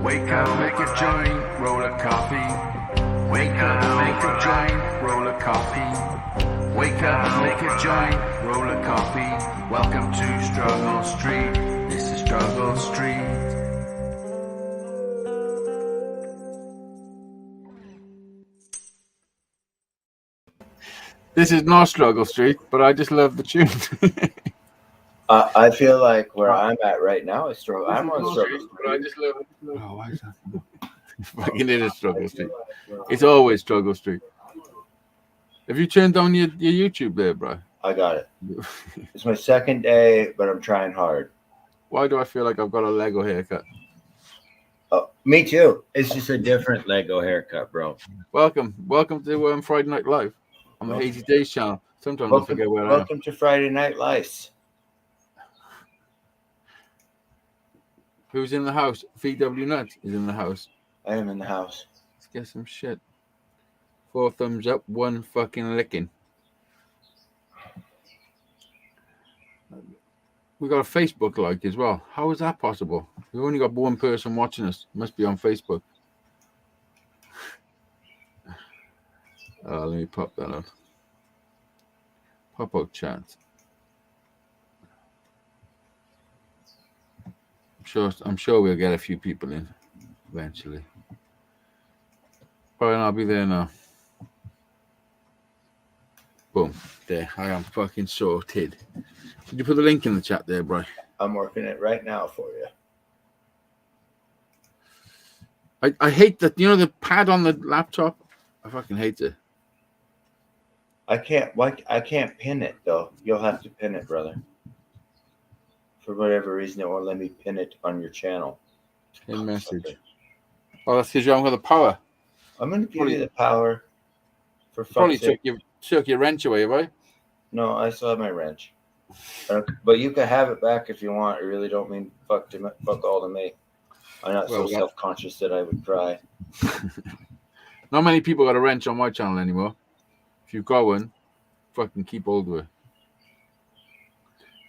Wake up, make a joint, roll a coffee. Wake up, make a joint, roll a coffee. Wake up, make a joint, roll a coffee. Welcome to Struggle Street. This is Struggle Street. This is not Struggle Street, but I just love the tune. I feel like where I'm at right now is Struggle. I'm on Struggle Street. But I just love it. Oh, why is that? Fucking it is Struggle Street. It's always Struggle Street. Have you turned on your YouTube there, bro? I got it. It's my second day, but I'm trying hard. Why do I feel like I've got a Lego haircut? Oh, me too. It's just a different Lego haircut, bro. Welcome to Friday Night Live on the Hazeydaze channel. Sometimes I forget where I am. Welcome to Friday Night Lights. Who's in the house? VW Nuts is in the house. I am in the house. Let's get some shit. 4 thumbs up, 1 fucking licking. We got a Facebook like as well. How is that possible? We've only got 1 person watching us. Must be on Facebook. Let me pop that up. Pop out chat. I'm sure we'll get a few people in eventually. Probably I'll be there now. Boom. There. I am fucking sorted. Did you put the link in the chat there, bro? I'm working it right now for you. I hate that. You know the pad on the laptop? I fucking hate it. I can't pin it though. You'll have to pin it, brother. For whatever reason, it won't let me pin it on your channel. Pin message. Okay. Oh, that's because you haven't got the power. I'm going to give you the power. For probably took your wrench away, right? No, I still have my wrench. But you can have it back if you want. I really don't mean fuck all to me. I'm not so self-conscious that I would cry. Not many people got a wrench on my channel anymore. If you've got one, fucking keep hold of it.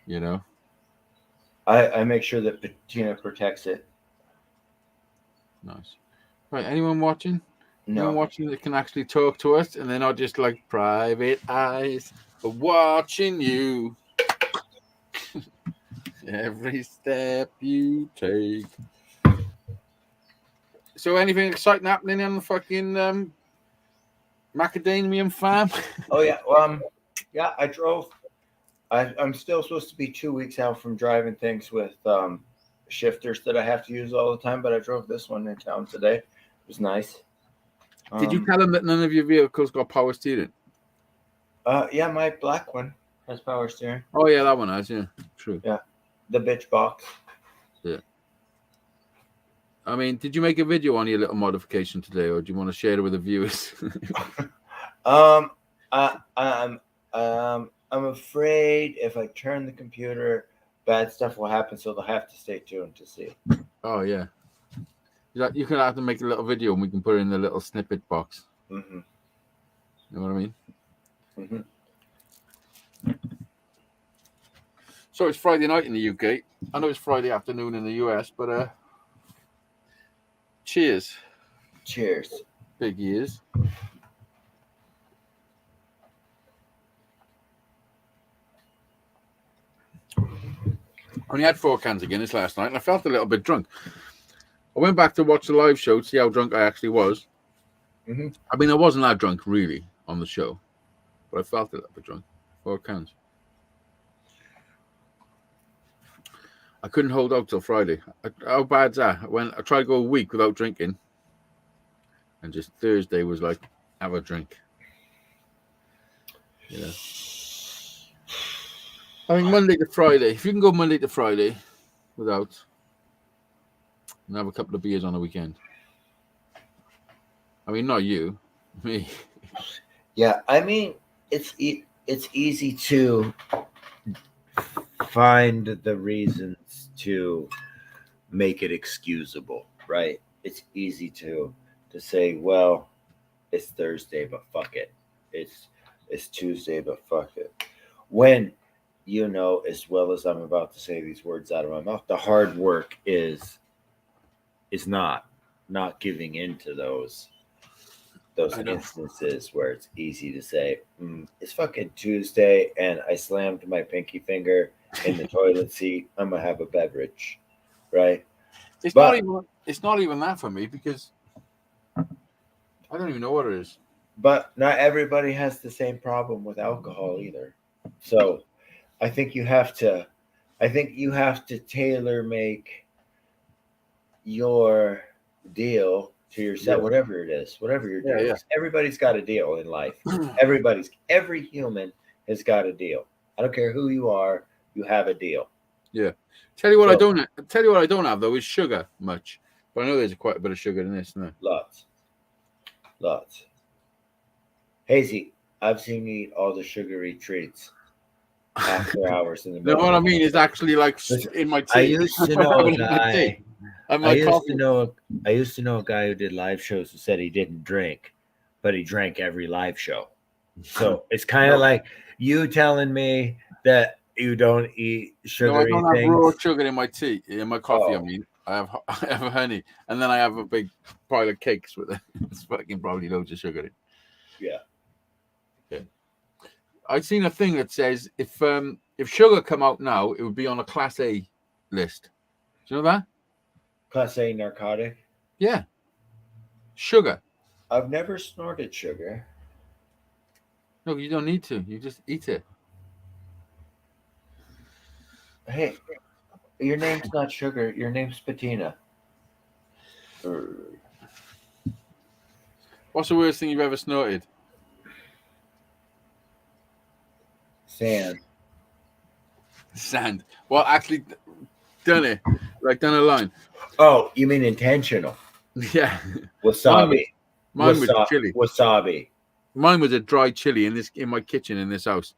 You know? I make sure that Bettina protects it. Nice. Right, anyone watching? No. Anyone watching that can actually talk to us and they're not just like private eyes watching you. Every step you take. So anything exciting happening on the fucking macadamium farm? Oh yeah. Yeah, I drove. I'm still supposed to be 2 weeks out from driving things with shifters that I have to use all the time, but I drove this one in town today. It was nice. Did you tell them that none of your vehicles got power steering? Yeah, my black one has power steering. Oh yeah, that one has. Yeah, true. Yeah, the bitch box. Yeah. I mean, did you make a video on your little modification today, or do you want to share it with the viewers? I'm afraid if I turn the computer, bad stuff will happen, so they'll have to stay tuned to see. Oh, yeah. You could have to make a little video and we can put it in the little snippet box. Mm-hmm. You know what I mean? Mm-hmm. So it's Friday night in the UK. I know it's Friday afternoon in the US, but cheers. Cheers. Big ears. I only had 4 cans of Guinness last night and I felt a little bit drunk. I went back to watch the live show to see how drunk I actually was. Mm-hmm. I mean, I wasn't that drunk really on the show, but I felt a little bit drunk. 4 cans. I couldn't hold out till Friday. How bad's that? I tried to go a week without drinking, and just Thursday was like, have a drink. Yeah. I think Monday to Friday. If you can go Monday to Friday without, and have a couple of beers on the weekend. I mean, not you, me. Yeah, I mean, it's easy to find the reasons to make it excusable, right? It's easy to say, well, it's Thursday, but fuck it. It's Tuesday, but fuck it. When you know as well as I'm about to say these words out of my mouth, the hard work is is not giving into those instances where it's easy to say, it's fucking Tuesday and I slammed my pinky finger in the toilet seat. I'm gonna have a beverage, right? It's not even that for me because I don't even know what it is. But not everybody has the same problem with alcohol either. So I think you have to tailor make your deal to yourself, whatever it is, whatever you're doing. Yeah. Everybody's got a deal in life. Every human has got a deal. I don't care who you are, you have a deal. Yeah. Tell you what I don't have though is sugar much. But I know there's quite a bit of sugar in this, isn't there? Lots. Hazy, I've seen you eat all the sugary treats after hours in the middle. No, what I mean is actually like in my tea. I used to know a guy. I used to know a guy who did live shows who said he didn't drink, but he drank every live show. So it's kind of like you telling me that you don't eat sugary No, I don't things. have raw sugar in my tea, in my coffee. I mean, I have honey, and then I have a big pile of cakes with it. It's fucking probably loads of sugar in. Yeah. I've seen a thing that says if sugar come out now, it would be on a Class A list. Do you know that? Class A narcotic? Yeah. Sugar. I've never snorted sugar. No, you don't need to. You just eat it. Hey, your name's not Sugar. Your name's Patina. What's the worst thing you've ever snorted? Sand. Well, actually, done it. Like down a line. Oh, you mean intentional? Yeah. Wasabi. Mine was chili. Wasabi. Mine was a dry chili in my kitchen in this house.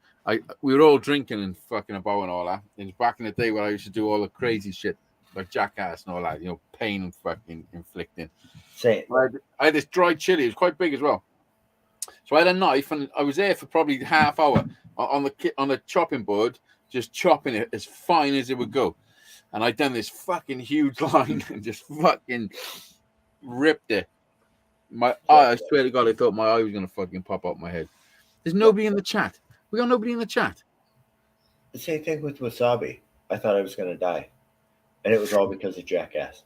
We were all drinking and fucking about and all that. It was back in the day where I used to do all the crazy shit like jackass and all that, you know, pain and fucking inflicting. Same. I had this dry chili. It was quite big as well. So I had a knife and I was there for probably half hour on the chopping board, just chopping it as fine as it would go. And I'd done this fucking huge line and just fucking ripped it. My eye, I swear to God, I thought my eye was going to fucking pop out my head. There's nobody in the chat. We got nobody in the chat. The same thing with wasabi. I thought I was going to die. And it was all because of jackass.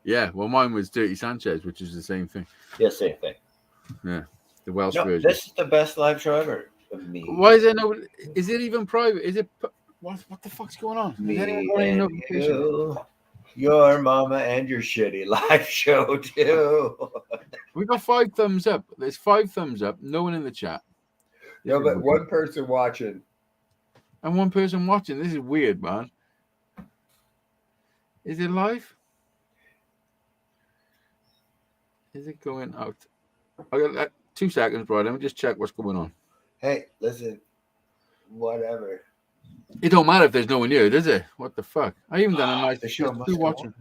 Yeah, well, mine was Dirty Sanchez, which is the same thing. Yeah, same thing. Yeah, the Welsh version. This is the best live show ever. Me. Why is there no? Is it even private? Is it? What the fuck's going on? Me and you, your mama, and your shitty live show too. We got 5 thumbs up. There's 5 thumbs up. No one in the chat. No, but one person watching. And one person watching. This is weird, man. Is it live? Is it going out? I got 2 seconds, bro. Let me just check what's going on. Hey, listen. Whatever. It don't matter if there's no one here, does it? What the fuck? I even done a nice show. Who's watching?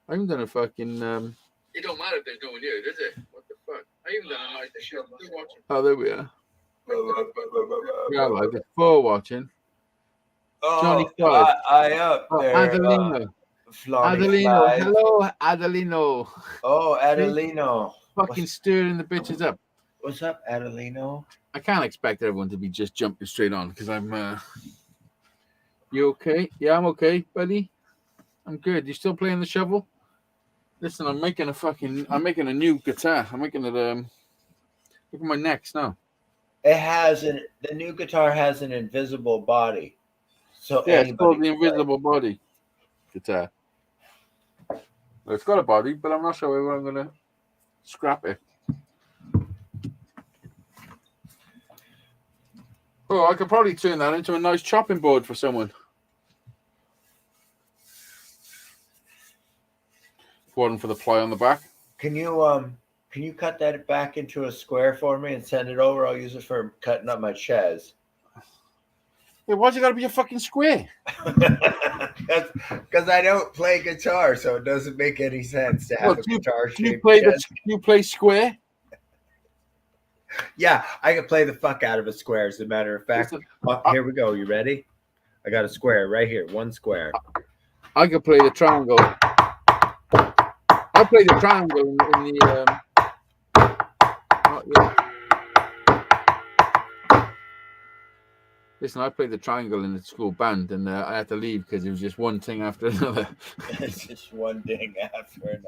I even done a fucking. It don't matter if there's no one here, does it? What the fuck? I even done a nice show. Who's watching? Oh, there we are. Yeah, like there's 4 watching. Johnny Clive. I up there. Adelino. Adelino. Hello, Adelino. Oh, Adelino. Fucking stirring the bitches up. What's up, Adelino? I can't expect everyone to be just jumping straight on because I'm. You okay? Yeah, I'm okay, buddy. I'm good. You still playing the shovel? Listen, I'm making a new guitar. I'm making it. Look at my necks now. The new guitar has an invisible body. So yeah, it's called the invisible body guitar. Well, it's got a body, but I'm not sure whether I'm gonna scrap it. Oh, I could probably turn that into a nice chopping board for someone. One for the ply on the back. Can you cut that back into a square for me and send it over? I'll use it for cutting up my chaz. Yeah, why's it gotta be a fucking square? Because I don't play guitar, so it doesn't make any sense to have a guitar shape. You play square? Yeah, I can play the fuck out of a square, as a matter of fact. Here we go. You ready? I got a square right here. One square. I can play the triangle. I played the triangle in the. Oh, yeah. Listen, I played the triangle in the school band, and I had to leave because it was just one thing after another. It's just one thing after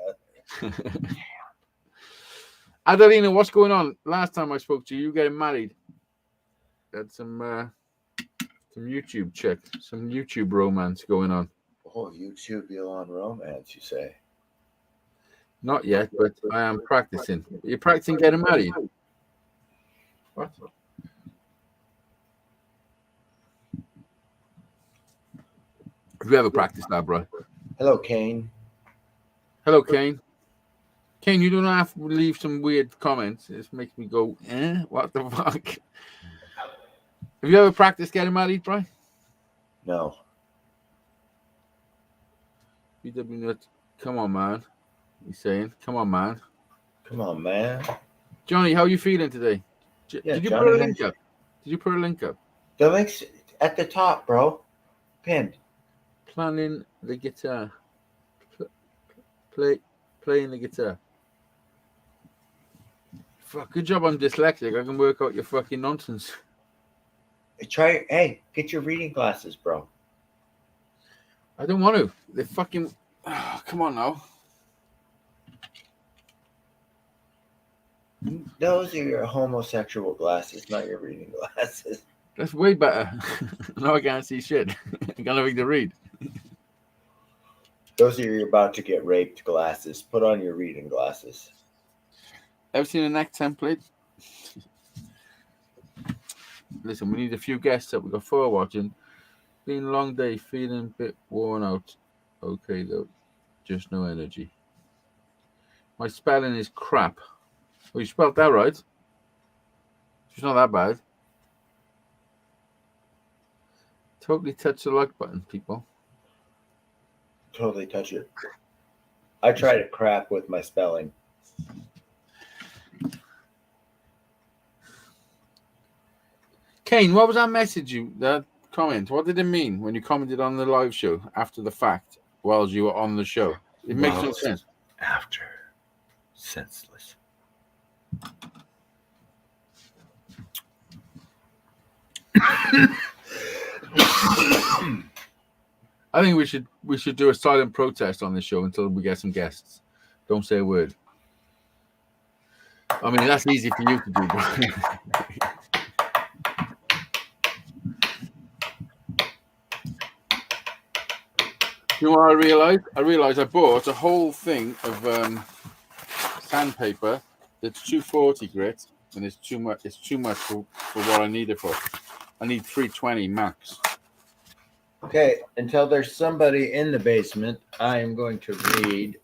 another. Adelina, what's going on? Last time I spoke to you, you getting married. Had some YouTube check, some YouTube romance going on. Oh, YouTube Elon romance, you say? Not yet, but I am practicing. You're practicing getting married? What? Have you ever practiced that, bro? Hello, Kane. Hello, Kane. Kane, you don't have to leave some weird comments. It just makes me go, what the fuck? Have you ever practiced getting married, bro? No. BW Nut, come on, man. He's saying, come on, man. Come on, man. Johnny, how are you feeling today? Yeah, Did you Johnny, put a link up? Did you put a link up? The link's at the top, bro. Pinned. Planning the guitar. Playing the guitar. Fuck, good job I'm dyslexic. I can work out your fucking nonsense. Hey, get your reading glasses, bro. I don't want to. They're fucking... Oh, come on now. Those are your homosexual glasses, not your reading glasses. That's way better. Now I can't see shit. I got nothing to read. Those are your about to get raped glasses. Put on your reading glasses. Ever seen a neck template? Listen, we need a few guests up. We've got 4 watching. Been a long day, feeling a bit worn out. Okay, though. Just no energy. My spelling is crap. Oh, you spelled that right. It's not that bad. Totally touch the like button, people. Totally touch it. I try to crap with my spelling. Kane, what was that message that comment? What did it mean when you commented on the live show after the fact while you were on the show? It makes no sense. After. Senseless. I think we should do a silent protest on this show until we get some guests. Don't say a word. I mean, that's easy for you to do, Brian. You know what I realized? I realized I bought a whole thing of sandpaper that's 240 grit, and it's too much. It's too much for what I need it for. I need 320 max. Okay, until there's somebody in the basement, I am going to read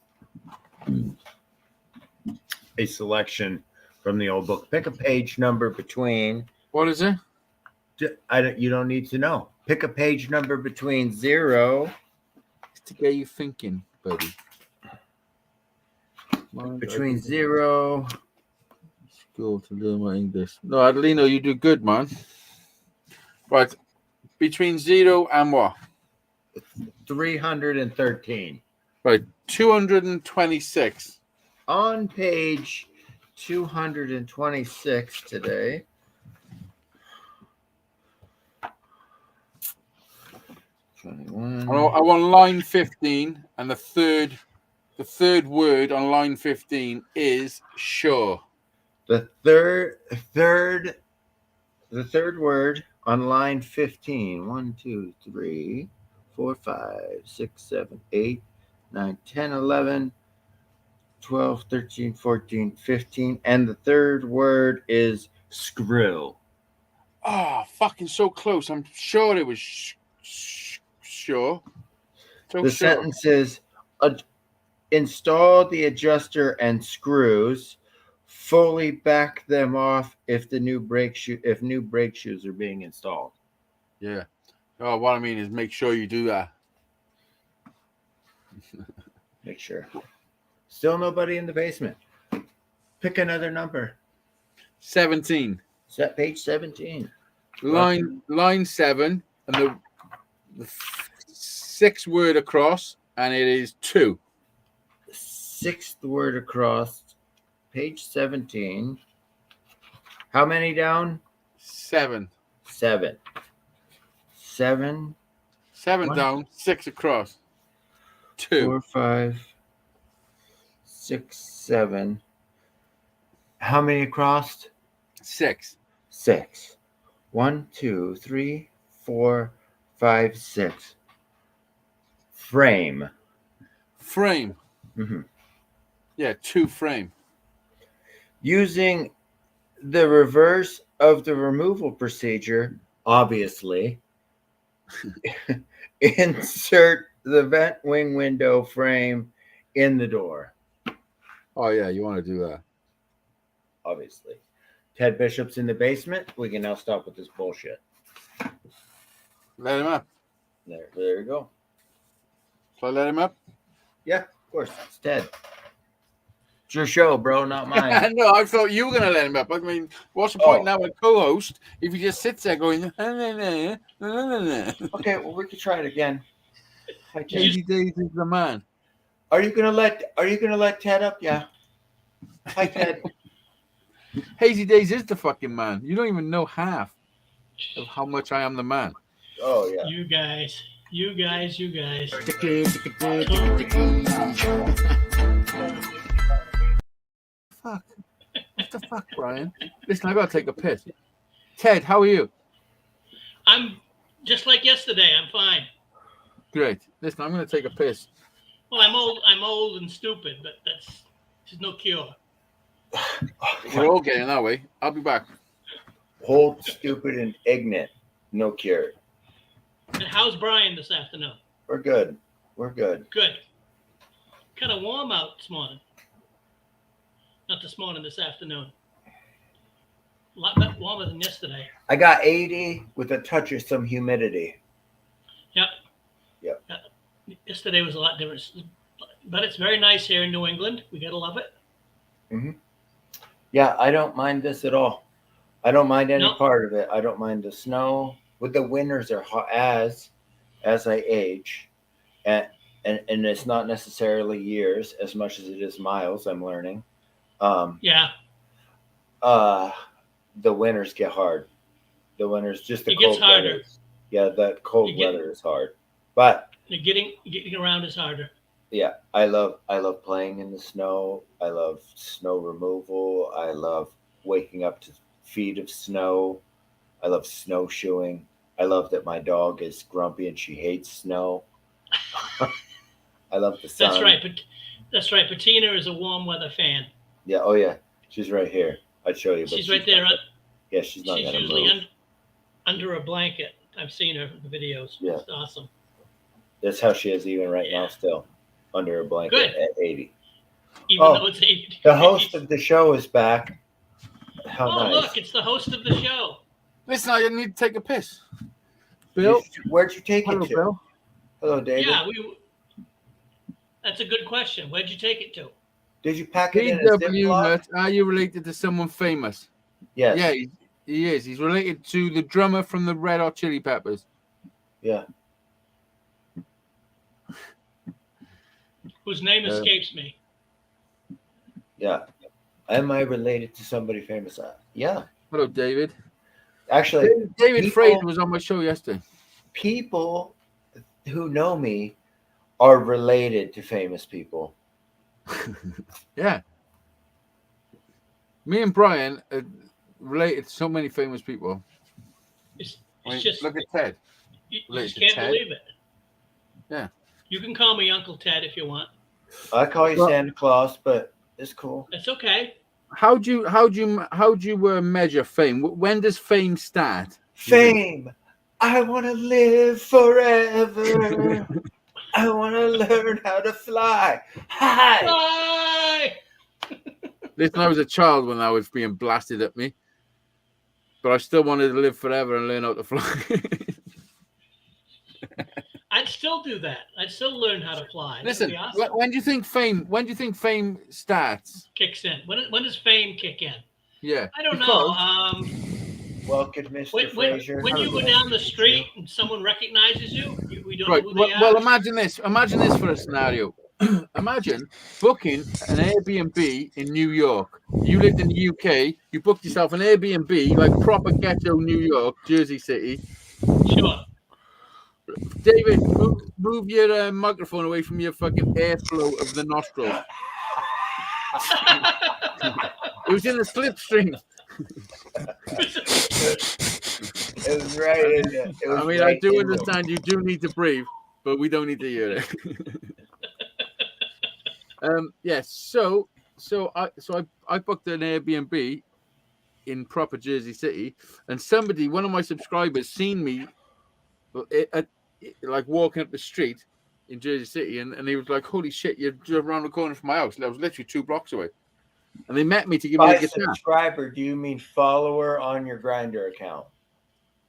a selection from the old book. Pick a page number between. What is it? You don't need to know. Pick a page number between 0. To get you thinking, buddy. Between 0. School to learn my English. No, Adelino, you do good, man. Right. Between 0 and what? 313. Right. 226. On page 226 today. I want line 15, and the third word on line 15 is sure. The third word on line 15. 1, 2, 3, 4, 5, 6, 7, 8, 9, 10, 11, 12, 13, 14, 15. And the third word is screw. Oh, fucking so close. I'm sure it was sure. So The sure. sentence is install the adjuster and screws. Fully back them off if new brake shoes are being installed. Yeah. Oh, what I mean is make sure you do that. Make sure. Still nobody in the basement. Pick another number. 17. Set page 17. Line 7 and the 6th word across, and it is 2. sixth word across, page 17. How many down? 7. 7. 7. 7 One, down, 6 across. 2. 4, 5, 6, 7. How many across? 6. 6. 1, 2, 3, 4, 5, 6. Frame. Frame. Mhm. Yeah, 2 frame. Using the reverse of the removal procedure, obviously, insert the vent wing window frame in the door. Oh, yeah, you want to do that. Obviously. Ted Bishop's in the basement. We can now stop with this bullshit. Let him up. There you go. Shall I let him up? Yeah, of course. It's Ted. It's your show, bro, not mine. No, I thought you were going to let him up. I mean, what's the point now with a co-host if he just sits there going, Okay, well, we could try it again. Hi, Ted. Hazeydaze is the man. Are you gonna let Ted up? Yeah. Hi, Ted. Hazeydaze is the fucking man. You don't even know half of how much I am the man. Oh yeah. You guys. Fuck. What the fuck, Brian? Listen, I gotta take a piss. Ted, how are you? I'm just like yesterday. I'm fine. Great. Listen, I'm gonna take a piss. Well, I'm old and stupid, but there's no cure. We're all getting that way. I'll be back. Old, stupid, and ignorant. No cure. And how's Brian this afternoon? We're good. Good. Kind of warm out this morning. Not this morning, this afternoon. A lot warmer than yesterday. I got 80 with a touch of some humidity. Yep. Yesterday was a lot different. But it's very nice here in New England. We got to love it. Mm-hmm. Yeah, I don't mind this at all. I don't mind any part of it. I don't mind the snow. With the winters are hot as I age, and it's not necessarily years as much as it is miles. I'm learning. Yeah. The winters get hard. The winters just the it cold gets harder. weather. Yeah, that cold weather is hard. But getting around is harder. Yeah, I love playing in the snow. I love snow removal. I love waking up to feet of snow. I love snowshoeing. I love that my dog is grumpy and she hates snow. I love the sun. That's right. Patina is a warm weather fan. Yeah. Oh yeah. She's right here. I'd show you. But she's right there. Yeah, she's not gonna usually move. Under a blanket. I've seen her in the videos. Yeah. It's awesome. That's how she is even right now. Still under a blanket at 80. Even though it's 80. The host of the show is back. How nice. Look, it's the host of the show. Listen, I need to take a piss. Bill, where'd you take it to? Bill. Hello, David. Yeah, that's a good question. Where'd you take it to? Did you pack it in a Ziploc? Are you related to someone famous? Yes. Yeah, he is. He's related to the drummer from the Red Hot Chili Peppers. Yeah. Whose name escapes me. Yeah. Am I related to somebody famous? Yeah. Hello, David. Actually, David Fraser was on my show yesterday. People who know me are related to famous people. Yeah. Me and Brian are related to so many famous people. It's just look at Ted. You just can't believe it. Yeah. You can call me Uncle Ted if you want. I call you Santa Claus, but it's cool. It's okay. How do you measure fame? When does fame start? Fame. I want to live forever. I want to learn how to fly. Hi. Fly. Listen, I was a child when I was being blasted at me, but I still wanted to live forever and learn how to fly. I'd still do that. I'd still learn how to fly. Listen, awesome. when do you think fame? When do you think fame starts? Kicks in. When does fame kick in? Yeah, I don't know. Welcome, Mr. Fraser. When you go down the street and someone recognizes you, we don't right. know who they are. Well, imagine this. Imagine this for a scenario. imagine booking an Airbnb in New York. You lived in the UK. You booked yourself an Airbnb, like proper ghetto New York, Jersey City. Sure. David, move your microphone away from your fucking airflow of the nostrils. It was in the slipstream. It was right in it. I mean, I do understand you do need to breathe, but we don't need to hear it. Yes. So I booked an Airbnb in proper Jersey City, and one of my subscribers, seen me like walking up the street in Jersey City, and he was like, "Holy shit, you're just around the corner from my house." And I was literally 2 blocks away, and they met me to give me a guitar. Subscriber, do you mean follower on your Grindr account?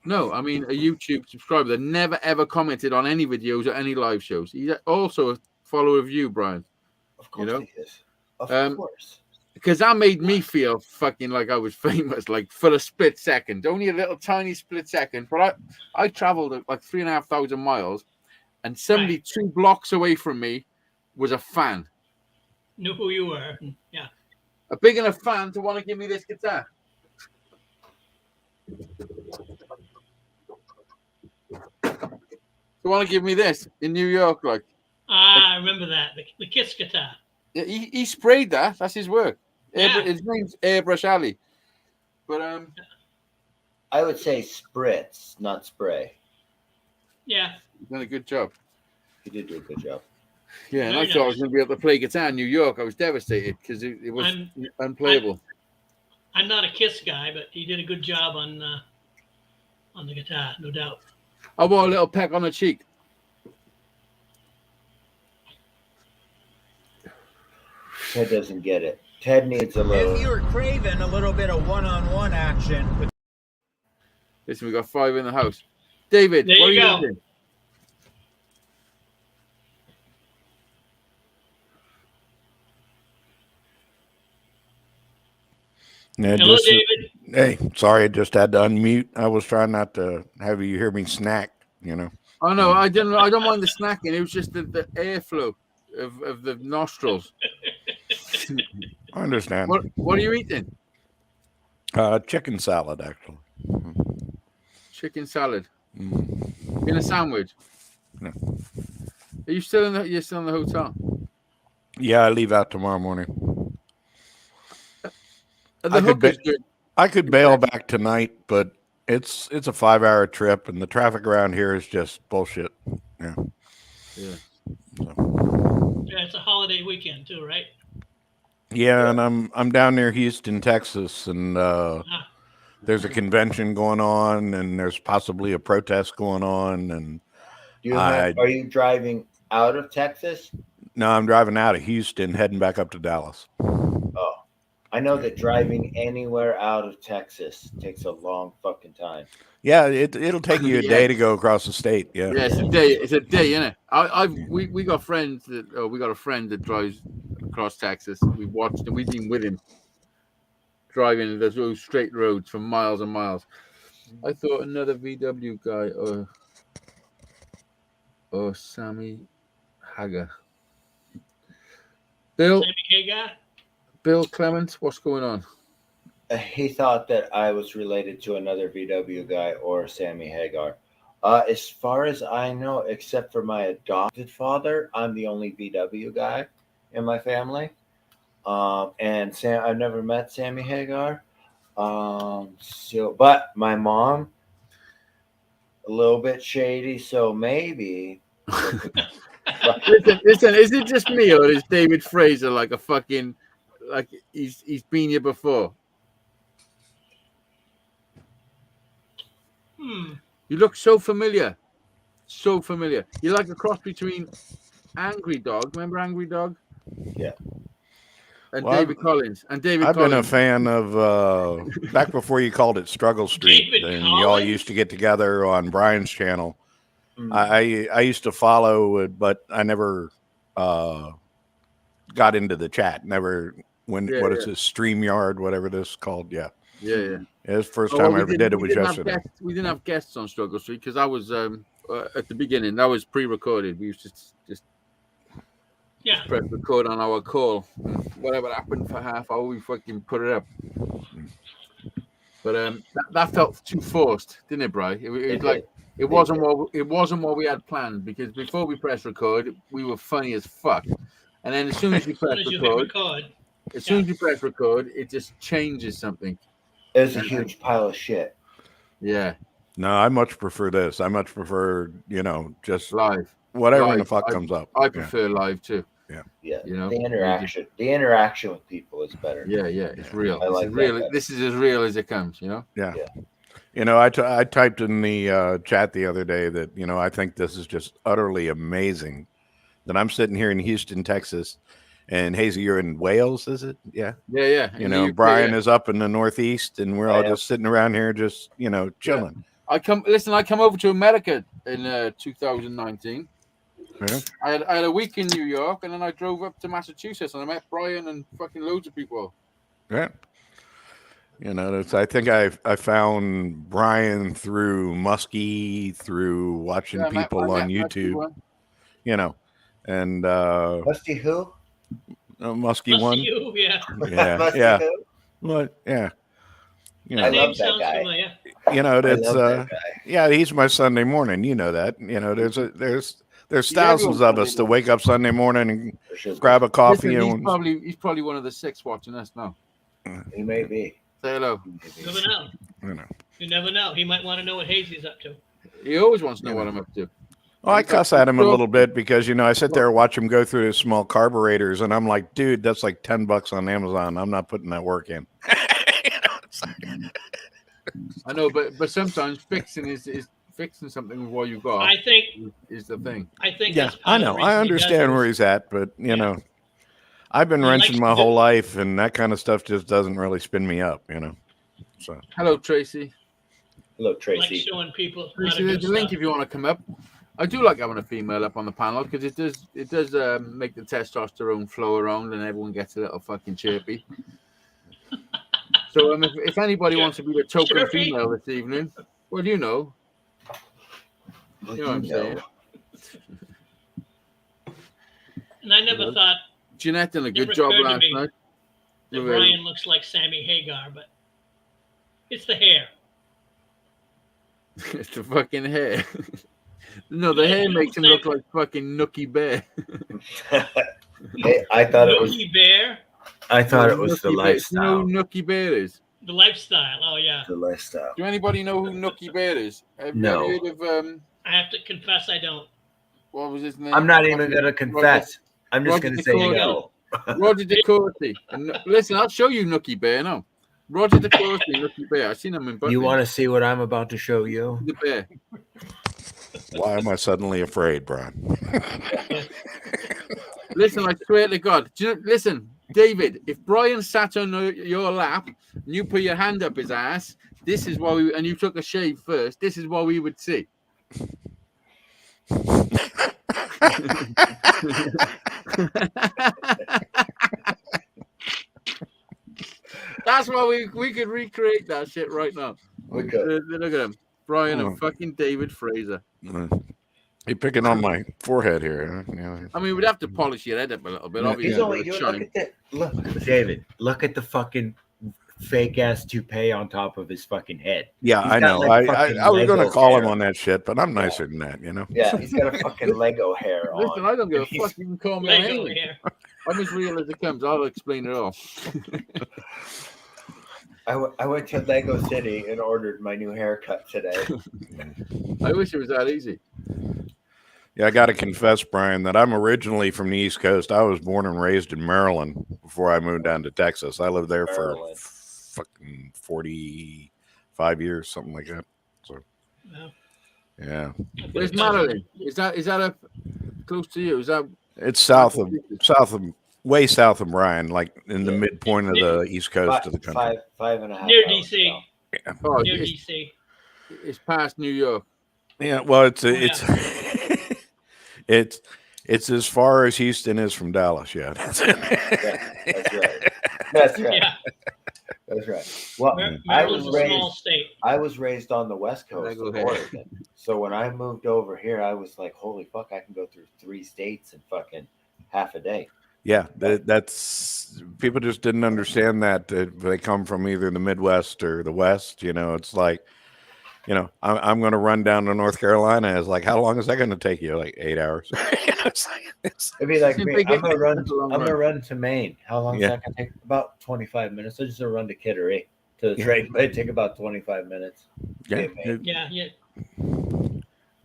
No, I mean a YouTube subscriber that never ever commented on any videos or any live shows. He's also a follower of you, Brian. Of course he is. Of course. Because that made me feel fucking like I was famous, like for a split second. Only a little tiny split second. But I traveled like 3,500 miles, and somebody 2 blocks away from me was a fan. Knew who you were. Yeah. A big enough fan to want to give me this guitar. To want to give me this in New York, like. I remember that. The Kiss guitar. Yeah, he sprayed that. That's his work. Yeah. His name's Airbrush Alley. But I would say spritz, not spray. Yeah. He's done a good job. He did do a good job. Yeah, and Very I thought I was nice. going to be able to play guitar in New York. I was devastated because it was unplayable. I'm not a Kiss guy, but he did a good job on the guitar, no doubt. I want a little peck on the cheek. Ted doesn't get it. Ted needs a little. If you were craving a little bit of one-on-one action with Listen, we got 5 in the house. David, There what you are go. you doing? Yeah, Hello, just, David. hey, sorry, I just had to unmute. I was trying not to have you hear me snack, you know. Oh no, I don't mind the snacking. It was just the airflow of the nostrils. I understand. What are you eating? Chicken salad, actually. Chicken salad Mm. in a sandwich. No. Are you still in the? You're still in the hotel. Yeah, I leave out tomorrow morning. Are the I could hookers good? I could bail back tonight, but it's a 5-hour trip, and the traffic around here is just bullshit. Yeah. Yeah. So. Yeah, it's a holiday weekend too, right? Yeah, and I'm down near Houston, Texas, and there's a convention going on, and there's possibly a protest going on, and Are you driving out of Texas? no, I'm driving out of Houston, heading back up to Dallas. Oh, I know that driving anywhere out of Texas takes a long fucking time. Yeah, it'll take you a day to go across the state. Yeah, Yeah, it's a day. It's a day, isn't it? We got friends that we got a friend that drives across Texas. We watched and we've been with him driving those straight roads for miles and miles. I thought another VW guy or Sammy Hagar. Bill Hagar? Bill Clements, what's going on? He thought that I was related to another VW guy or Sammy Hagar. As far as I know, except for my adopted father, I'm the only VW guy in my family. And I've never met Sammy Hagar. But my mom, a little bit shady, so maybe. Listen, is it just me or is David Fraser like a fucking like he's been here before? You look so familiar. So familiar. You're like a cross between Angry Dog. Remember Angry Dog? Yeah. And Well, David Collins. And David I've Collins. been a fan of back before you called it Struggle Street, David and y'all Collins? used to get together on Brian's channel. Mm. I used to follow it, but I never got into the chat. Never what is this StreamYard, whatever this is called? Yeah. Yeah. It was the first Well, time I ever did it was yesterday. We didn't have guests on Struggle Street because I was at the beginning. That was pre-recorded. We used to just Yeah. Press record on our call. Whatever happened for half hour, we fucking put it up. But that felt too forced, didn't it, Bri? It was like it wasn't what we had planned, because before we press record, we were funny as fuck, and then as soon as you press record, it just changes something. It's a huge pile of shit. Yeah. No, I much prefer this. I much prefer, just Live. whatever the fuck comes up. I prefer live too. Yeah, You know, the interaction with people is better. Yeah, it's real. I like that. This is as real as it comes. Yeah. I typed in the chat the other day that I think this is just utterly amazing. That I'm sitting here in Houston, Texas, and Hazy, you're in Wales, is it? Yeah. Yeah. Brian is up in the Northeast, and we're all just sitting around here, just chilling. Yeah. I come over to America in 2019. Yeah. I had a week in New York, and then I drove up to Massachusetts, and I met Brian and fucking loads of people. Yeah. I think I found Brian through Muskie, through watching people on YouTube. And Muskie who? Muskie one. You, yeah. Yeah. Who? What? Yeah. I love that guy. Familiar. It's he's my Sunday morning. You know that. There's thousands of us that wake up Sunday morning and grab a coffee. He's probably one of the 6 watching us now. He may be. Say hello. You never know. You never know. He might want to know what Hazy's up to. He always wants to know what I'm up to. Well, I cuss at him a little bit because I sit there and watch him go through his small carburetors, and I'm like, dude, that's like $10 on Amazon. I'm not putting that work in. I know, but sometimes fixing fixing something while you've got. I think is the thing. I think. Yeah, I know. I understand where he's at, but I've been wrenching my whole life, and that kind of stuff just doesn't really spin me up. So. Hello, Tracy. Hello, Tracy. Like showing people. Tracy, there's a link if you want to come up. I do like having a female up on the panel because it does make the testosterone flow around and everyone gets a little fucking chirpy. So if anybody wants to be the token female this evening, well, you know what I'm saying. And I never thought Jeanette did a good job last night. That Brian looks like Sammy Hagar, but it's the hair. It's the fucking hair. No, the hair makes him look like fucking Nookie Bear. Hey, I thought it was Nookie Bear. I thought it was the lifestyle. You know who Nookie Bear is? The lifestyle. Oh yeah. The lifestyle. Do anybody know who Nookie Bear is? Have No. you heard of I have to confess, I don't. what was his name? I'm not even gonna confess. I'm just Roger gonna say DeCourcy. no. Roger DeCourcy. And listen, I'll show you Nookie Bear now. Roger DeCourcy, Nookie Bear. I've seen him in Buckley. You want to see what I'm about to show you? The bear. Why am I suddenly afraid, Brian? Listen, I swear to God. Listen, David, if Brian sat on your lap and you put your hand up his ass, this is what and you took a shave first, this is what we would see. That's why we could recreate that shit right now. We could. Look at him. Brian and fucking David Fraser. You're picking on my forehead here. Huh? I mean, we'd have to polish your head up a little bit. He's Obviously, only, look, David, look at the fucking fake ass toupee on top of his fucking head. Yeah, I know. Like I was going to call hair. him on that shit, but I'm nicer than that, Yeah, he's got a fucking Lego hair on. Listen, I don't give a fuck. You can call me Lego anything. hair. I'm as real as it comes. I'll explain it all. I went to Lego City and ordered my new haircut today. I wish it was that easy. Yeah, I got to confess, Brian, that I'm originally from the East Coast. I was born and raised in Maryland before I moved down to Texas. I lived there for fucking 45 years, something like that. So, yeah. Where's Maryland? Is that up close to you? Is that? It's way south of Bryan, like in the midpoint of the East Coast of the country. Five and a half. Near hours DC. now. Yeah. Oh, Near DC. It's past New York. Yeah, well, it's it's as far as Houston is from Dallas. Yeah, That's right. That's right. Yeah. That's right. Well, Maryland's a small state. I was raised on the West Coast of Oregon. So when I moved over here, I was like, holy fuck, I can go through 3 states and fucking half a day. Yeah, that's people just didn't understand that they come from either the Midwest or the West. It's like, I'm going to run down to North Carolina. It's like, how long is that going to take you? Like 8 hours. It'd be like me. I'm gonna run to Maine. How long is Yeah. that gonna take? About 25 minutes. I just gonna run to Kittery to the train. It take about 25 minutes. Yeah, Maine. Yeah.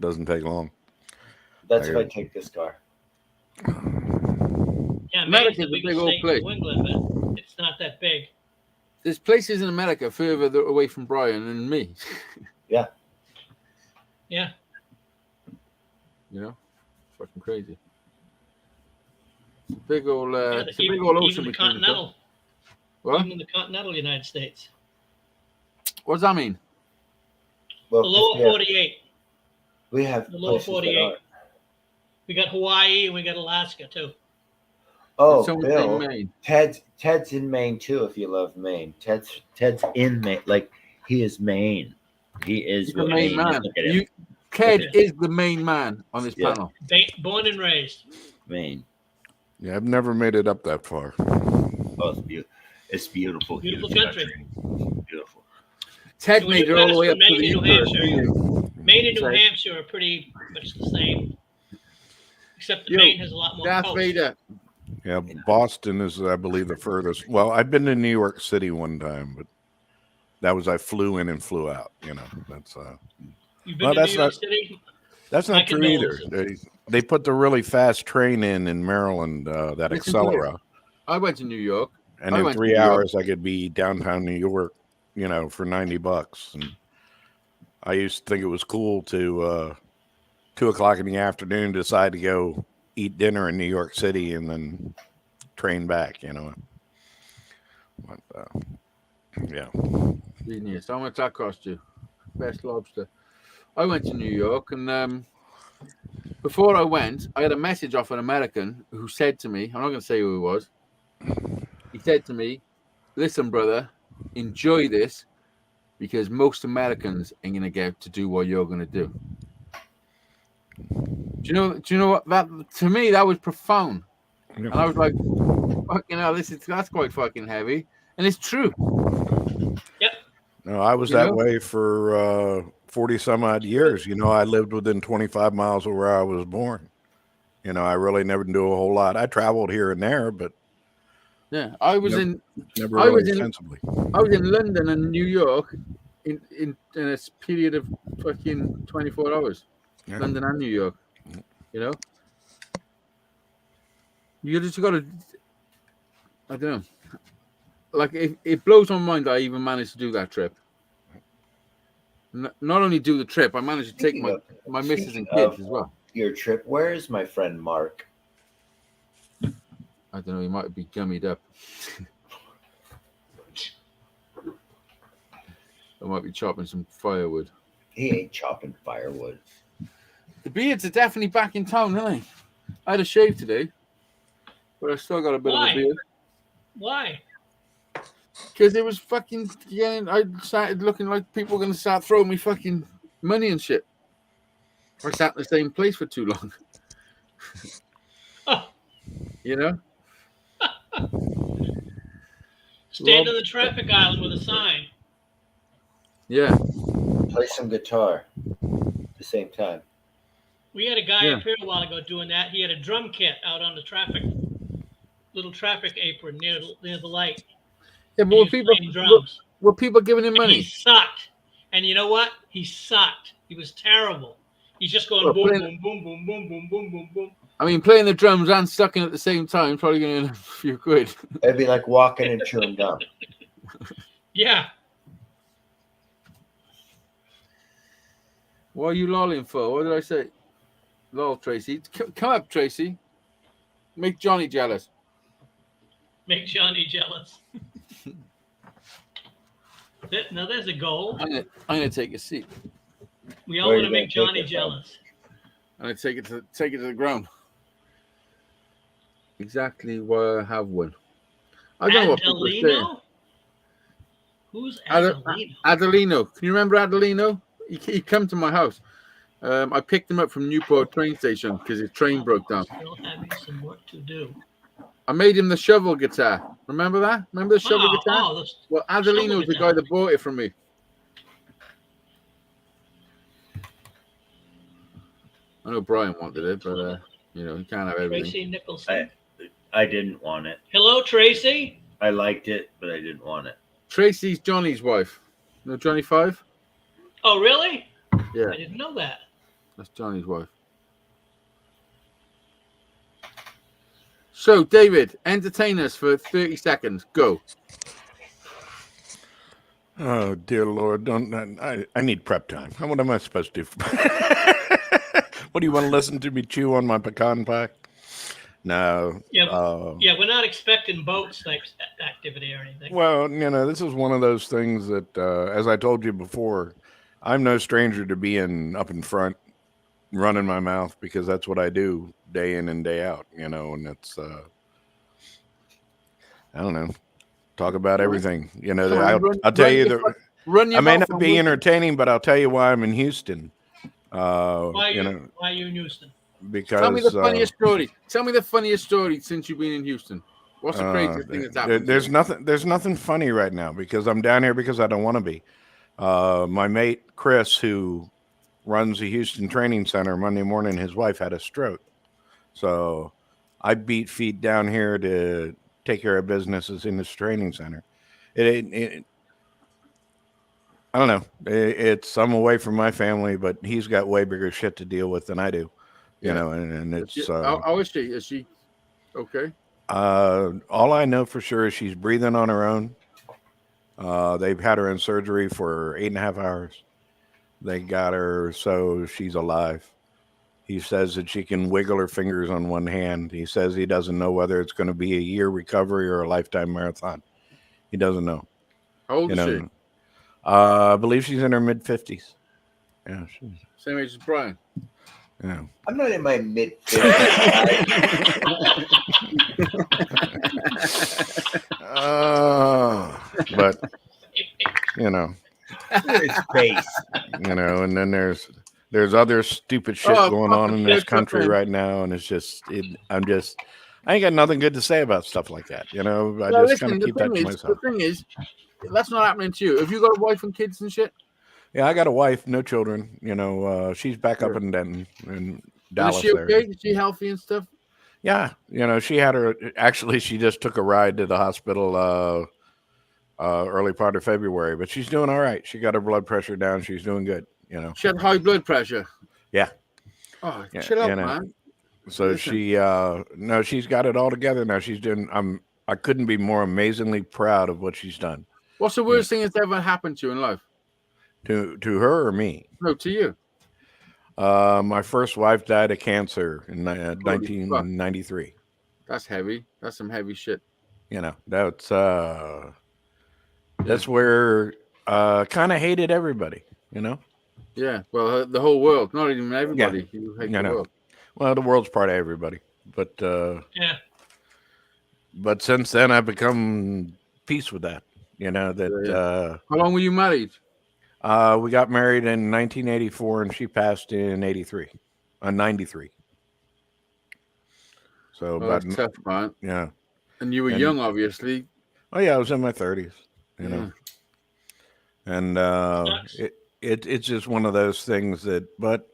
doesn't take long. That's if I take this car. Yeah, America's Maine's the a big biggest old state place. in New England, but it's not that big. There's places in America further away from Brian and me. Yeah. Yeah. Fucking crazy. It's a big old, Yeah, it's a big old ocean even the between the two. continental. What? Even in the continental United States. What does that mean? Well, The lower 48. we have The lower places that 48. aren't. We got Hawaii and we got Alaska too. Oh, Someone say Bill. Maine. Ted's in Maine too. If you love Maine, Ted's in Maine. Like he is Maine. He is He's the what main Maine man. is. Look at him. Ted Okay. is the main man on this Yeah. panel. Born and raised. Maine. Yeah, I've never made it up that far. Oh, it's beautiful. It's beautiful. Beautiful huge country. Beautiful. Ted So made we it all the way passed up to from the Maine to New Equator. Maine and New Sorry. Hampshire are pretty much the same. Except that Yo, Maine has a lot more Darth coast. Vader. Yeah, Boston is, I believe, the furthest. Well, I've been to New York City one time, but that was I flew in and flew out. That's You've been Well, to that's New York not- City? that's My not true either. condolences. They put the really fast train in Maryland, that Listen to Accelera, I went to New York. and I in went to 3 New York. hours I could be downtown New York, for $90. And I used to think it was cool to 2:00 in the afternoon decide to go eat dinner in New York City and then train back. But, yeah. Genius. How much that cost you? Best lobster. I went to New York, and before I went, I had a message off an American who said to me, I'm not going to say who he was. He said to me, listen, brother, enjoy this because most Americans ain't going to get to do what you're going to do. Do you know what that, to me, that was profound. And I was like, fucking hell, that's quite fucking heavy. And it's true. No, I was that way for 40 some odd years. I lived within 25 miles of where I was born. I really never do a whole lot. I traveled here and there, but yeah, I was Never- in never I really was in- extensively. I was in London and New York in a period of fucking 24 hours. Yeah. London and New York. You just got to, I don't know. Like, it blows my mind that I even managed to do that trip. Not only do the trip, I managed to take my missus and kids as well. Your trip. Where is my friend Mark? I don't know, he might be gummied up. I might be chopping some firewood. He ain't chopping firewood. The beards are definitely back in town, aren't they? I had a shave today, but I still got a bit of a beard. Why? Because it was fucking, I started looking like people were going to start throwing me fucking money and shit. I sat in the same place for too long. Oh. Stand on the traffic island with a sign. Yeah. Play some guitar at the same time. We had a guy up here a while ago doing that. He had a drum kit out on the little traffic apron near the light. Yeah, but were people giving him And money? he sucked. And you know what? He sucked. He was terrible. He's just going boom, boom, boom, boom, boom, boom, boom, boom, boom. I mean, playing the drums and sucking at the same time, probably going to earn a few quid. It'd be like walking and chewing gum. Yeah. What are you lolling for? What did I say? Lol, Tracy. Come up, Tracy. Make Johnny jealous. Make Johnny jealous. Now there's a goal. I'm gonna take a seat. We all want to make Johnny jealous. I'm gonna take it to the ground. Exactly why I have one. I don't know what people are saying. Adelino? Who's Adelino? Adelino. Can you remember Adelino? He come to my house. I picked him up from Newport train station because his train broke down. Still having some work to do. I made him the shovel guitar. Remember that? Remember the shovel guitar? Oh, Well, Adelino was the guy that bought it from me. I know Brian wanted it, but you know, he can't have everything. Tracy Nicholson. I didn't want it. Hello, Tracy. I liked it, but I didn't want it. Tracy's Johnny's wife. You know Johnny Five? Oh, really? Yeah. I didn't know that. That's Johnny's wife. So, David, entertain us for 30 seconds. Go. Oh dear Lord! Don't I need prep time. What am I supposed to do? What do you want to listen to me chew on my pecan pie? No. Yeah, we're not expecting boats type activity or anything. Well, you know, this is one of those things that, as I told you before, I'm no stranger to being up in front, running my mouth, because that's what I do day in and day out. You know, and it's I don't know. Talk about everything. You know, I'll tell you that I may not be entertaining, but I'll tell you why I'm in Houston. Why are you in Houston? Because tell me the funniest story. Tell me the funniest story since you've been in Houston. What's the craziest thing that's happened? There's nothing funny right now because I'm down here because I don't want to be. My mate Chris, who runs the Houston Training Center, Monday morning, his wife had a stroke, so I beat feet down here to take care of businesses in this training center. I don't know. I'm away from my family, but he's got way bigger shit to deal with than I do. You know, and it's. How is she? Is she okay? All I know for sure is she's breathing on her own. They've had her in surgery for 8.5 hours. They got her so she's alive. He says that she can wiggle her fingers on one hand. He says he doesn't know whether it's going to be a year recovery or a lifetime marathon. He doesn't know. How old is she? I believe she's in her mid-50s. Yeah, Same age as Brian. Yeah. I'm not in my mid-50s. But you know, space. You know, and then there's other stupid shit going on in this country right now, and it's just I ain't got nothing good to say about stuff like that. You know, I just kind of keep that to myself. The thing is, that's not happening to you. Have you got a wife and kids and shit? Yeah, I got a wife, no children. You know, she's back up in Denton in Dallas. Is she okay? Is she healthy and stuff? Yeah, you know, she just took a ride to the hospital early part of February, but she's doing all right. She got her blood pressure down. She's doing good. You know, she had high blood pressure. Yeah. Oh, chill out, man. So listen. She's got it all together now. She's doing. I couldn't be more amazingly proud of what she's done. What's the worst thing that's ever happened to you in life? To her or me? No, to you. My first wife died of cancer in 1993. That's heavy. That's some heavy shit. You know, that's where kind of hated everybody. You know. Yeah. Well, the whole world, not even everybody. Yeah. You hate the world. Well, the world's part of everybody, but yeah. But since then, I've become peace with that. You know that. How long were you married? We got married in 1984, and she passed in 93. So that's tough, man. Yeah. And you were young, obviously. Oh yeah, I was in my 30s. You know. And it's just one of those things that. But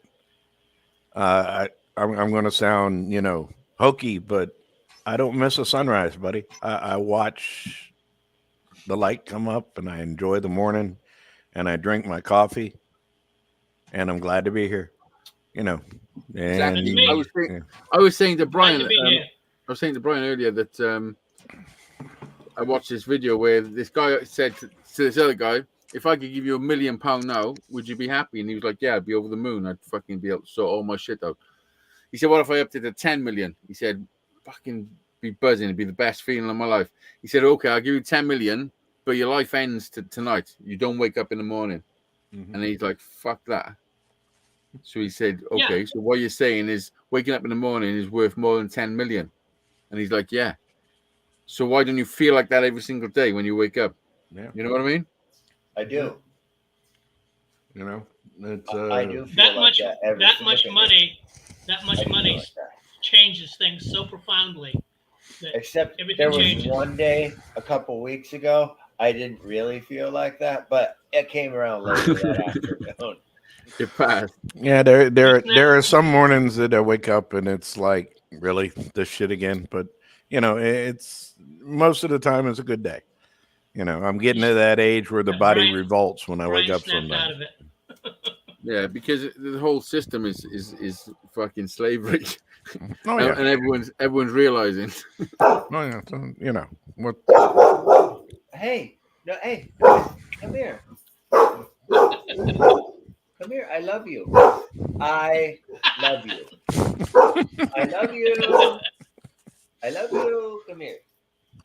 I'm going to sound, you know, hokey, but I don't miss a sunrise, buddy. I watch the light come up, and I enjoy the morning. And I drink my coffee, and I'm glad to be here. You know, and exactly. I was saying to Brian, earlier that I watched this video where this guy said to this other guy, "If I could give you £1 million now, would you be happy?" And he was like, "Yeah, I'd be over the moon. I'd fucking be able to sort all my shit out." He said, "What if I upped it to 10 million?" He said, "Fucking be buzzing. It'd be the best feeling of my life." He said, "Okay, I'll give you 10 million. But your life ends tonight. You don't wake up in the morning." Mm-hmm. And he's like, "Fuck that." So he said, "Okay, so what you're saying is waking up in the morning is worth more than 10 million. And he's like, "Yeah. So why don't you feel like that every single day when you wake up?" Yeah. You know what I mean? I do. You know, it's I do feel That like much that. every that single much day. money, that I much do feel money like that. changes things so profoundly that Except everything there was changes. one day a couple weeks ago I didn't really feel like that, but it came around later that afternoon. It passed. yeah. There What's are next? some mornings that I wake up and it's like really this shit again. But you know, it's most of the time it's a good day. You know, I'm getting to that age where the body Brian- revolts when I wake Brian up snapped some out days. of it. Yeah, because the whole system is fucking slavery, Oh yeah, and everyone's realizing. oh yeah. So, you know what? Hey, no, hey, come here. Come here. I love you. I love you. I love you. I love you. Come here.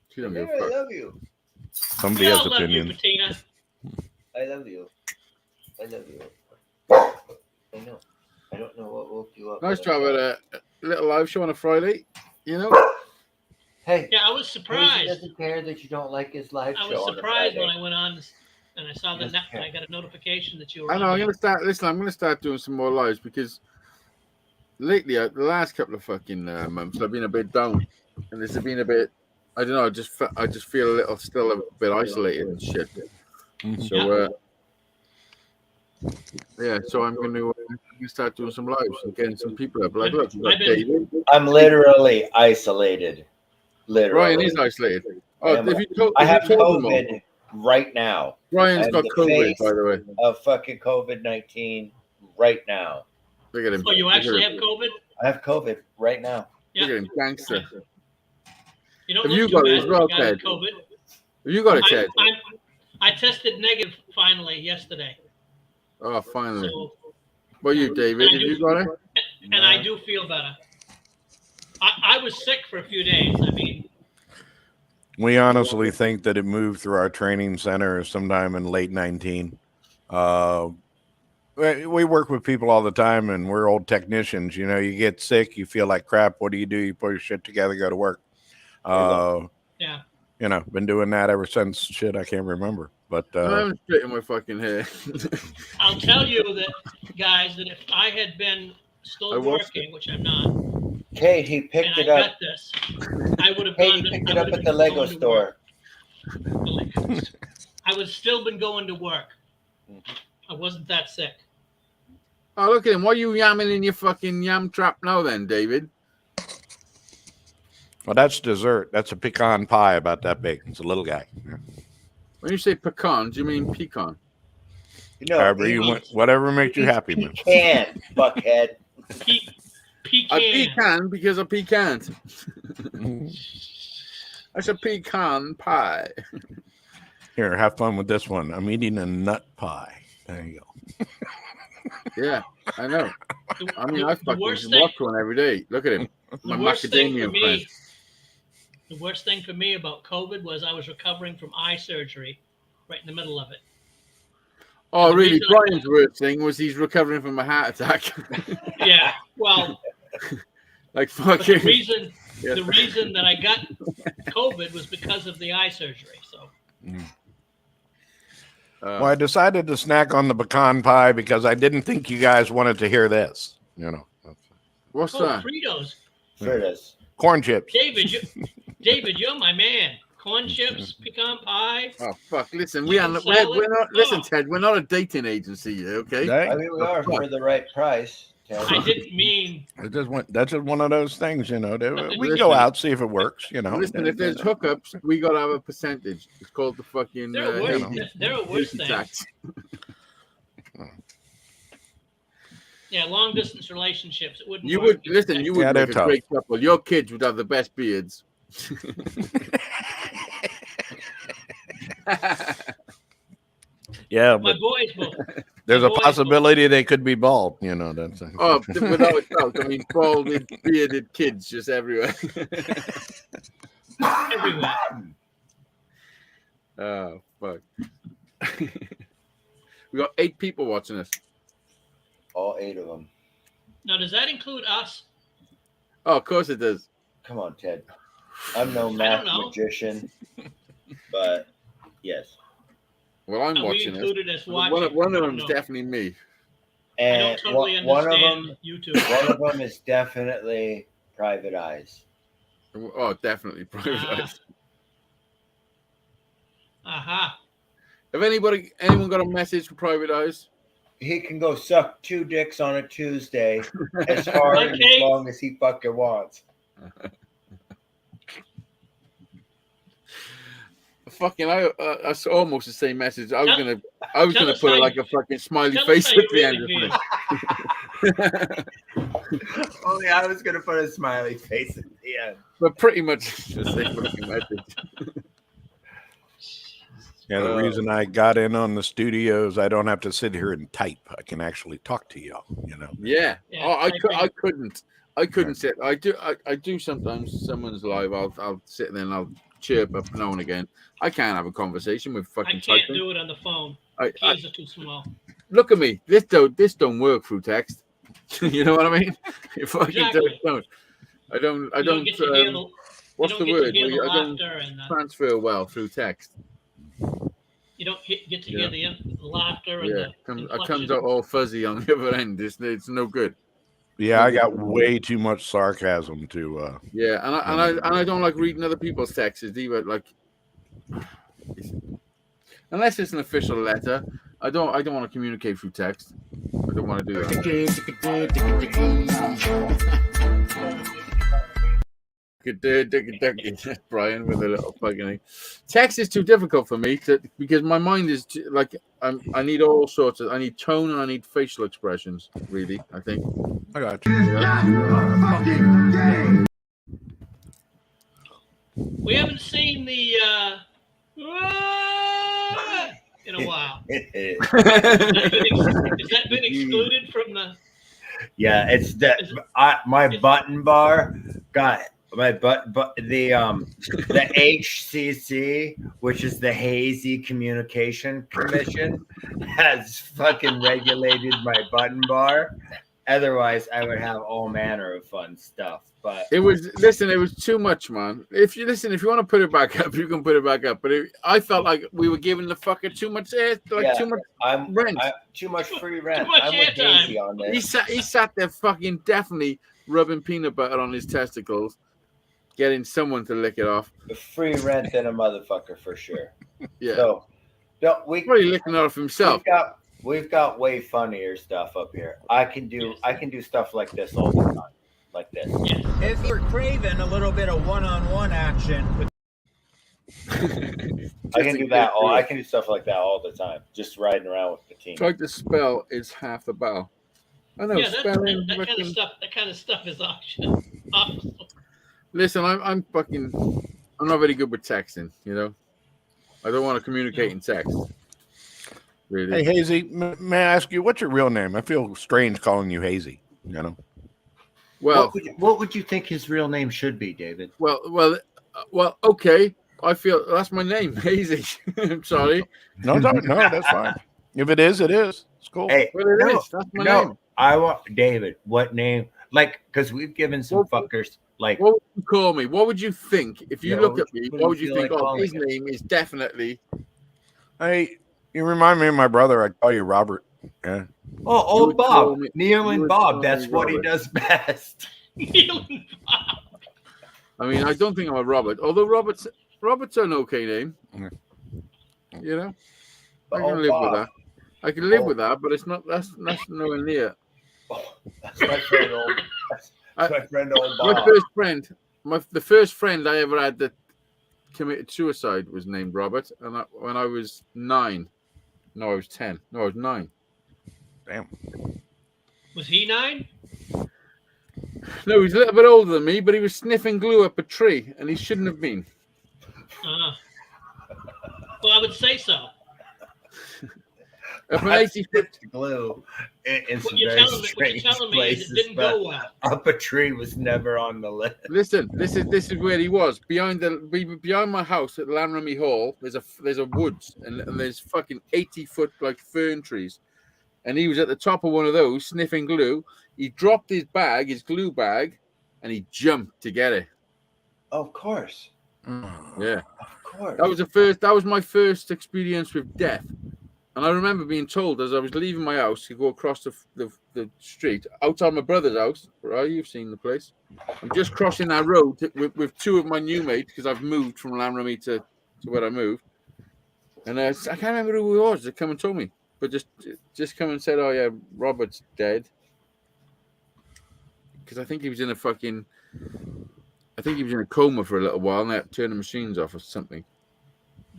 She don't Come give here. a I fuck. love you. Somebody We has all love you, opinions. Bettina. I love you. I love you. I know. I don't know what woke you up. Nice but to have a little live show on a Friday. You know, Hey, Yeah, I was Hazy surprised. doesn't care that you don't like his live I show was on a surprised when Friday. I went on and I saw He the doesn't net. care. I got a notification that you were I know. on I'm there. gonna start. Listen, I'm gonna start doing some more lives because lately, the last couple of fucking months, I've been a bit down, and it's been a bit. I don't know. I just feel still a bit isolated and shit. Mhm. So yeah. So I'm gonna start doing some lives and getting some people up. Like, look, we got I've been- David. I'm literally isolated. Literally. Brian is isolated. Oh, I am- if you told, I if you have told them all, COVID right now. Brian's I'm got the COVID, face by the way. of fucking COVID-19 right now. Look at him. Oh, you Look at actually him. have COVID? I have COVID right now. Look Yeah. at him, gangster. You don't Have look you too got it bad as for well, a guy with Ted? COVID. Have you got it, Ted? I tested negative finally yesterday. Oh, finally. So, What you, David? Have you got it? and I do feel better. I was sick for a few days. I mean, We honestly think that it moved through our training center sometime in late 19. We work with people all the time and we're old technicians. You know, you get sick, you feel like crap. What do? You put your shit together, go to work. yeah. You know, been doing that ever since shit. I can't remember, but I'm splitting my fucking hair. I'll tell you that, guys, that if I had been still I watched working, which I'm not, Kate, he and picked I it up. got this, I would have Kate, gone he to, picked I it would up have at the been Lego going to store. work. I would still been going to work. I wasn't that sick. Oh, look at him. Why are you yamming in your fucking yam trap now then, David? well, that's dessert. That's a pecan pie about that big. It's a little guy. When you say pecan, do you mean pecan? No, However he you want, means- whatever makes you he's happy, man. Pecan, fuckhead. I Pecan. pecan because I pecan't. That's a pecan pie. Here, have fun with this one. I'm eating a nut pie. There you go. Yeah, I know. I mean, The- I the fucking worst thing- watch one every day. Look at him. My The worst thing for macadamia friend. me, the worst thing for me about COVID was I was recovering from eye surgery right in the middle of it. Oh, the really? reason Brian's worst thing was he's recovering from a heart attack. Yeah. Well, Like but fucking. the reason that I got COVID was because of the eye surgery. So Well, I decided to snack on the pecan pie because I didn't think you guys wanted to hear this. You know, What's that? Fritos, Fritters. corn chips. David, you're my man. Corn chips, pecan pie. Oh fuck! Listen, Chicken we're salad? not. Listen, Oh. Ted, we're not a dating agency, here, okay? Hey, I mean, we are for the right price. I didn't mean. that's just one of those things, you know. We Listen. go out, see if it works, you know. Listen, if there's hookups, we gotta have a percentage. It's called the fucking. They're a worse. Hazy- They're a worse Hazy thing. tax. Yeah, long distance relationships. It wouldn't. You work. would listen. You would Yeah, make they're a tough. great couple. Your kids would have the best beards. Yeah, My but boys both. there's a boys- possibility they could be bald, you know. That's Oh, without a doubt. I mean, balded, bearded kids just everywhere. Everywhere. Oh fuck! We got 8 people watching us. All 8 of them. Now, does that include us? Oh, of course it does. Come on, Ted. I'm no math know. magician, but yes. Well, I'm Are we watching it. included as watching? One of them is No. definitely me. I And don't totally one of understand them, YouTube. one of them is definitely Private Eyes. Oh, definitely privatized. Aha. Have anyone got a message for Private Eyes? He can go suck 2 dicks on a Tuesday as hard and as long as he fucking wants. Fucking, I almost the same message. I was gonna us put how like you- a fucking smiley tell us face how at you the end really of it. Only I was gonna put a smiley face at the end. But pretty much the same fucking message. Yeah, the reason I got in on the studios, I don't have to sit here and type. I can actually talk to y'all. You know. Yeah. Yeah, Oh, I I couldn't sit. I do sometimes. Someone's live. I'll sit there and I'll chirp up now and again. I can't have a conversation with I fucking can't typing. do it on the phone. I, Keys are too small. look at me. This don't work through text. You know what I mean? It fucking Exactly. don't. I don't. You don't get to hear the, what's you the don't get word? to hear the I don't laughter and transfer well through text. you don't get to hear the laughter and Yeah, the it comes inflection. out all fuzzy on the other end. It's no good. Yeah, I got way too much sarcasm to. Yeah, and I don't like reading other people's texts either. Like, unless it's an official letter, I don't want to communicate through text. I don't want to do that. Brian with a little fucking text is too difficult for me because my mind is like I need all sorts of. I need tone and I need facial expressions. Really, I think. I got you. We haven't seen the in a while. Has that been excluded from the? Yeah, it's that my button bar got my but the HCC, which is the Hazy Communication Commission, has fucking regulated my button bar. Otherwise, I would have all manner of fun stuff. But it was too much, man. If you want to put it back up, you can put it back up. But I felt like we were giving the fucker too much air, too much rent. Too much free rent. much I'm with airtime. Hazy on this. He sat there fucking definitely rubbing peanut butter on his testicles, getting someone to lick it off. Free rent than a motherfucker for sure. Yeah, So, no, we probably licking it off himself. We've got way funnier stuff up here. I can do stuff like this all the time. Like this. If you're craving a little bit of one-on-one action with I can do that I can do stuff like that all the time. Just riding around with the team. Try to spell is half the battle. I know Yeah, spelling. that kind of stuff. That kind of stuff is awesome. Listen, I'm not very good with texting. You know, I don't want to communicate in text. Really. Hey, Hazy, may I ask you, what's your real name? I feel strange calling you Hazy, you know? Well, what would you think his real name should be, David? Well, okay. I feel that's my name, Hazy. I'm sorry. No, that's fine. If it is, it is. It's cool. Hey, Well, it is. That's my name. I want David. What name? Like, because we've given some fuckers like. What would you call me? What would you think if you look at me? what What would do you you think? feel like Oh, calling his him? name is definitely. Hey, you remind me of my brother. I call you Robert. Yeah. Oh, You old would call Bob, me- Neil you and would Bob. call That's me what he Robert. does best. I mean, I don't think I'm a Robert. Although Robert's an okay name. Yeah. You know, But I can old live with Bob, that. I can live Oh. with that, but it's not. That's nowhere near. That's my friend, old My Bob. first friend, the first friend I ever had that committed suicide was named Robert, and when I was 9. No, I was 10. No, I was 9. Damn. Was he 9? No, he's a little bit older than me, but he was sniffing glue up a tree, and he shouldn't have been. Well, I would say so. Up an I've 80 foot. sniffed glue in What some you're very telling me strange is it places, didn't but go well. up a tree was never on the list. Listen, this is where he was behind my house at Lanramy Hall. There's a woods, and there's fucking 80-foot like fern trees, and he was at the top of one of those sniffing glue. He dropped his glue bag, and he jumped to get it. Of course. Yeah. Of course. That was my first experience with death. And I remember being told as I was leaving my house to go across the street outside my brother's house. Right, you've seen the place. I'm just crossing that road with two of my new mates because I've moved from Lanramie to where I moved. And I can't remember who it was that come and told me, but just come and said, "Oh yeah, Robert's dead." Because I think he was in a coma for a little while, and they had to turn the machines off or something.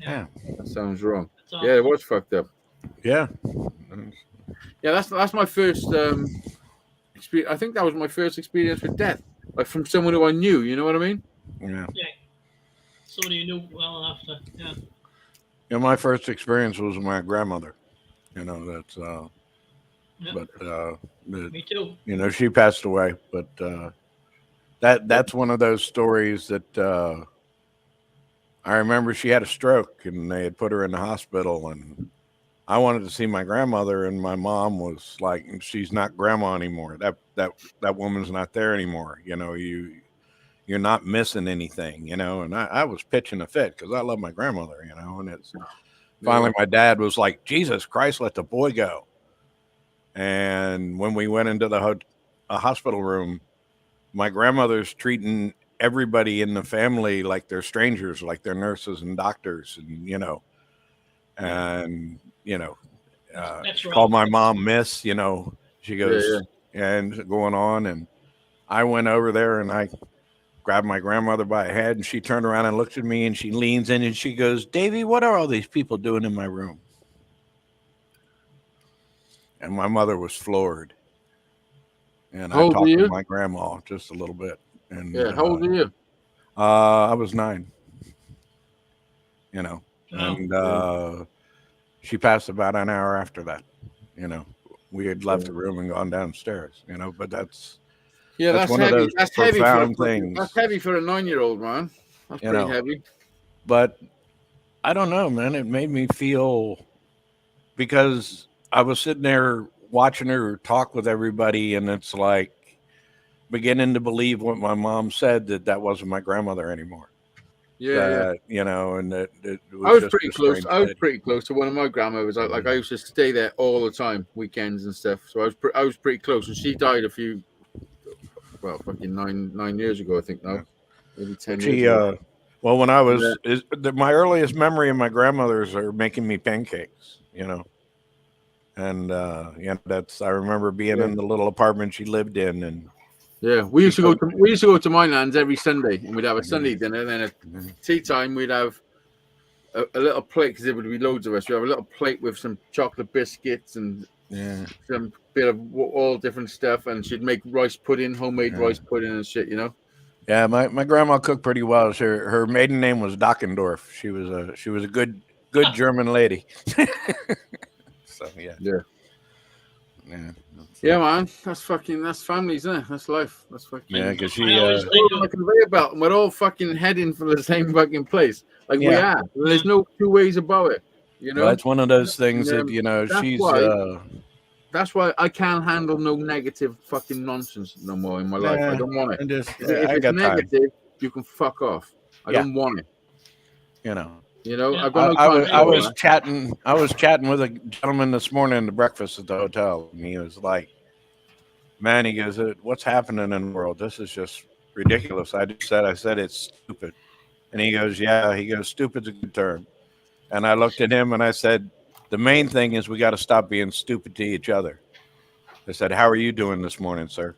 Yeah. That sounds wrong. That's awful. Yeah, it was fucked up. Yeah. Yeah, that's my first experience. I think that was my first experience with death, like from someone who I knew. You know what I mean? Yeah. Yeah. Somebody you knew well enough to, yeah. Yeah, my first experience was with my grandmother. You know, that's Yeah. but Me too. you know, she passed away, but that's one of those stories that I remember. She had a stroke and they had put her in the hospital, and I wanted to see my grandmother, and my mom was like, "She's not grandma anymore. That woman's not there anymore. You know, you're not missing anything, you know." And I was pitching a fit because I love my grandmother, you know. And it's finally my dad was like, "Jesus Christ, let the boy go." And when we went into the hospital room, my grandmother's treating everybody in the family like they're strangers, like they're nurses and doctors, and you know, she called my mom Miss, you know. She goes, and going on, and I went over there and I grabbed my grandmother by the head, and she turned around and looked at me, and she leans in and she goes, "Davey, what are all these people doing in my room?" And my mother was floored. And I talked to my grandma just a little bit. And how old are you? I was 9. You know, and she passed about an hour after that. You know, we had left the room and gone downstairs. You know, but that's one heavy. of those that's profound things. That's heavy for a 9-year-old, man. That's pretty heavy. But I don't know, man. It made me feel, because I was sitting there watching her talk with everybody, and it's like beginning to believe what my mom said, that wasn't my grandmother anymore. Yeah. You know, and it was I was just pretty close. I was pretty close to one of my grandmothers. Like I used to stay there all the time, weekends and stuff. So I was pretty close, and she died fucking nine years ago, I think now, maybe 10 years ago. Well, when I was my earliest memory of my grandmothers are making me pancakes, you know. And I remember being in the little apartment she lived in, and we used to go to my nan's every Sunday, and we'd have a Sunday dinner, and then at tea time we'd have a little plate, because there would be loads of us. We'd have a little plate with some chocolate biscuits and some bit of all different stuff, and she'd make rice pudding, homemade rice pudding and shit, you know. Yeah, my grandma cooked pretty well. Her maiden name was Dockendorf. She was a good German lady. So yeah, man. That's family, isn't it? That's life. That's fucking because she on a conveyor belt, and we're all fucking heading for the same fucking place. Like we are. There's no two ways about it. You know, that's one of those things that That's why I can't handle no negative fucking nonsense no more in my life. I don't want it. If it's negative, you can fuck off. I don't want it. You know. I've got no time. I was chatting with a gentleman this morning at breakfast at the hotel, and he was like, "Man," he goes, "what's happening in the world? This is just ridiculous." I said it's stupid, and he goes, "Yeah." He goes, "Stupid's a good term." And I looked at him and I said, "The main thing is we got to stop being stupid to each other." I said, "How are you doing this morning, sir?"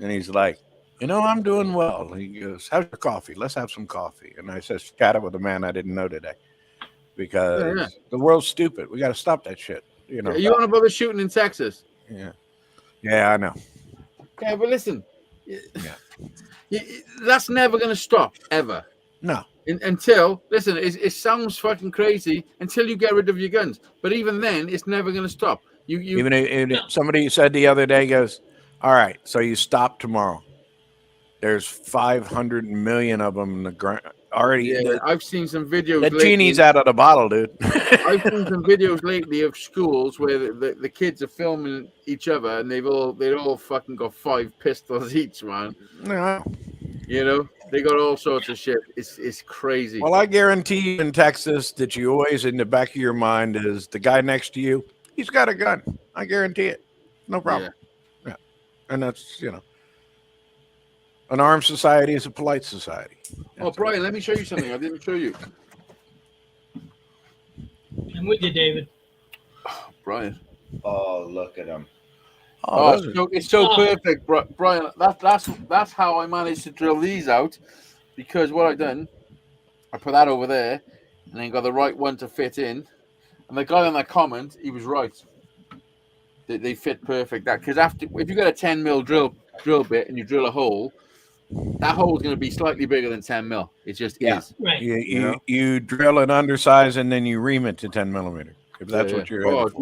And he's like, "I'm doing well." He goes, "How's your coffee? Let's have some coffee." And I said, chatted with a man I didn't know today, because the world's stupid. We got to stop that shit. You want about the shooting in Texas? Yeah, I know. Yeah, but listen, that's never going to stop ever. No. Until, listen, it sounds fucking crazy until you get rid of your guns. But even then, it's never going to stop. Somebody said the other day, goes, "All right, so you stop tomorrow. There's 500 million of them in the ground already." Yeah, I've seen some videos. The genie's out of the bottle, dude. I've seen some videos lately of schools where the kids are filming each other, and they'd all fucking got 5 pistols each, man. No. They got all sorts of shit. It's crazy. Well, I guarantee you in Texas that you always in the back of your mind is the guy next to you. He's got a gun. I guarantee it. No problem. Yeah. And that's, an armed society is a polite society. Oh, Brian, let me show you something I didn't show you. I'm with you, David. Brian. Oh, look at him. Oh, It's so perfect, Brian. That's how I managed to drill these out, because what I done, I put that over there, and then got the right one to fit in. And the guy on that comment, he was right. They fit perfect. That because if you got a 10 mil drill bit and you drill a hole, that hole is going to be slightly bigger than 10 mil. It just is. Right. You drill it undersize and then you ream it to 10 millimeter. If that's what you're. Oh, do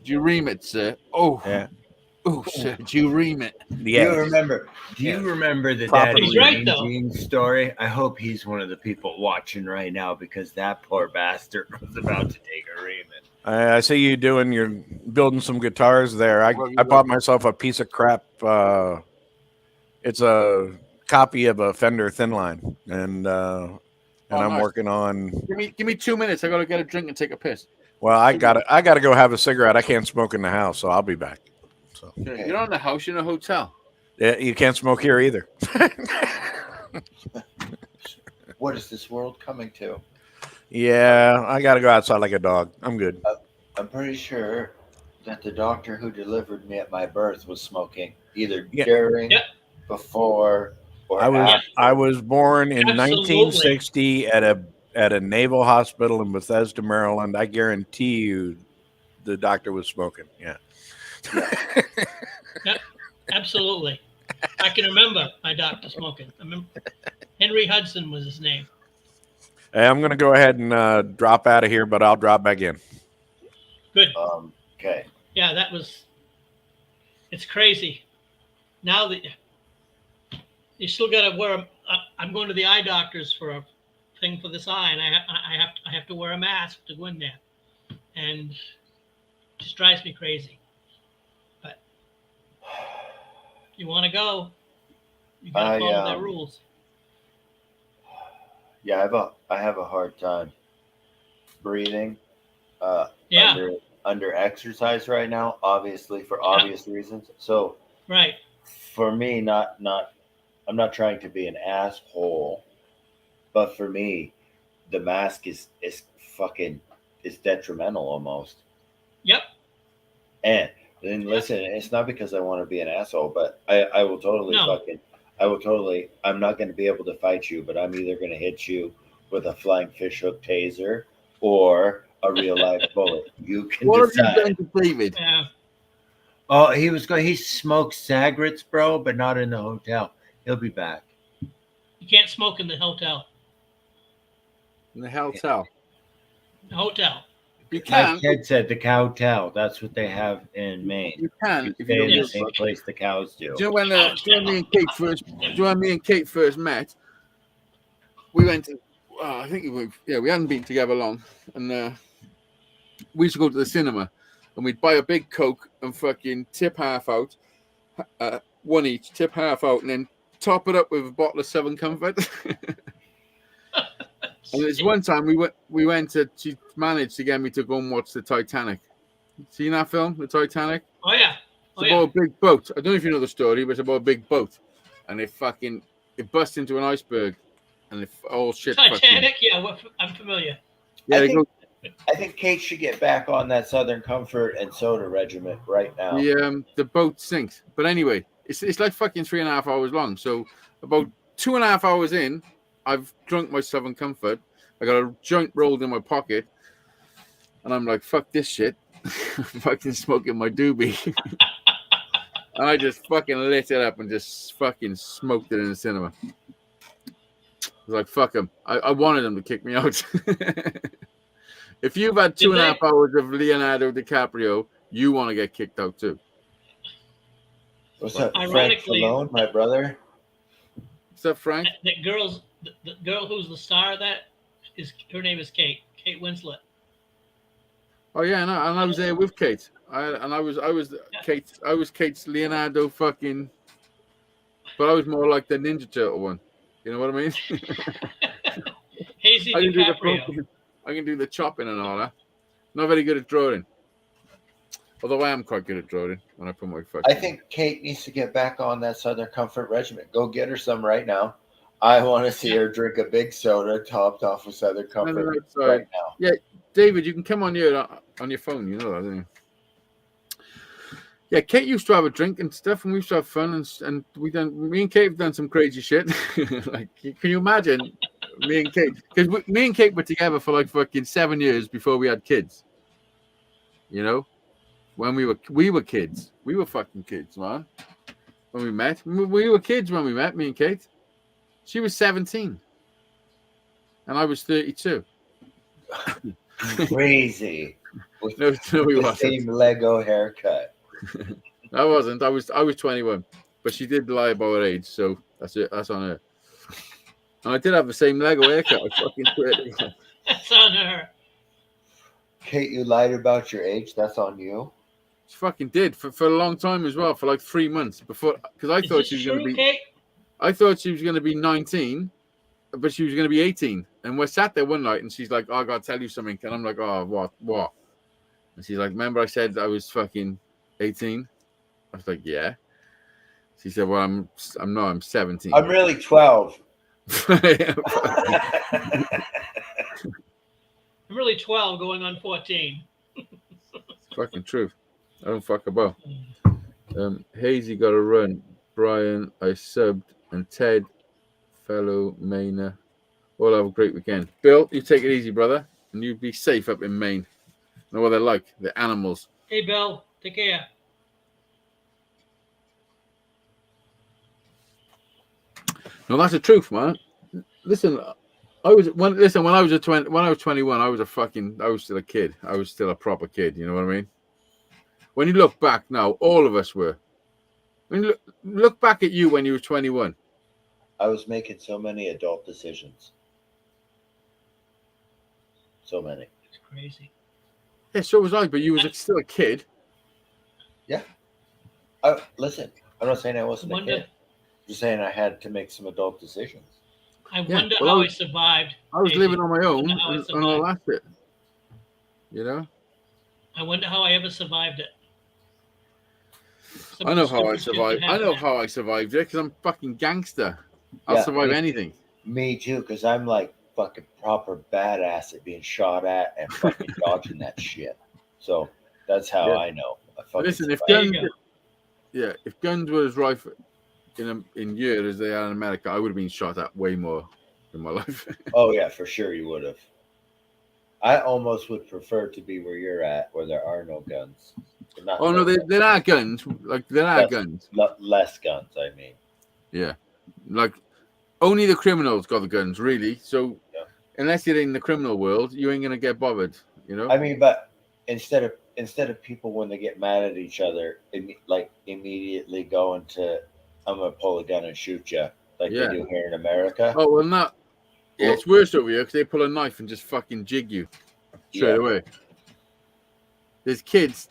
you ream it, sir? Oh, yeah. Oh, sir, do you ream it? Yeah. Do you remember the Properly. Daddy He's right, Mean though. Gene story? I hope he's one of the people watching right now, because that poor bastard was about to take a reaming. I see you're building some guitars there. I bought myself a piece of crap. It's a copy of a Fender Thinline, and I'm nice. working on. Give me 2 minutes. I gotta get a drink and take a piss. Well, I gotta go have a cigarette. I can't smoke in the house, so I'll be back. So You're not in the house. You're in a hotel. yeah, you can't smoke here either. What is this world coming to? Yeah, I gotta go outside like a dog. I'm good. I'm pretty sure that the doctor who delivered me at my birth was smoking, either Yeah. during, before, or after. I was born in Absolutely. 1960 at a naval hospital in Bethesda, Maryland. I guarantee you, the doctor was smoking. Yeah. Yep, absolutely. I can remember my doctor smoking. I remember Henry Hudson was his name. Hey, I'm gonna go ahead and drop out of here, but I'll drop back in. Good. Okay. Yeah, it's crazy. Now that you still got to wear, I'm going to the eye doctors for a thing for this eye, and I have to wear a mask to go in there, and it just drives me crazy. But you want to go, you got to follow their rules. Yeah, I have a hard time breathing. Yeah. Under exercise right now, obviously for obvious reasons. So Right. for me, I'm not trying to be an asshole, but for me, the mask is detrimental almost. Yep. And then listen, it's not because I want to be an asshole, but I will totally I'm not going to be able to fight you, but I'm either going to hit you with a flying fishhook taser or a real life bullet. You can What decide. have you done to David? Yeah. Oh, he smoked cigarettes, bro, but not in the hotel. He'll be back. You can't smoke in the hotel. In the hotel. The hotel. You My can. kid said the cowtel. That's what they have in Maine. You can. You If stay you in don't the give a same fuck. place the cows do. Do you know when me and Kate first met? We went to, I think we hadn't been together long, and we used to go to the cinema, and we'd buy a big Coke and fucking tip half out, one each, tip half out, and then top it up with a bottle of Southern Comfort. And there's one time we went to, she managed to get me to go and watch the Titanic. Seen that film, the Titanic? Oh yeah. It's about a big boat. I don't know if you know the story, but it's about a big boat, and it busts into an iceberg, and it all shit. Titanic. Yeah, I'm familiar. Yeah, I think Kate should get back on that Southern Comfort and soda regiment right now. the boat sinks. But anyway, it's like fucking 3.5 hours long. So about 2.5 hours in, I've drunk my Southern Comfort. I got a joint rolled in my pocket, and I'm like, fuck this shit. Fucking smoking my doobie. And I just fucking lit it up and just fucking smoked it in the cinema. I was like, fuck them. I wanted them to kick me out. If you've had 2.5 hours of Leonardo DiCaprio, you want to get kicked out too. What's up, Frank Ironically- Stallone, my brother? What's up, Frank? The girl who's the star of that her name is Kate Winslet. Oh yeah, and I was there with Kate. I was Kate's Leonardo fucking, but I was more like the Ninja Turtle one. You know what I mean? Hazy I can do the DiCaprio. I can do the chopping and all that. Not very good at drawing. Although I am quite good at drawing when I put my fucking. I think Kate needs to get back on that Southern Comfort regimen. Go get her some right now. I want to see her drink a big soda topped off with Southern Comfort right now. Yeah, David, you can come on here on your phone. You know that, don't you? Yeah, Kate used to have a drink and stuff, and we used to have fun, and me and Kate have done some crazy shit. Like, can you imagine me and Kate? Because me and Kate were together for like fucking 7 years before we had kids. You know, when we were kids, we were fucking kids, man. When we met, we were kids when we met. Me and Kate. She was 17, and I was 32. Crazy. With No, we the wasn't. same Lego haircut. I wasn't. I was 21, but she did lie about her age, so that's it. That's on her. And I did have the same Lego haircut. I fucking swear. That's on her. Kate, you lied about your age. That's on you. She fucking did for a long time as well, for like 3 months before, because I Is thought this she was true, going to be. Kate? I thought she was going to be 19, but she was going to be 18. And we sat there one night, and she's like, "Oh, I got to tell you something." And I'm like, "Oh, what?" And she's like, "Remember I said I was fucking 18?" I was like, "Yeah." She said, "Well, I'm 17." I'm really 12. I'm really 12 going on 14. Fucking truth. I don't fuck about. Hazy got a run. Brian, I subbed, and Ted, fellow Mainer. All have a great weekend. Bill, you take it easy, brother, and you be safe up in Maine. Know what they're like? They're animals. Hey, Bill, take care. No, that's the truth, man. Listen, when I was 21, I was still a kid. I was still a proper kid. You know what I mean? When you look back now, all of us were. When you look back at you when you were 21. I was making so many adult decisions. So many. It's crazy. Yeah, so was I, but you was still a kid. Yeah. Listen, I'm not saying I wasn't a kid. I'm just saying I had to make some adult decisions. I wonder how I survived. I was living on my own I and all that shit. You know? I wonder how I ever survived it. I know how I survived. I know how I survived it because I'm fucking gangster. I'll survive anything. Me too, because I'm like fucking proper badass at being shot at and fucking dodging that shit. So that's how I know. Listen, if guns were as rife in Europe as they are in America, I would have been shot at way more in my life. Oh yeah, for sure you would have. I almost would prefer to be where you're at, where there are no guns. No, there are guns. Like there are guns. Less guns, I mean. Yeah, like only the criminals got the guns, really. So unless you're in the criminal world, you ain't gonna get bothered. You know. I mean, but instead of people when they get mad at each other, like immediately going to, I'm gonna pull a gun and shoot you, like they do here in America. Oh well, not. Yeah, it's worse over here because they pull a knife and just fucking jig you straight away. There's kids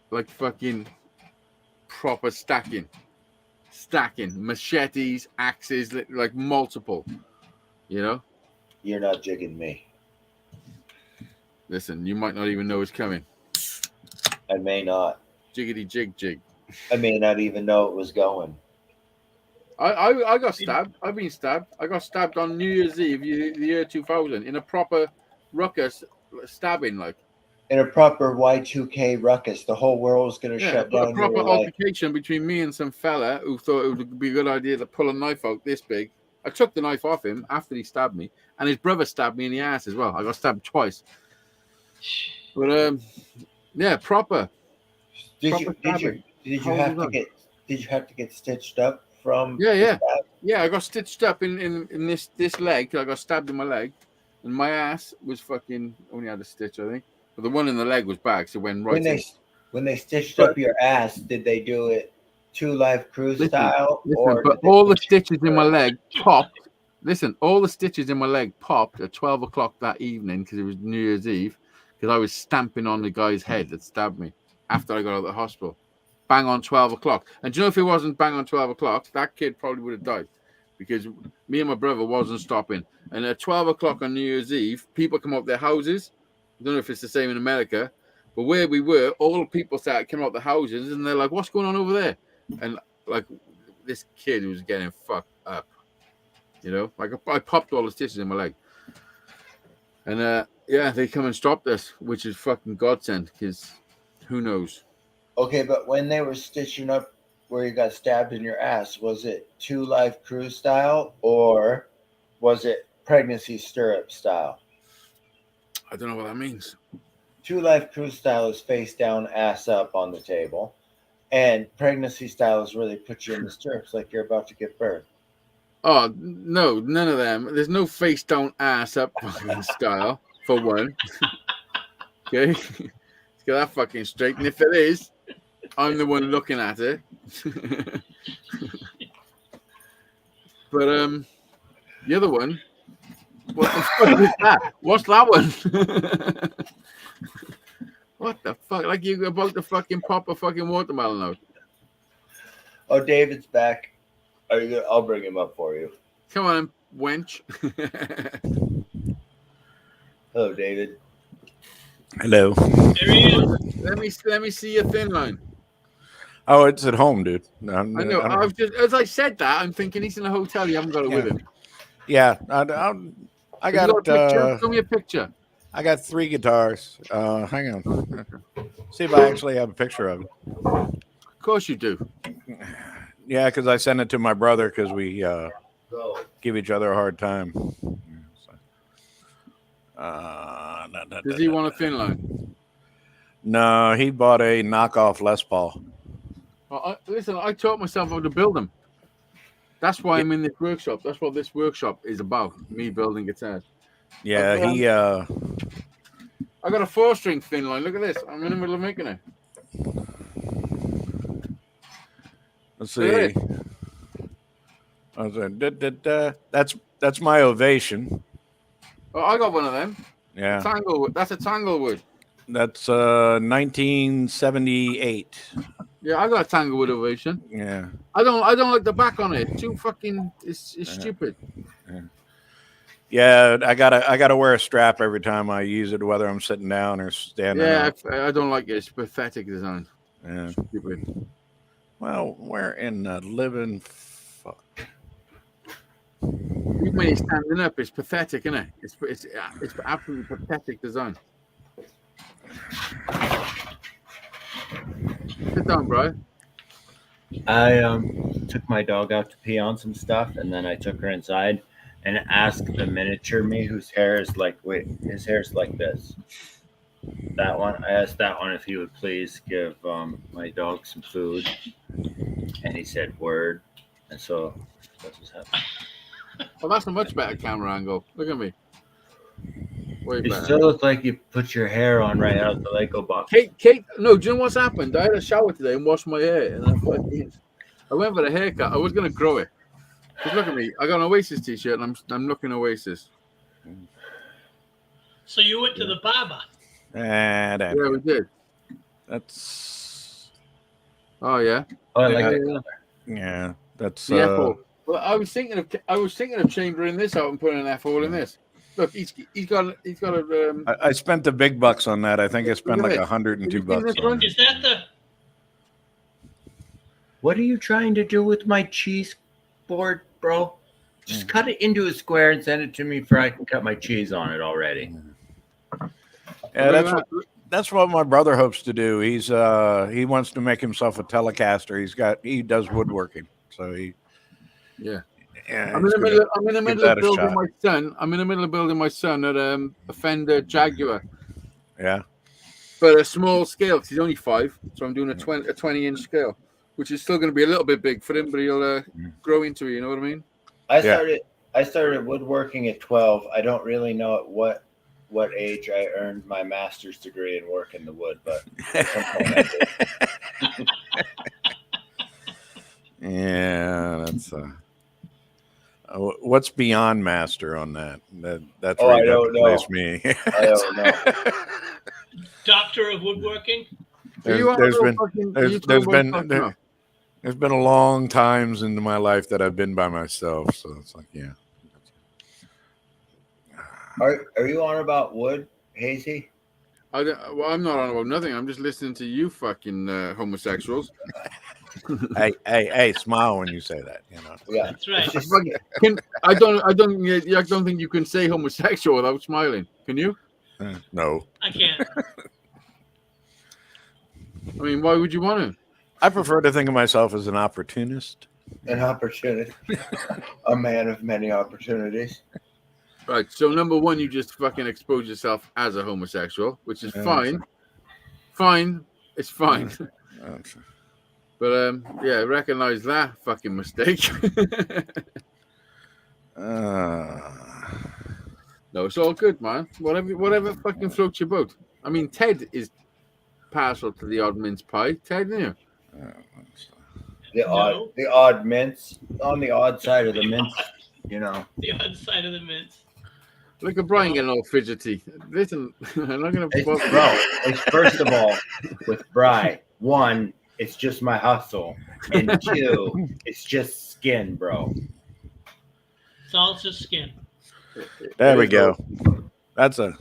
like fucking proper stacking machetes, axes, like multiple. You know. You're not jigging me. Listen, you might not even know it's coming. I may not. Jiggity jig. I may not even know it was going. I got stabbed. I've been stabbed. I got stabbed on New Year's Eve, the year 2000, in a proper ruckus stabbing, like. In a proper Y2K ruckus, the whole world was going to shut down. A proper altercation between me and some fella who thought it would be a good idea to pull a knife out this big. I took the knife off him after he stabbed me, and his brother stabbed me in the ass as well. I got stabbed twice. But proper. Did you have to get stitched up from? Yeah. I got stitched up in this leg. I got stabbed in my leg, and my ass was fucking only had a stitch, I think. But the one in the leg was back, so it went right. When they stitched up your ass, did they do it 2 Live Crew style? But all the stitches in my leg popped. Listen, all the stitches in my leg popped at 12 o'clock that evening because it was New Year's Eve. Because I was stamping on the guy's head that stabbed me after I got out of the hospital. Bang on 12 o'clock. And do you know if it wasn't bang on 12 o'clock, that kid probably would have died. because me and my brother wasn't stopping. And at 12 o'clock on New Year's Eve, people come up their houses. I don't know if it's the same in America, but where we were, all the people started coming up the houses, and they're like, "What's going on over there?" And like this kid was getting fucked up, you know. Like I popped all the stitches in my leg, and yeah, they come and stopped us, which is fucking godsend, because who knows? Okay, but when they were stitching up where you got stabbed in your ass, was it 2 Life Crew style or was it pregnancy stirrup style? I don't know what that means. 2 Life Crew style is face down, ass up on the table. And pregnancy style is where they put you in the stirrups like you're about to give birth. Oh, no, none of them. There's no face down, ass up fucking style, for one. Okay? Let's get that fucking straight. And if it is, I'm the one looking at it. But the other one, what the fuck is that? What's that one? What the fuck? Like you're about to fucking pop a fucking watermelon out. Oh, David's back. Are you good? I'll bring him up for you. Come on, wench. Hello, David. Hello. There he is. Let me see your thin line. Oh, it's at home, dude. I know. I was just, as I said that, I'm thinking he's in a hotel. You haven't got it with him. Yeah, I got. Show me a picture. I got 3 guitars. Hang on. See if I actually have a picture of it. Of course you do. Yeah, because I sent it to my brother because we give each other a hard time. Does he want a thin line? No, he bought a knockoff Les Paul. Listen, I taught myself how to build them. That's why I'm in this workshop. That's what this workshop is about. Me building guitars. Yeah, I got a 4-string thin line. Look at this. I'm in the middle of making it. Let's see. That's my Ovation. Oh, I got one of them. Yeah, That's a Tanglewood. that's 1978. Yeah, I got a Tanglewood Ovation. Yeah, I don't like the back on it. It's too fucking. It's stupid. yeah. I gotta wear a strap every time I use it, whether I'm sitting down or standing. Yeah, up. I don't like it. It's pathetic design. Yeah. Stupid. Well, where in the living fuck? Even when he's standing up, it's pathetic, isn't it? It's absolutely pathetic design. Sit down, bro. I took my dog out to pee on some stuff, and then I took her inside and asked the miniature me, whose hair is like, his hair's like this. That one, I asked that one if he would please give my dog some food, and he said word, and so that's what's happening. Well, that's a much better camera angle. Look at me. Way You better. still look like you put your hair on right out of the Lego box. Kate, no, do you know what's happened? I had a shower today and washed my hair, and I went for the haircut. I was gonna grow it. Just look at me. I got an Oasis t-shirt, and I'm looking Oasis. So you went to the barber. Yeah, we did. That's. Oh yeah. Oh, I like Yeah, that. yeah. Yeah, that's. The F-hole. Well, I was thinking of chambering this out and putting an F-hole in this. Look, he's got a. I spent the big bucks on that. I think I spent Look like at this. $102 Have you seen bucks. this On one? it. Is that the? What are you trying to do with my cheese board, bro? Just cut it into a square and send it to me, for I can cut my cheese on it already. Yeah, that's what my brother hopes to do. He wants to make himself a Telecaster. He does woodworking, so he. Yeah. Yeah, I'm in the middle of building shot. my son. I'm in the middle of building my son at a Fender Jaguar, Yeah. but a small scale because he's only 5. So I'm doing a 20-inch scale, which is still going to be a little bit big for him, but he'll grow into it. You know what I mean? I started woodworking at 12. I don't really know at what age I earned my master's degree in work in the wood, but Yeah, that's what's beyond master on that? That's Oh, where I you have don't to know. place me. I don't know. Doctor of woodworking. Are you on There's a been- fucking there's YouTube been- podcast there- now? There's been a long times into my life that I've been by myself, so it's like, yeah. Are you on about wood, Hazy? Well, I'm not on about nothing. I'm just listening to you fucking homosexuals. Hey, smile when you say that, you know. Yeah. That's right. I don't think you can say homosexual without smiling. Can you? No. I can't. I mean, why would you want to? I prefer to think of myself as an opportunist. An opportunity. A man of many opportunities. Right. So number one, you just fucking expose yourself as a homosexual, which is fine. Fine. It's fine. But yeah, recognize that fucking mistake. No, it's all good, man. Whatever fucking floats your boat. I mean, Ted is partial to the odd mince pie. Ted, yeah. The odd mince on the odd side of the mince, you know. The odd side of the mince. Look at Brian getting all fidgety. Listen, I'm not gonna. It's first of all with Bri. One, it's just my hustle, and two, it's just skin, bro. It's all just skin. There we go. That's a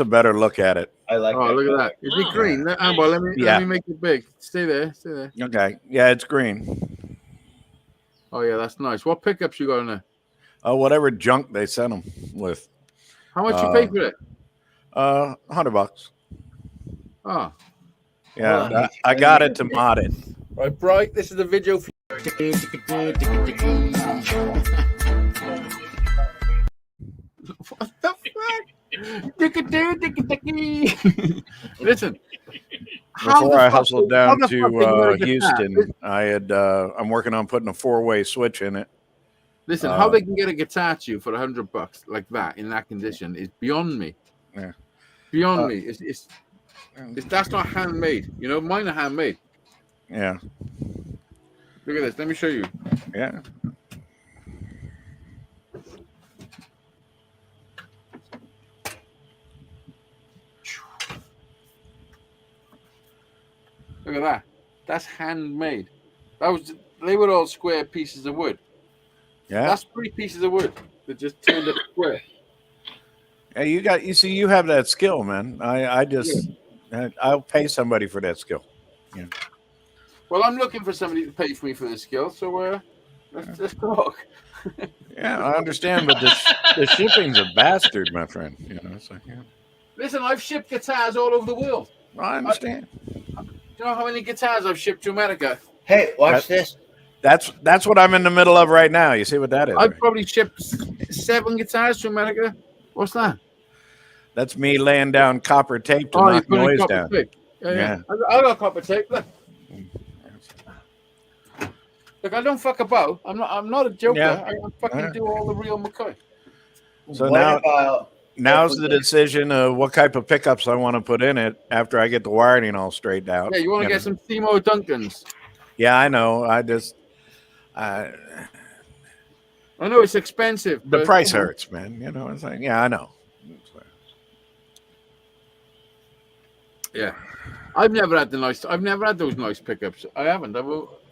better look at it. I like. Oh, look at that! Is it green? Nice. Well, let me make it big. Stay there. Okay. Yeah, it's green. Oh yeah, that's nice. What pickups you got in there? Whatever junk they sent them with. How much you pay for it? $100. Oh, yeah. I got it to mod it. right, Bright. This is the video for what the fuck? Listen. Before I hustled down to Houston, I'm working on putting a 4-way switch in it. Listen, how they can get a guitar to you for $100 like that in that condition is beyond me. Yeah, beyond me. It's that's not handmade. You know, mine are handmade. Yeah. Look at this. Let me show you. Yeah. Look at that. That's handmade. They were all square pieces of wood. Yeah. That's 3 pieces of wood that just turned up square. Yeah, you have that skill, man. I'll pay somebody for that skill. Yeah. Well, I'm looking for somebody to pay for me for this skill, so let's talk. Yeah, I understand, but the shipping's a bastard, my friend. You know, it's like, yeah. Listen, I've shipped guitars all over the world. I understand. Do you know how many guitars I've shipped to America? Hey, watch this. That's what I'm in the middle of right now. You see what that is? I've probably shipped 7 guitars to America. What's that? That's me laying down copper tape to knock noise down. Tape. Yeah. I got copper tape. Look, I don't fuck about. I'm not a joker. Yeah. I fucking do all the real McCoy. So What now's the decision of what type of pickups I want to put in it after I get the wiring all straightened out. Yeah, you want to get some Seymour Duncans. Yeah, I know. I know it's expensive. The price hurts, man. You know what I'm saying? Yeah, I know. Yeah, I've never had those nice pickups. I haven't.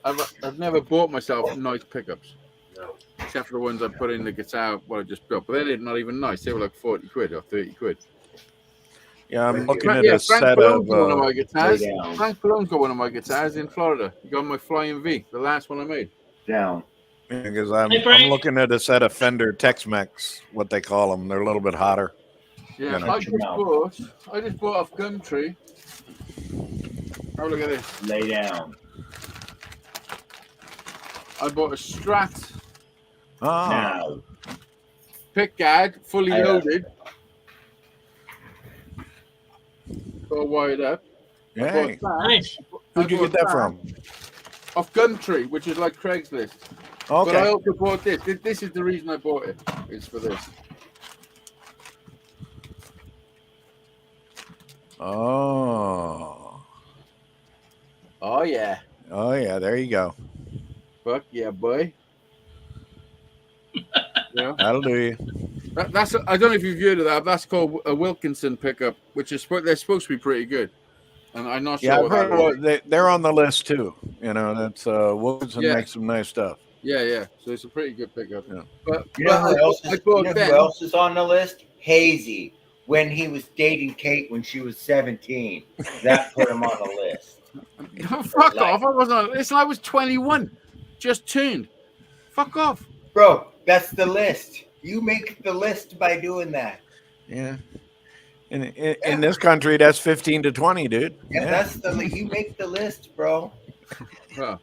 I've never bought myself nice pickups. No. Except for the ones I put in the guitar what I just built. But they're not even nice. They were like 40 quid or 30 quid. Yeah, I'm looking at a set of one of my guitars. Frank Pallone's got one of my guitars in Florida. He got my Flying V, the last one I made. Down. Because I'm looking at a set of Fender Tex-Mex, what they call them. They're a little bit hotter. Yeah, I just bought off Gumtree. Oh, look at this. Lay down. I bought a Strat. Now. Pick guard, fully loaded. All wired up. Hey. Nice. Who'd you get that from? Off Gumtree, which is like Craigslist. Okay. But I also bought this. This is the reason I bought it. It's for this. Oh. Oh, yeah. Oh, yeah. There you go. Fuck yeah, boy. Yeah. That'll do you. That's I don't know if you've heard of that. That's called a Wilkinson pickup, which is they're supposed to be pretty good. and I'm not Yeah, sure. I've what that heard is. they're on the list too. You know, that's Woods and Yeah. make some nice stuff. Yeah. So it's a pretty good pickup. Yeah. But You know who else I is? bought You know Ben. who else is on the list? Hazy. When he was dating Kate when she was 17, that put him on the list. Fuck off! I wasn't on. Listen, I was 21, just turned. Fuck off. Bro, that's the list. You make the list by doing that. Yeah. In this country, that's 15 to 20, dude. Yeah, that's you make the list, bro. Well,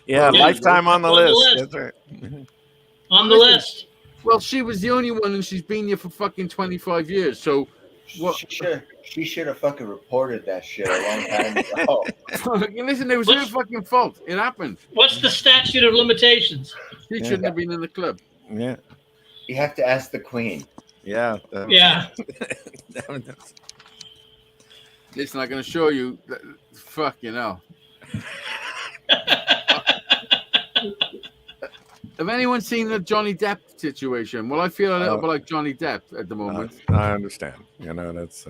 Yeah, Yeah, lifetime on the on the list. list. That's right. On the list. well, she was the only one, and she's been here for fucking 25 years. So, what? She should have fucking reported that shit a long time ago. Listen, it was her fucking fault. It happened. What's the statute of limitations? She shouldn't have been in the club. Yeah. You have to ask the queen. Yeah. Yeah. Listen, I'm going to show you. Fucking hell. Have anyone seen the Johnny Depp situation? Well, I feel a little bit like Johnny Depp at the moment. I understand. You know, that's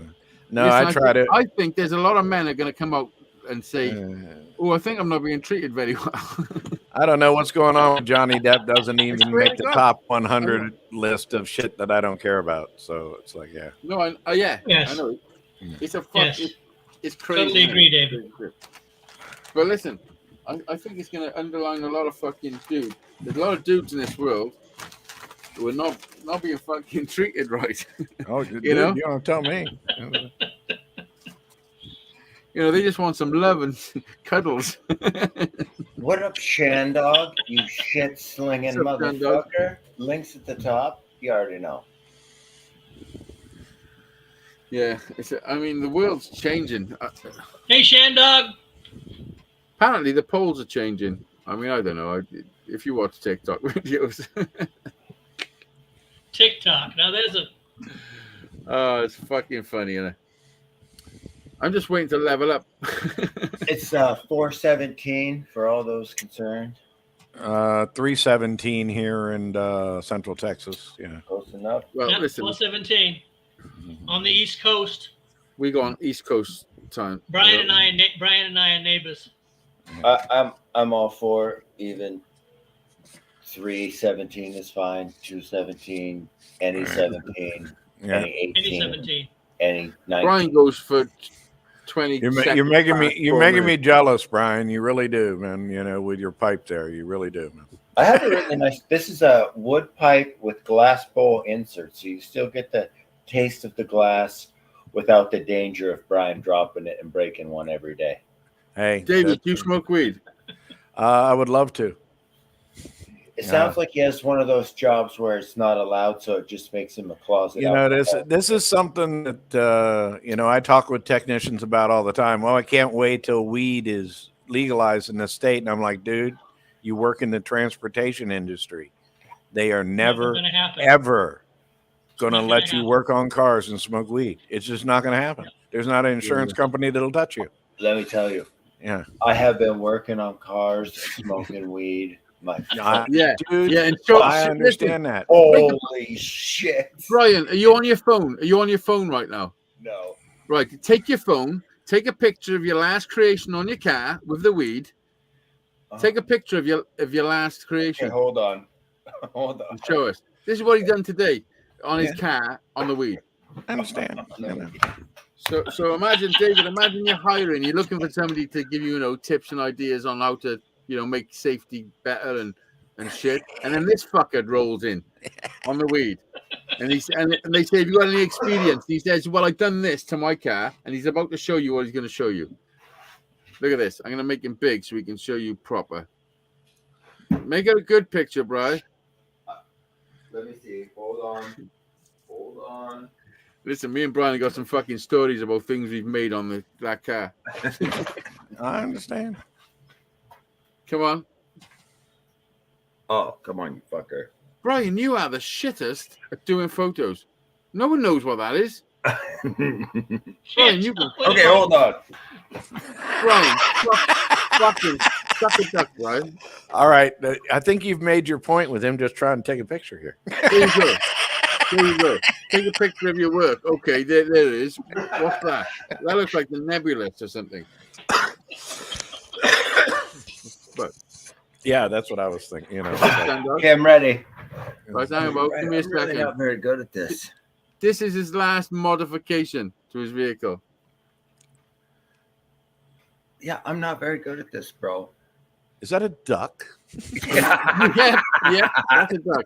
no. Listen, I try to. I think there's a lot of men are going to come out and say, "Oh, I think I'm not being treated very well." I don't know what's going on with Johnny Depp. Doesn't even swear make to the God. top 100 list of shit that I don't care about. So it's like, yeah. No, yeah, Yes. I know. It's a fuck. Yes. It's crazy. Totally agree, David. But listen, I think it's going to underline a lot of fucking dudes. There's a lot of dudes in this world who are not being fucking treated right. Oh, dude, know? you don't tell me. You know, they just want some love and cuddles. What up, Shandog? You shit slinging What's up, Shandog? motherfucker. Links at the top. You already know. Yeah, I mean, the world's changing. Hey, Shandog. Apparently, the polls are changing. I mean, I don't know. If you watch TikTok videos, TikTok. Now there's a. oh, it's fucking funny, you know. I'm just waiting to level up. It's 417 for all those concerned. 317 here in Central Texas. Yeah. Close enough. Well, Yep, listen, 417 on the East Coast. we go on East Coast time. Brian and I are neighbors. I'm all for even 317 is fine. 217, any 17, Yeah. any 18, Any 17. any 19. Brian goes for 20. You're making me jealous, Brian. You really do, man. You know, with your pipe there, you really do, man. I have a really nice. This is a wood pipe with glass bowl insert, so you still get the taste of the glass without the danger of Brian dropping it and breaking one every day. Hey, David, do you smoke weed? I would love to. It sounds like he has one of those jobs where it's not allowed, so it just makes him a closet. You know, this is something that you know, I talk with technicians about all the time. Well, I can't wait till weed is legalized in the state, and I'm like, dude, you work in the transportation industry. They are never ever going to let you work on cars and smoke weed. It's just not going to happen. There's not an insurance company that'll touch you. Let me tell you. Yeah, I have been working on cars and smoking weed. Dude, and I understand that. Holy shit, Brian, are you on your phone? Are you on your phone right now? No. Right, take your phone, take a picture of your last creation on your car with the weed. Take a picture of your last creation. Okay, hold on. And show us. This is what he done today on his car on the weed. I understand. So imagine, David, imagine you're hiring, you're looking for somebody to give you, tips and ideas on how to, make safety better and shit. And then this fucker rolls in on the weed. And they say, have you got any experience? He says, well, I've done this to my car. And he's about to show you what he's going to show you. Look at this. I'm going to make him big so we can show you proper. Make it a good picture, bro. Let me see. Hold on. Listen, me and Brian got some fucking stories about things we've made on that car. I understand. Come on. Oh, come on, you fucker. Brian, you are the shittest at doing photos. No one knows what that is. Brian, you can... Okay, hold on. Brian, fucking suck it up, Brian. All right. I think you've made your point with him just trying to take a picture here. There you go. There you go. Take a picture of your work. Okay, there it is. What's that? That looks like the Nebulous or something. But Yeah, that's what I was thinking. You know, Okay, I'm ready. Right, hang about. Give me a I'm really second. not very good at this. This is his last modification to his vehicle. Yeah, I'm not very good at this, bro. is that a duck? Yeah, that's a duck.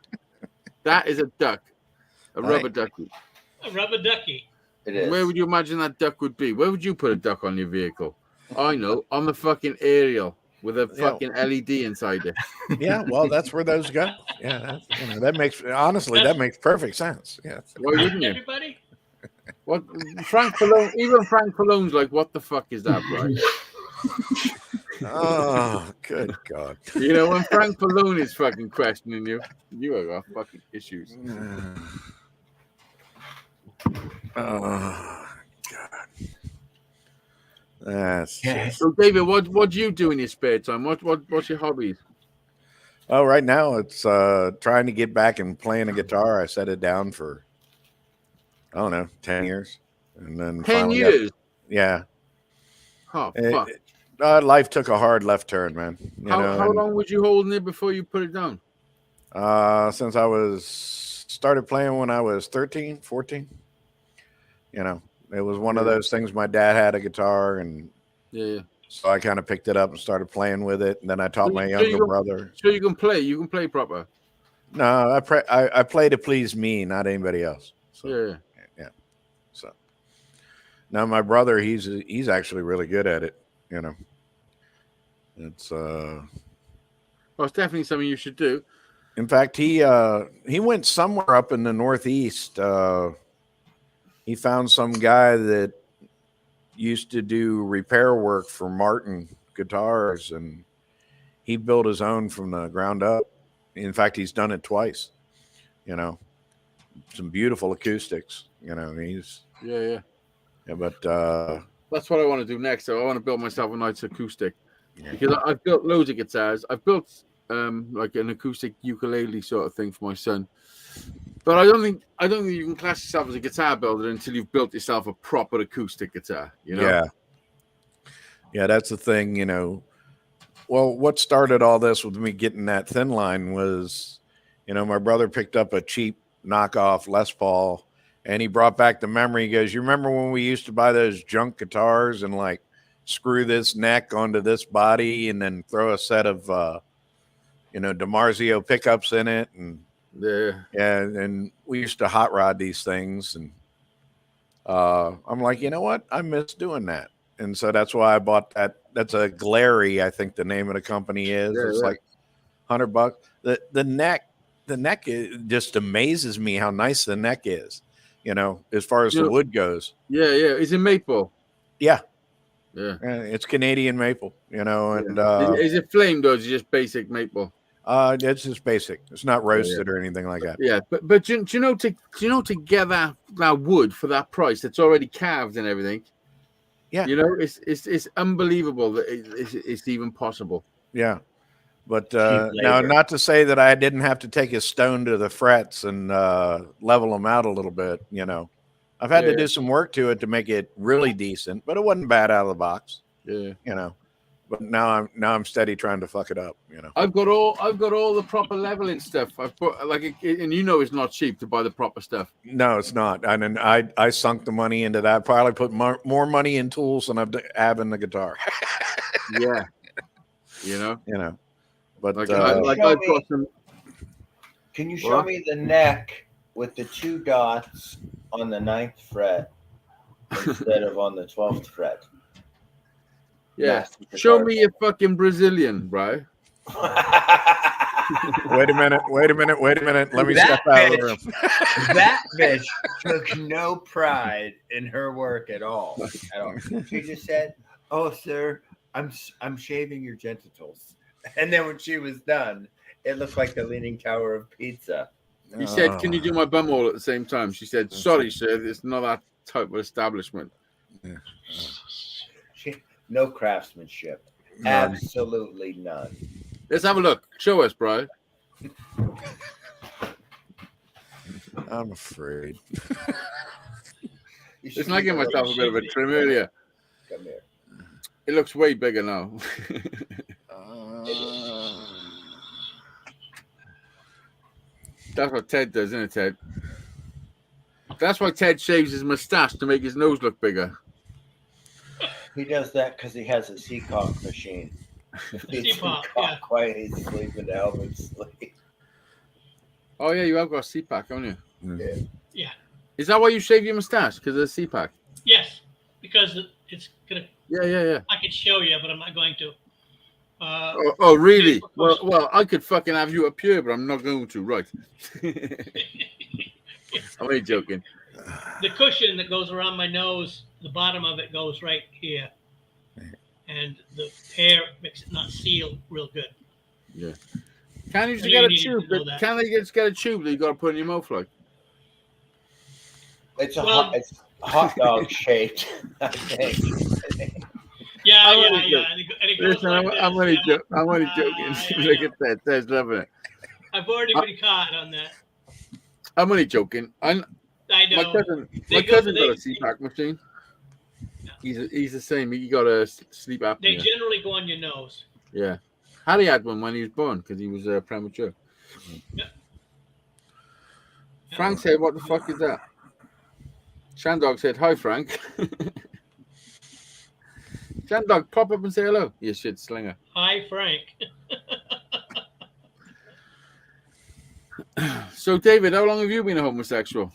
That is a duck. A rubber ducky. A rubber ducky. It is. Where would you imagine that duck would be? Where would you put a duck on your vehicle? I know, on the fucking aerial with a fucking LED inside it. Yeah, well, that's where those go. Yeah, that makes that makes perfect sense. Yeah. Why wouldn't you? Everybody? What Frank Falone? Even Frank Falone's like, what the fuck is that, right? Oh, good God. You know, when Frank Falone is fucking questioning you, you have got fucking issues. Oh, God. That's So, David, what do you do in your spare time? What's your hobbies? oh, right now it's trying to get back and playing a guitar. I set it down for I don't know 10 years, and then 10 years. Yeah. Oh fuck! Life took a hard left turn, man. How long was you holding it before you put it down? Since I started playing when I was 13, 14. You know, it was one of those things. My dad had a guitar, and so I kind of picked it up and started playing with it. And then I taught my younger brother. So you can play. You can play proper. No, I play to please me, not anybody else. So, yeah. So now my brother, he's actually really good at it. You know, it's well, it's definitely something you should do. In fact, he went somewhere up in the Northeast. He found some guy that used to do repair work for Martin guitars, and he built his own from the ground up. In fact, he's done it twice. You know, some beautiful acoustics. You know, he's but that's what I want to do next. So I want to build myself a nice acoustic because I've built loads of guitars. I've built like an acoustic ukulele sort of thing for my son. But I don't think you can class yourself as a guitar builder until you've built yourself a proper acoustic guitar. You know? Yeah, that's the thing. You know, well, what started all this with me getting that thin line was, you know, my brother picked up a cheap knockoff Les Paul, and he brought back the memory. He goes, "You remember when we used to buy those junk guitars and like screw this neck onto this body and then throw a set of DiMarzio pickups in it and." And we used to hot rod these things, and I'm like, you know what? I miss doing that, and so that's why I bought that. That's a Glary, I think the name of the company is. It's like $100. The neck just amazes me how nice the neck is. You know, as far as the wood goes. Yeah. Is it maple? Yeah. It's Canadian maple. You know, and is it flamed or is it just basic maple? It's just basic. It's not roasted or anything like that. Yeah, but do you know to get that wood for that price, it's already carved and everything. Yeah, you know, it's unbelievable that it's even possible. Yeah, but now not to say that I didn't have to take a stone to the frets and level them out a little bit. You know, I've had to do some work to it to make it really decent, but it wasn't bad out of the box. Yeah, you know. But now I'm steady trying to fuck it up, you know. I've got all the proper leveling stuff. I've put and you know it's not cheap to buy the proper stuff. No, it's not. And then I sunk the money into that. Probably put more money in tools than I've have in the guitar. Yeah, you know. But can you show me the neck with the 2 dots on the 9th fret instead of on the 12th fret? Yeah, show me your fucking Brazilian, bro. Wait a minute. Let me step out of the room. That bitch took no pride in her work at all. She just said, "Oh, sir, I'm shaving your genitals." And then when she was done, it looked like the Leaning Tower of Pizza. He said, "Can you do my bum hole at the same time?" She said, "Sorry, sir, it's not that type of establishment." Yeah. No craftsmanship. Absolutely none. Let's have a look. Show us, bro. I'm afraid. It's not giving myself a bit of a trim earlier. Come here. It looks way bigger now. That's what Ted does, isn't it, Ted? That's why Ted shaves his mustache to make his nose look bigger. He does that because he has a Seacock machine. Seacock, yeah. Quiet, he's sleeping to help him sleep. Oh, yeah, you have got a CPAC, haven't you? Yeah. Yeah. Is that why you shave your mustache? Because of the CPAC? Yes, because it's gonna. Yeah. I could show you, but I'm not going to. Oh, really? Well, I could fucking have you up here, but I'm not going to. Right. I'm only joking. The cushion that goes around my nose, the bottom of it goes right here, and the hair makes it not seal real good. Yeah. Can you just I get know a you tube? need to know that. Can they just get a tube that you got to put in your mouth like? It's a Well- it's hot dog shaped, I think. Yeah. I'm only And it goes Listen, like I'm this, only yeah. I'm only joking. I Look know. at that. Ted's loving it. I've already been caught on that. I'm only joking. I My know. cousin They got a they- CPAC machine. He's the same. He got a sleep They apnea. generally go on your nose. Yeah. Harry had one when he was born because he was premature. Yeah. Frank said, "What the fuck is that?" Shandog said, "Hi, Frank." Shandog, pop up and say hello. You shit slinger. Hi, Frank. So, David, how long have you been a homosexual?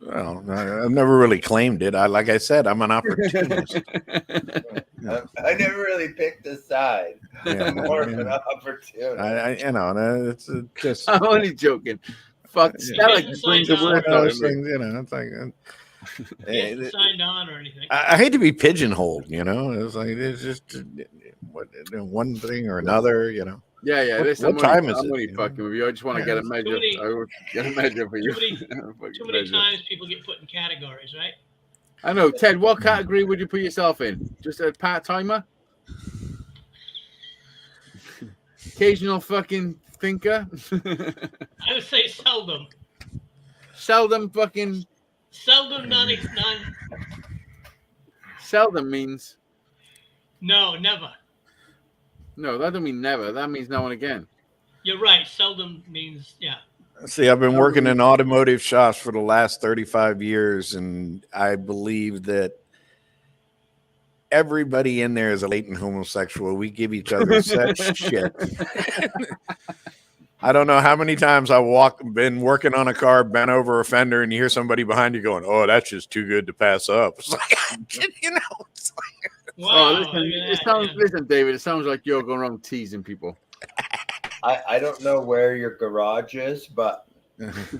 Well, I've never really claimed it. Like I said, I'm an opportunist. I never really picked a side. Yeah, I'm more of yeah. an opportunist. It's just I'm only joking. Fuck, Yeah. Stella He brings hasn't the word signed out those of me. things, it's like He hasn't signed on or anything. I hate to be pigeonholed. It's like it's just one thing or another. Yeah. What- Listen, what time is I'm it, only you know? fucking with you. I just want to get a measure. many- I will get a measure for you. Too many times people get put in categories, right? I know, Ted. What category would you put yourself in? Just a part timer? Occasional fucking thinker? I would say seldom. Seldom fucking. Seldom, none. Seldom means. No, never. No, that don't mean never. That means now and again. You're right. Seldom means, yeah. See, I've been working in automotive shops for the last 35 years, and I believe that everybody in there is a latent homosexual. We give each other such shit. I don't know how many times been working on a car, bent over a fender, and you hear somebody behind you going, "Oh, that's just too good to pass up." It's like, it's like, Wow. listen, look at that, yeah. listen, David. It sounds like you're going around teasing people. I don't know where your garage is, but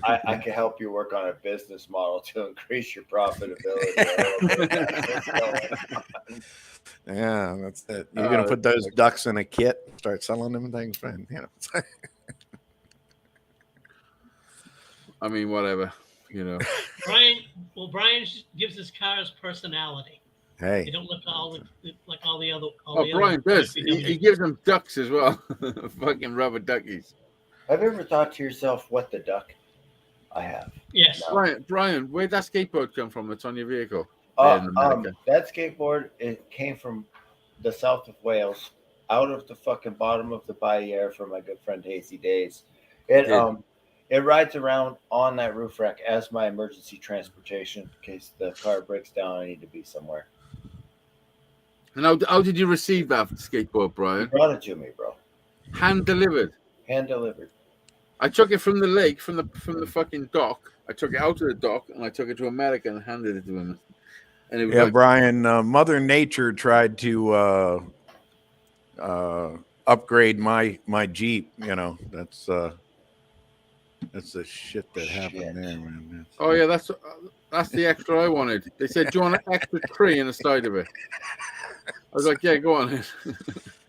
I can help you work on a business model to increase your profitability. A little bit. That's what's going on. yeah, that's it. You're gonna put those ducks in a kit, start selling them things, man. It's like, I mean, whatever. Brian gives his cars personality. They hey, don't look like all the other. Brian does. He gives them ducks as well. Fucking rubber duckies. Have you ever thought to yourself, what the duck I have? Yes. No. Brian, where'd that skateboard come from that's on your vehicle? In America. That skateboard, it came from the south of Wales, out of the fucking bottom of the Bayou from my good friend Hazeydaze. It rides around on that roof rack as my emergency transportation in case the car breaks down. I need to be somewhere. And how did you receive that skateboard, He Brian? brought it to me, bro. Hand delivered. Hand delivered. I took it from the lake, from the fucking dock. I took it out to the dock and I took it to America and handed it to him. And it was like, Brian, Mother Nature tried to upgrade my Jeep. That's the shit that happened there, man. oh yeah, that's the extra I wanted. They said, "Do you want an extra tree in the side of it?" I was like, "Yeah, go on."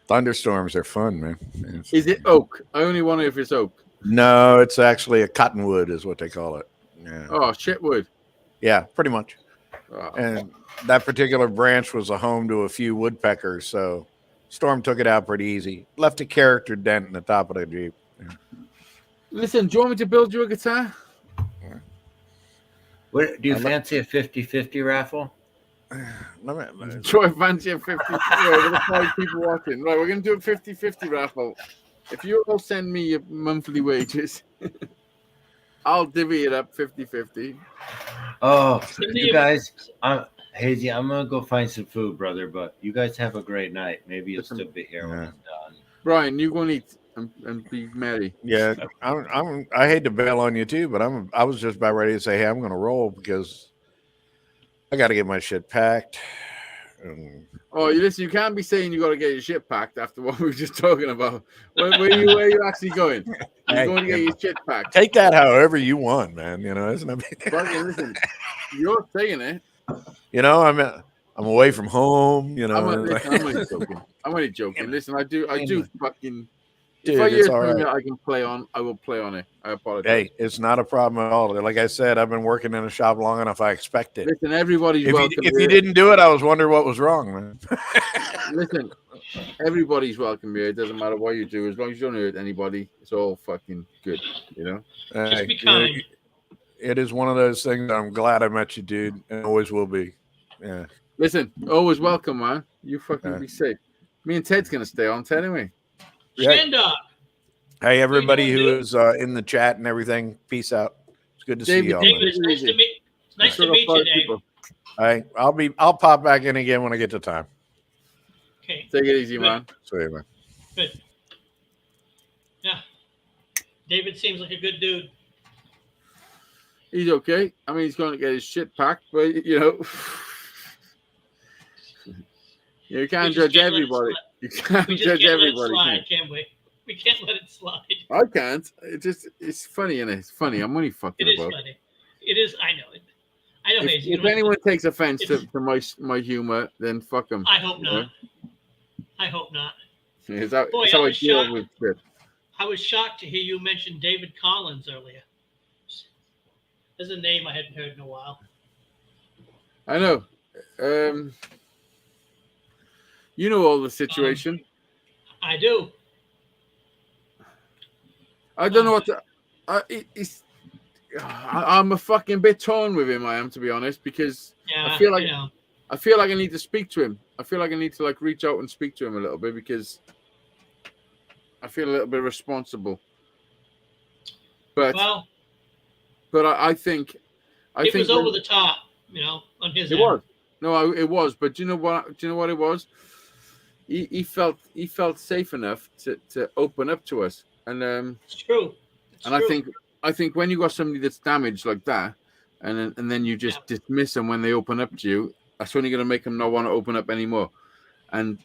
Thunderstorms are fun, man. Is it oak? I only want it if it's oak. No, it's actually a cottonwood, is what they call it. Yeah, Oh, shit wood. yeah, pretty much. Oh, And that particular branch was a home to a few woodpeckers, so storm took it out pretty easy. Left a character dent in the top of the Jeep. Listen, do you want me to build you a guitar? What, do you fancy a 50-50 raffle? Do I fancy a 50? Right, with 5 people watching. Right, we're going to do a 50-50 raffle. If you all send me your monthly wages, I'll divvy it up 50-50. Oh, you guys, Hazy, I'm gonna go find some food, brother. But you guys have a great night. Maybe you'll still be here when it's done. Brian, you go and eat and be merry. Yeah, I hate to bail on you too, but I was just about ready to say, hey, I'm going to roll because I got to get my shit packed. Oh, you listen. You can't be saying you got to get your shit packed after what we were just talking about. Where are you actually going? You're going to get your shit packed. Take that however you want, man. You know, isn't it? Listen, you're saying it. You know, I'm away from home. You know, I'm only joking. Listen, I do fucking. Dude, if I hear it's all something right. that I can play on, I will play on it. I apologize. Hey, it's not a problem at all. Like I said, I've been working in a shop long enough. I expect it. Listen, everybody's welcome. If you didn't do it, I was wondering what was wrong, man. Listen, everybody's welcome here. It doesn't matter what you do, as long as you don't hurt anybody. It's all fucking good, you know. Just be kind. It is one of those things. I'm glad I met you, dude, and always will be. Yeah. Listen, always welcome, man. You fucking be safe. Me and Ted's gonna stay on, Ted, anyway. Shandog. Hey, everybody who is in the chat and everything. Peace out. It's good to see you all. David, it's nice to meet you, Dave. All right, I'll pop back in again when I get to time. Okay. Take it easy, man. See you, man. Good. Yeah. David seems like a good dude. He's okay. I mean, he's going to get his shit packed, but you know, you can't judge everybody. You can't judge everybody. Can't we? We can't let it slide. I can't. It's funny, and it's funny. I'm only fucking about. It is funny. It is. I know it. I know. If anyone takes offense to my humor, then fuck them. I hope not. I hope not. Is that, boy, how I deal with shit. I was shocked to hear you mention David Collins earlier. There's a name I hadn't heard in a while. I know. You know all the situation. I do. I don't know what to. I'm a fucking bit torn with him. I am, to be honest, because I feel like I need to speak to him. I feel like I need to reach out and speak to him a little bit because I feel a little bit responsible. But I think it was over the top, on his end. It was. No, it was. But do you know what? Do you know what it was? He felt safe enough to open up to us, and it's true. I think when you got somebody that's damaged like that, and then you just dismiss them when they open up to you, that's when you're going to make them not want to open up anymore. And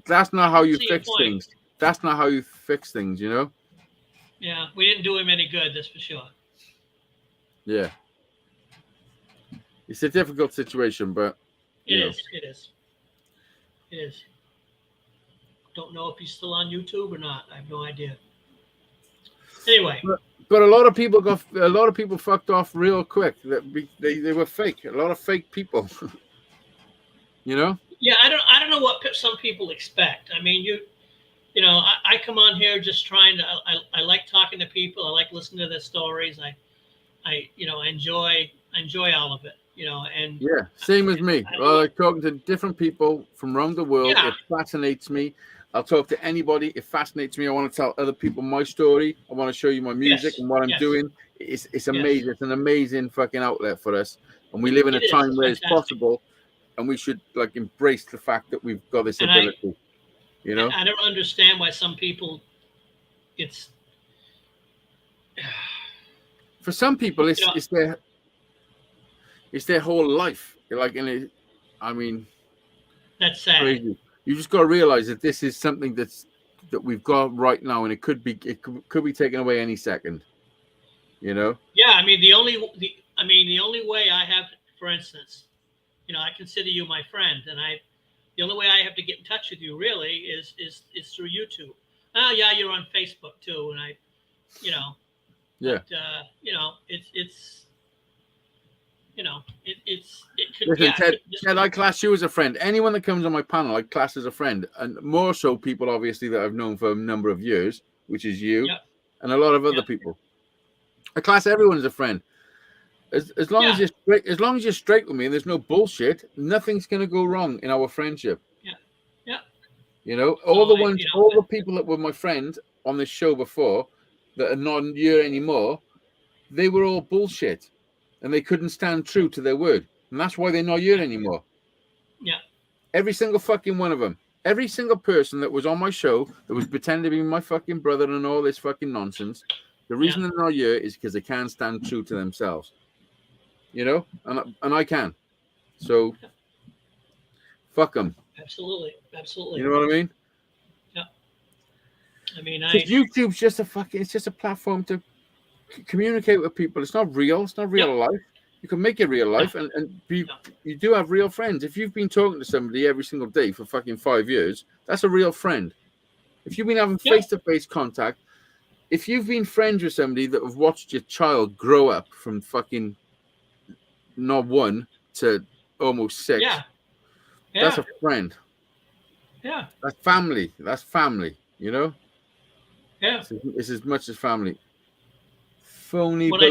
that's not how you fix things. That's not how you fix things, you know. Yeah, we didn't do him any good. That's for sure. Yeah, it's a difficult situation, but it is. Don't know if he's still on YouTube or not. I have no idea. Anyway, but a lot of people fucked off real quick. They were fake. A lot of fake people. You know. Yeah, I don't know what some people expect. I mean, I come on here just trying to. I like talking to people. I like listening to their stories. I enjoy all of it. And same as me. I like talking to different people from around the world. Yeah. It fascinates me. I'll talk to anybody. It fascinates me. I want to tell other people my story. I want to show you my music and what I'm doing. It's amazing. It's an amazing fucking outlet for us. And we live in a time where it's possible, and we should embrace the fact that we've got this ability. I don't understand why some people. For some people, it's their whole life. That's sad. Crazy. You just got to realize that this is something that we've got right now, and it could be taken away any second. Yeah, I mean the only way I have, for instance, I consider you my friend, and the only way I have to get in touch with you really is through YouTube. Oh yeah, you're on Facebook too, and Listen, Ted, I class you as a friend. Anyone that comes on my panel, I class as a friend, and more so people obviously that I've known for a number of years. which is you, Yep. and a lot of other Yep. people. I class everyone as a friend. As long as you're straight with me and there's no bullshit, nothing's gonna go wrong in our friendship. Yeah. You know, all So the people that were my friend on this show before that are not here anymore, they were all bullshit, and they couldn't stand true to their word, and that's why they're not here anymore. Yeah. Every single fucking one of them. Every single person that was on my show that was pretending to be my fucking brother and all this fucking nonsense, the reason they're not here is because they can't stand true to themselves. You know, and I can. So, fuck them. Absolutely. You know what I mean? Yeah. I mean, Because YouTube's just it's just a platform to communicate with people. It's not real. It's not real life. You can make it real life, and you do have real friends. If you've been talking to somebody every single day for fucking 5 years, that's a real friend. If you've been having face-to-face contact, if you've been friends with somebody that have watched your child grow up from fucking not 1 to almost 6, that's a friend. Yeah. That's family. That's family. You know. Yeah. It's as much as family. Phony. When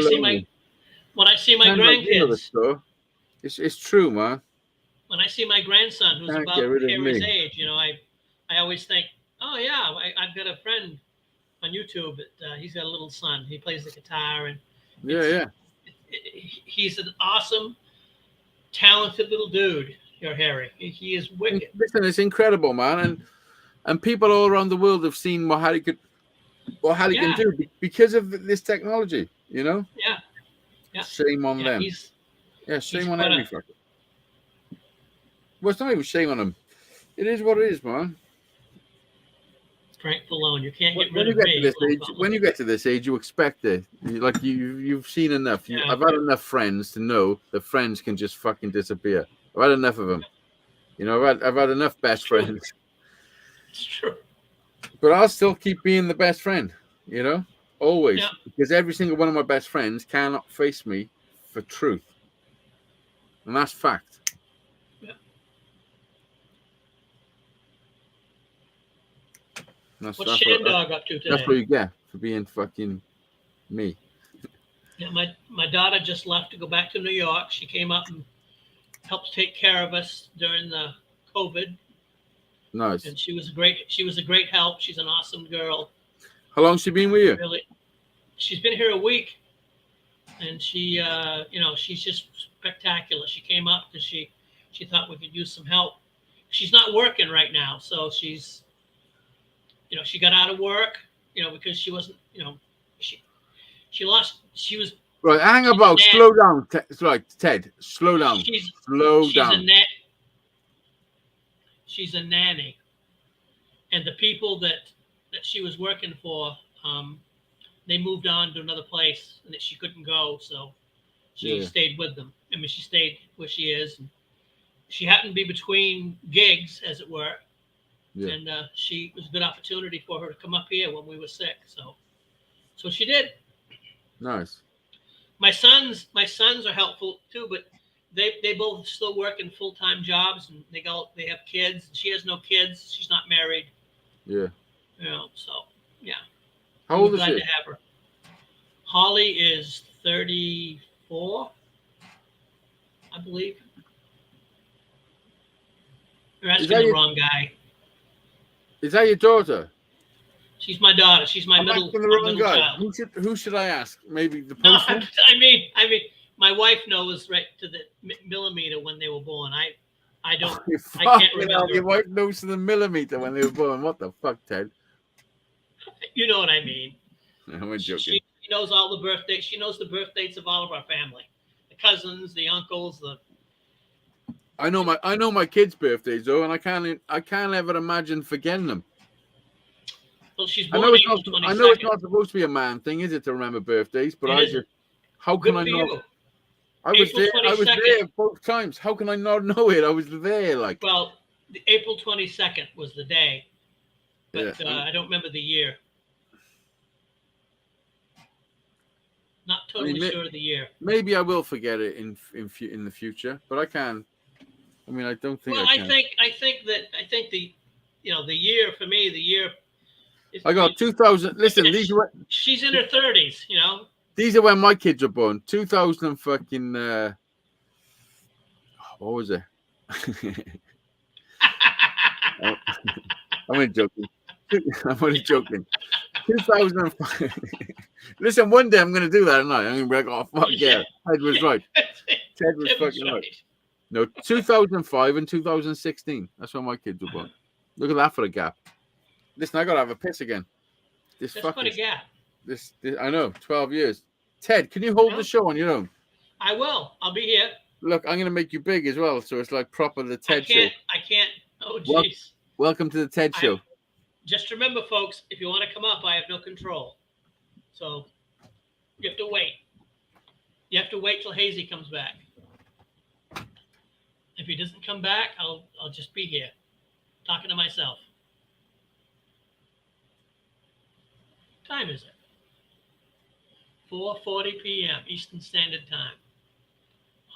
I see my grandkids, it's true, man. When I see my grandson who's about Harry's age, you know, I always think, oh yeah, I've got a friend on YouTube. He's got a little son. He plays the guitar, and he's an awesome, talented little dude. Your Harry, he is wicked. Listen, it's incredible, man, and people all around the world have seen what Harry can do because of this technology. You know. Yeah. Shame on them. Shame on every fucker. Well, it's not even shame on them. It is what it is, man. Strength alone. You can't get rid of me. When you get to this age, you expect it. Like you've seen enough. I've had enough friends to know that friends can just fucking disappear. I've had enough of them. You know, I've had enough best friends. It's true. But I'll still keep being the best friend. You know, always, because every single one of my best friends cannot face me for truth, and that's fact. What's Shandog up to today? That's what you get for being fucking me. Yeah, my daughter just left to go back to New York. She came up and helped take care of us during the COVID. Nice. And she was a great help. She's an awesome girl. How long she been with you? Really, she's been here a week, and she, she's just spectacular. She came up because she thought we could use some help. She's not working right now, so she's, she got out of work, because she wasn't, she was. Right, hang about. Slow down. Right, Ted. Slow down. Slow down. She's a nanny, and the people that she was working for, they moved on to another place, and that she couldn't go, so she stayed with them. I mean, she stayed where she is. And she happened to be between gigs, as it were, and it was a good opportunity for her to come up here when we were sick. So she did. Nice. My sons are helpful too, but they both still work in full-time jobs, and they have kids. She has no kids. She's not married. Yeah. So yeah. How old is she? Glad to have her. Holly is 34, I believe. You're asking the wrong guy. Is that your daughter? She's my daughter. She's my middle child. Who should I ask? Maybe the postman? No, I mean, my wife knows right to the millimeter when they were born. I don't. I can't remember. Your wife knows to the millimeter when they were born. What the fuck, Ted? You know what I mean. I'm joking. She knows all the birthdays. She knows the birthdays of all of our family, the cousins, the uncles, I know my kids' birthdays though, and I can't ever imagine forgetting them. Well, she's born April 22nd. I know it's not supposed to be a man thing, is it, to remember birthdays? But how can I know? I was there both times. How can I not know it? I was there, like. Well, April 22nd was the day, but I don't remember the year. Not totally sure of the year. Maybe I will forget it in the future, but I can. I mean, I don't think. Well, I think the year for me, the year I got 2000. Listen, she's in her 30s, you know. These are when my kids were born. 2000 and fucking. What was it? I'm only joking. I'm only joking. 2005. Listen, one day I'm going to do that tonight. I'm going to be like, oh, fuck yeah. Ted was right. Ted was fucking right. No, 2005 and 2016. That's when my kids were born. Look at that for a gap. Listen, I got to have a piss again. That's quite a gap. This, I know, 12 years. Ted, can you hold the show on your own? I will. I'll be here. Look, I'm going to make you big as well, so it's like proper the Ted show. I can't. Oh, jeez. Welcome to the Ted show. Just remember, folks, if you want to come up, I have no control. So you have to wait. You have to wait till Hazy comes back. If he doesn't come back, I'll just be here talking to myself. What time is it? 4:40 p.m. Eastern Standard Time.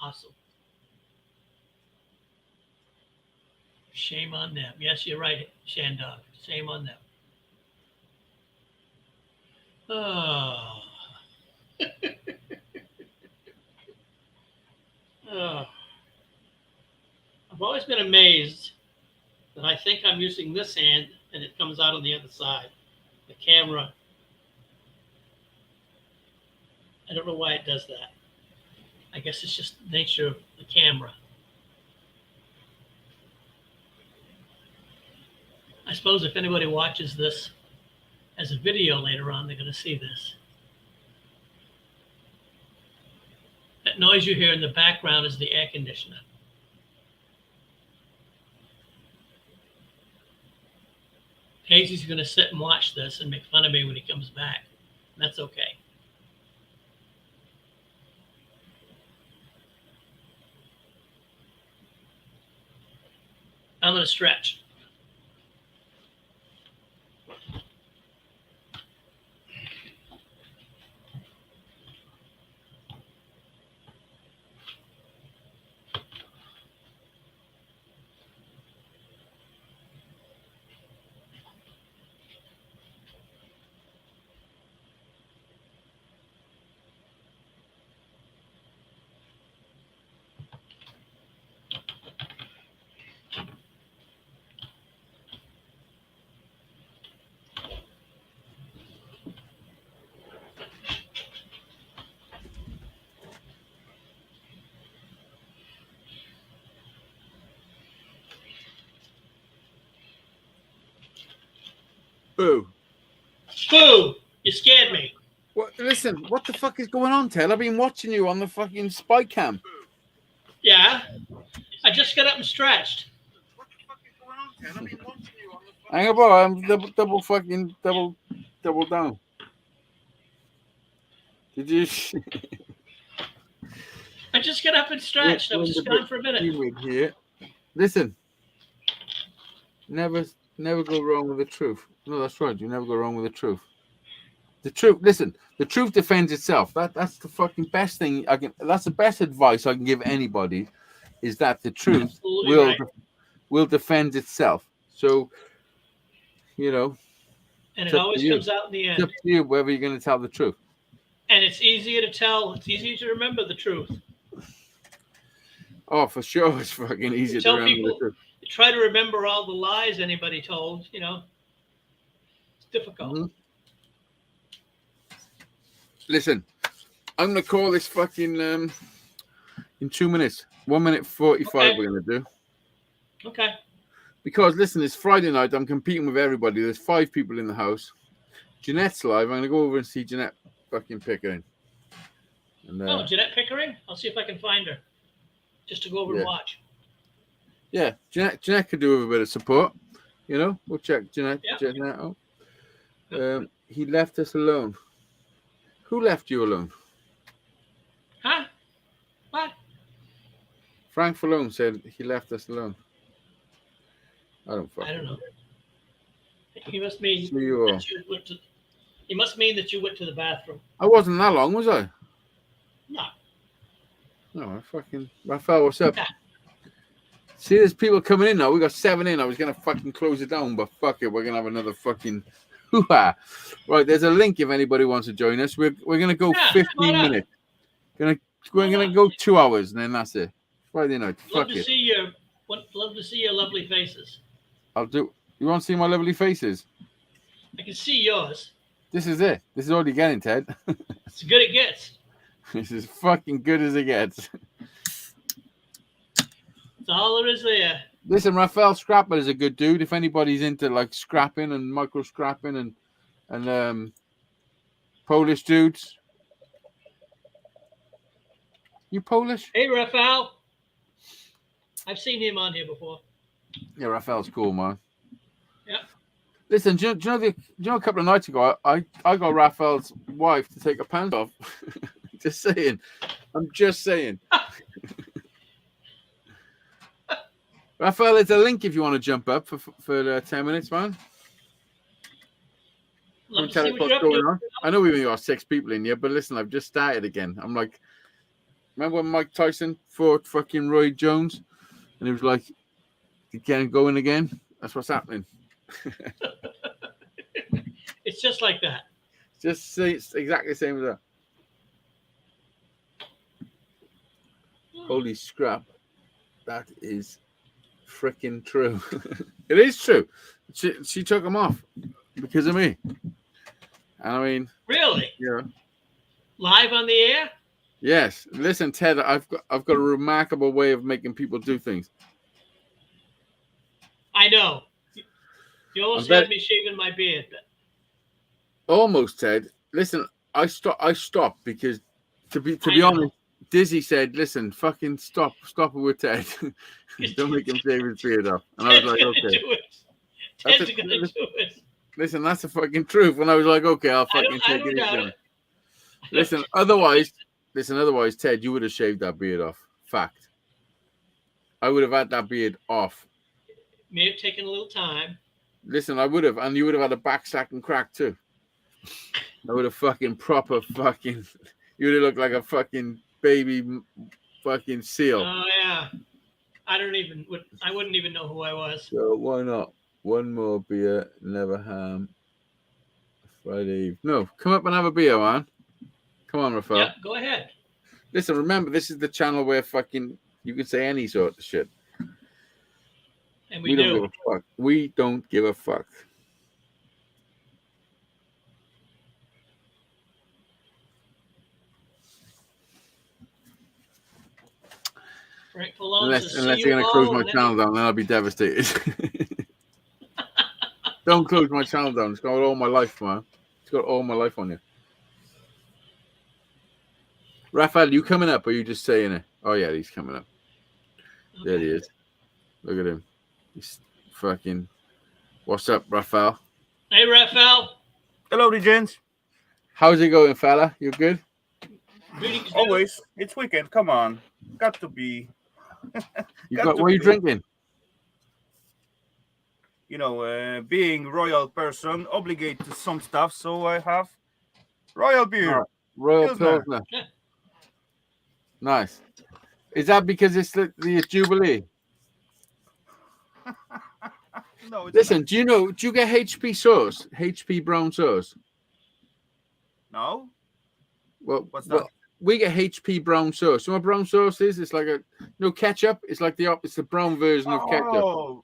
Awesome. Shame on them. Yes, you're right, Shandog. Shame on them. Oh. Oh. I've always been amazed that I think I'm using this hand and it comes out on the other side. The camera. I don't know why it does that. I guess it's just the nature of the camera. I suppose if anybody watches this as a video later on, they're going to see this. That noise you hear in the background is the air conditioner. Hazy's going to sit and watch this and make fun of me when he comes back. And that's okay. I'm going to stretch. Boo. Boo! You scared me. What? Listen, what the fuck is going on, Ted? I've been watching you on the fucking spy cam. Yeah. I just got up and stretched. What the fuck is going on, Ted? I've been watching you on the fucking... Hang on, I'm double down. Did you... I just got up and stretched. I was just gone for a minute. Here. Listen. Never go wrong with the truth. No, that's right. You never go wrong with the truth. The truth. Listen, the truth defends itself. That's the fucking best thing I can. That's the best advice I can give anybody. Is that the truth will defend itself. So, you know. And it always comes out in the end. It's up to you whether you're going to tell the truth. And it's easier to tell. It's easier to remember the truth. Oh, for sure, it's fucking easier to remember the truth. Try to remember all the lies anybody told, you know. It's difficult. Mm-hmm. Listen, I'm going to call this fucking in 2 minutes. 1 minute 45 okay. We're going to do. Okay. Because, listen, it's Friday night. I'm competing with everybody. There's 5 people in the house. Jeanette's live. I'm going to go over and see Jeanette fucking Pickering. And, Jeanette Pickering? I'll see if I can find her. Just to go over and watch. Yeah, Jeanette could do with a bit of support. You know, we'll check Jeanette out. He left us alone. Who left you alone? Huh? What? Frank Falone said he left us alone. I don't know. He must mean he must mean that you went to the bathroom. I wasn't that long, was I? No. No, Raphael, what's up? Yeah. See, there's people coming in now. We got 7 in. I was gonna fucking close it down, but fuck it, we're gonna have another fucking Hoo-ha. Right, there's a link if anybody wants to join us. We're gonna go Yeah, 15 why not? minutes. We're gonna go 2 hours, and then that's it. Friday night. Love Fuck to it. see your lovely faces. I'll do. You want to see my lovely faces? I can see yours. This is it. This is all you're getting, Ted. It's good it gets. This is fucking good as it gets. That's all there is there. Listen, Raphael Scrapper is a good dude. If anybody's into like scrapping and micro scrapping and Polish dudes. You Polish? Hey, Raphael. I've seen him on here before. Yeah, Raphael's cool, man. Yep. Listen, do you know a couple of nights ago I got Raphael's wife to take her pants off. Just saying. I'm just saying. Raphael, there's a link if you want to jump up for 10 minutes, man. Love to Tell see us what what's you're up going to. on. I know we've only got 6 people in here, but listen, I've just started again. I'm like, remember when Mike Tyson fought fucking Roy Jones? And he was like, you can't go in again? That's what's happening. It's just like that. Just say it's exactly the same as that. Holy scrap. That is freaking true. It is true. She took him off because of me. And I mean, Really? yeah. Live on the air? Yes. Listen, Ted, I've got a remarkable way of making people do things. I know. You almost had me shaving my beard. Almost, Ted. Listen, I stopped because to be honest, Dizzy said, "Listen, fucking stop it with Ted. Don't make him shave his beard off." And I was like, "Okay." Ted's gonna do it. Listen, that's the fucking truth. And I was like, "Okay, I'll fucking take it easy." Listen, otherwise, Ted, you would have shaved that beard off. Fact. I would have had that beard off. May have taken a little time. Listen, I would have, and you would have had a back sack and crack too. I would have fucking proper fucking. You would have looked like a fucking baby, fucking seal. Oh yeah, I wouldn't even know who I was. So why not? One more beer, never harm. Friday Eve. No, come up and have a beer, man. Come on, Raphael. Yeah, go ahead. Listen, remember, this is the channel where fucking you can say any sort of shit. And We don't give a fuck. We don't give a fuck. Unless you're going to close my channel down, then I'll be devastated. Don't close my channel down. It's got all my life, man. It's got all my life on you. Raphael, you coming up or are you just saying it? Oh, yeah, he's coming up. Okay. There he is. Look at him. He's fucking... What's up, Raphael? Hey, Raphael. Hello, the gents. How's it going, fella? You good? Greetings, Always. It's weekend. Come on. Got to be. What are you drinking? You know, being royal person, obligate to some stuff, so I have royal beer. Royal Pilsner. Nice. Is that because it's the Jubilee? No, it's Listen, not. do you get HP sauce? HP brown sauce? No? Well, What's that? We get HP brown sauce. You know what brown sauce is? It's like ketchup. It's like it's the brown version of ketchup. Oh,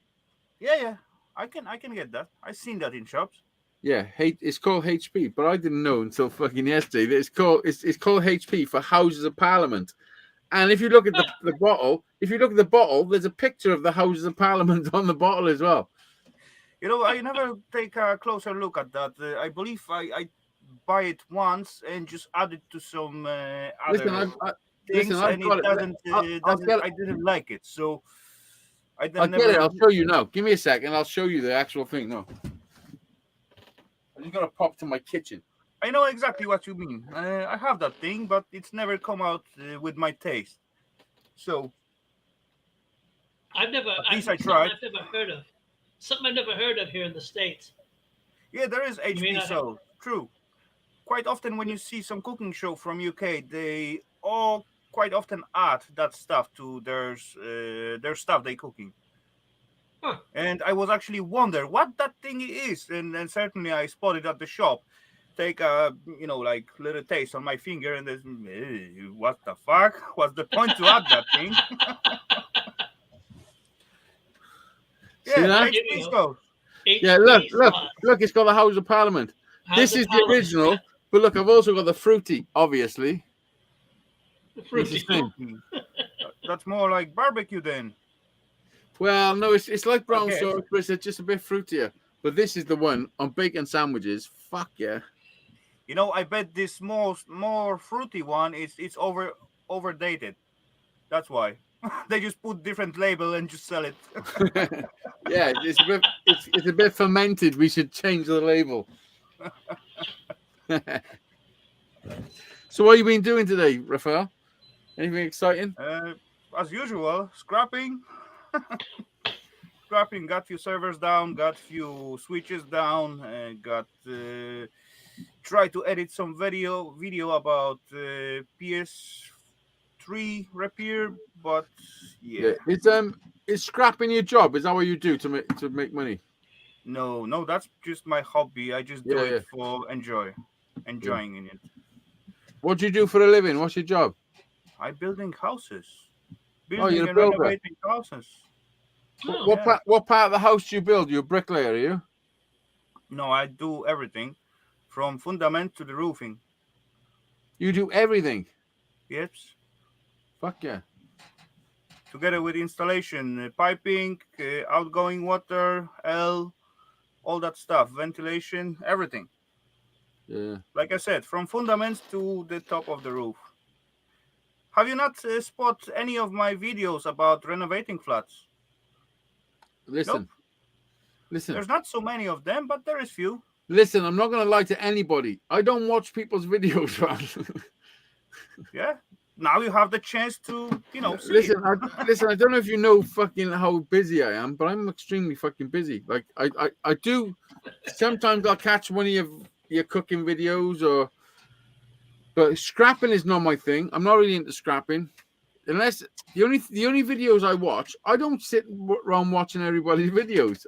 yeah. I can get that. I've seen that in shops. Yeah, it's called HP, but I didn't know until fucking yesterday that it's called HP for Houses of Parliament. And if you look at the bottle, there's a picture of the Houses of Parliament on the bottle as well. You know, I never take a closer look at that. I believe I buy it once and just add it to some other things, and I didn't like it, so I I'll get it. I'll show you now. Give me a second. I'll show you the actual thing. No, I just gotta pop to my kitchen. I know exactly what you mean. I have that thing, but it's never come out with my taste. So I've never heard of. Something I've never heard of here in the States. Yeah, there is HP sauce. True. Quite often when you see some cooking show from UK, they all quite often add that stuff to their stuff they cooking. And I was actually wonder what that thing is, and certainly I spotted at the shop. Take a like little taste on my finger, and there's what the fuck? What's the point to add that thing? See Yeah, that? HP scores. Yeah, look! It's got the House of Parliament. This is the original, but look, I've also got the fruity, obviously. The fruity. That's more like barbecue then. Well, no, it's like brown sauce, but it's just a bit fruitier. But this is the one on bacon sandwiches. Fuck yeah! I bet this more fruity one it's overdated. That's why they just put different label and just sell it. Yeah, it's a bit fermented. We should change the label. So, what have you been doing today, Raphael? Anything exciting? As usual, scrapping. Scrapping. Got few servers down. Got few switches down. Got try to edit some video about PS3 repair. But yeah. Is scrapping your job? Is that what you do to make money? No, that's just my hobby. I just do it for enjoying it. What do you do for a living? What's your job? I'm building houses. You're and renovating houses. What part of the house do you build? You're a bricklayer, are you? No, I do everything from fundament to the roofing. You do everything? Yes. Fuck yeah. Together with installation, piping, outgoing water, all that stuff, ventilation, everything. Yeah. Like I said, from fundaments to the top of the roof. Have you not spot any of my videos about renovating flats? Listen. There's not so many of them, but there is few. Listen, I'm not going to lie to anybody. I don't watch people's videos, right? Yeah. Now you have the chance to, see listen, I don't know if you know fucking how busy I am, but I'm extremely fucking busy. Like I do. Sometimes I'll catch one of your cooking videos but scrapping is not my thing. I'm not really into scrapping. Unless the only videos I watch, I don't sit around watching everybody's videos.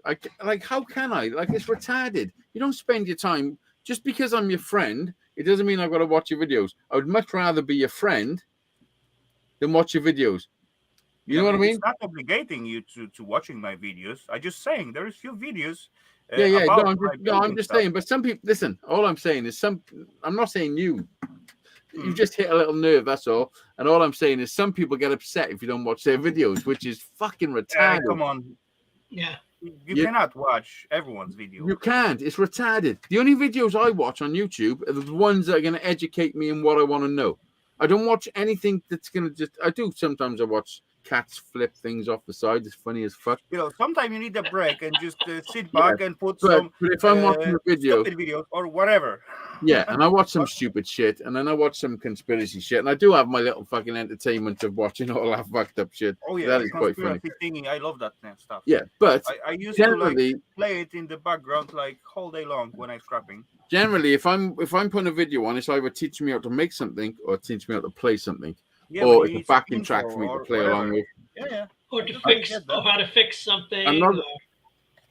How can I? Like, it's retarded. You don't spend your time just because I'm your friend. It doesn't mean I've got to watch your videos. I would much rather be your friend than watch your videos. You know what I mean? It's not obligating you to watching my videos. I'm just saying there is few videos. I'm just saying. But some people listen. All I'm saying is I'm not saying you. You just hit a little nerve, that's all. And all I'm saying is some people get upset if you don't watch their videos, which is fucking retarded. Come on. Yeah. You cannot watch everyone's video. You can't. It's retarded. The only videos I watch on YouTube are the ones that are going to educate me in what I want to know. I don't watch anything that's going to just... I do. Sometimes I watch cats flip things off the side. It's funny as fuck. Sometimes you need a break and just sit back and put some... But if I'm watching a video... stupid videos or whatever. Yeah, and I watch some stupid shit, and then I watch some conspiracy shit, and I do have my little fucking entertainment of watching all that fucked up shit. Oh, yeah. That is quite funny. Thingy. I love that stuff. Yeah, but... I used generally, to play it in the background all day long when I'm scrapping. Generally, if I'm putting a video on, it's either teaching me how to make something or teach me how to play something, yeah, or it's a backing track for me to play along with. Yeah. Or how to fix something.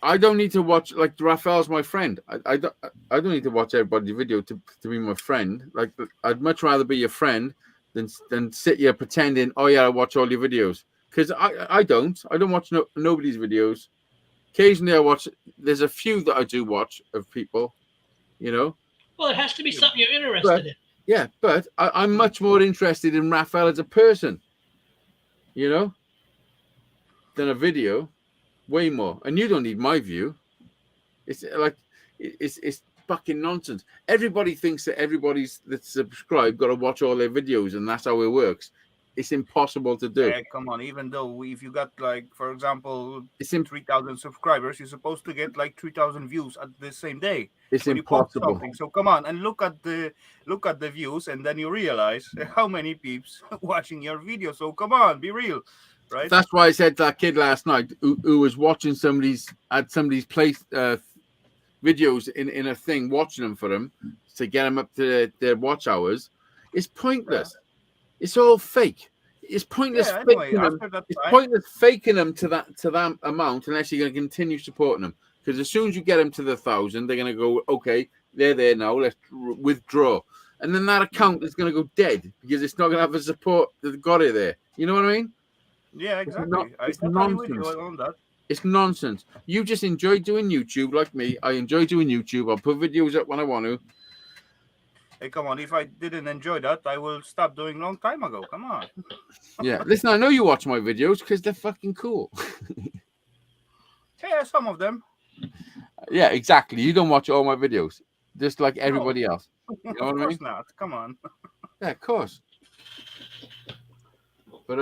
I don't need to watch, like, Raphael's my friend. I don't need to watch everybody's video to be my friend. Like, I'd much rather be your friend than sit here pretending, oh yeah, I watch all your videos. Because I don't watch nobody's videos. Occasionally I watch. There's a few that I do watch of people. Well, it has to be something you're interested in. Yeah, but I'm much more interested in Raphael as a person, than a video. Way more. And you don't need my view. It's like, it's fucking nonsense. Everybody thinks that everybody's that's subscribed got to watch all their videos, and that's how it works. It's impossible to do. Yeah, come on. Even though if you got, like, for example, 3,000 subscribers, you're supposed to get like 3,000 views at the same day. It's impossible. So come on and look at the views, and then you realize how many peeps watching your video. So come on, be real, right? That's why I said to that kid last night who was watching somebody's play videos in a thing, watching them for them to get them up to their watch hours. It's pointless. Yeah. It's all fake. It's pointless anyway, faking them. It's pointless faking them to that amount unless you're going to continue supporting them. Because as soon as you get them to the 1,000, they're going to go, okay, they're there now. Let's withdraw, and then that account is going to go dead because it's not going to have the support that got it there. You know what I mean? Yeah, exactly. It's nonsense. On that. It's nonsense. You just enjoy doing YouTube like me. I enjoy doing YouTube. I'll put videos up when I want to. Hey, come on. If I didn't enjoy that, I will stop doing long time ago. Come on. Yeah. Listen, I know you watch my videos because they're fucking cool. Yeah, some of them. Yeah, exactly. You don't watch all my videos, just like everybody else. You know what I mean? Of course not. Come on. Yeah, of course. But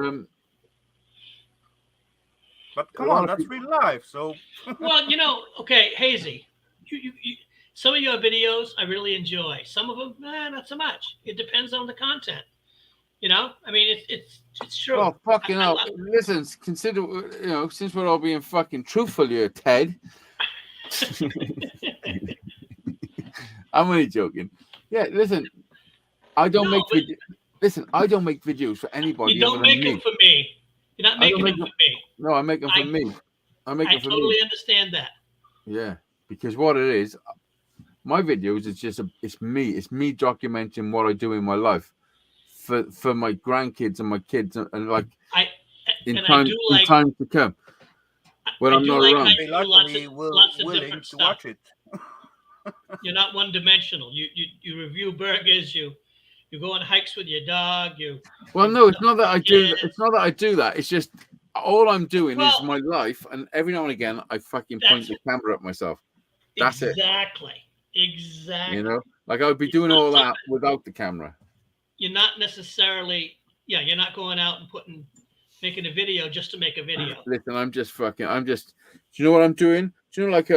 come on, that's real life. So. Well, okay, Hazy, you some of your videos I really enjoy. Some of them, not so much. It depends on the content. I mean, it's true. Well, fucking hell. Listen, consider, since we're all being fucking truthful here, Ted. I'm only joking. Yeah, listen, I don't make videos for anybody. You don't make them for me. You're not making them for me. No, I make them for me. I totally understand that. Yeah, because what it is, my videos it's me. It's me documenting what I do in my life for my grandkids and my kids and like in time to come. When I'm not around. Luckily, willing to watch it. You're not one-dimensional. You review burgers. You go on hikes with your dog. No, it's not that I do. It's not that I do that. It's just all I'm doing is my life, and every now and again I fucking point the camera at myself. That's exactly. Like I would be doing all that without the camera. You're not necessarily. Yeah, you're not going out and making a video just to make a video. Listen, I'm just. Do you know what I'm doing? Do you know, like,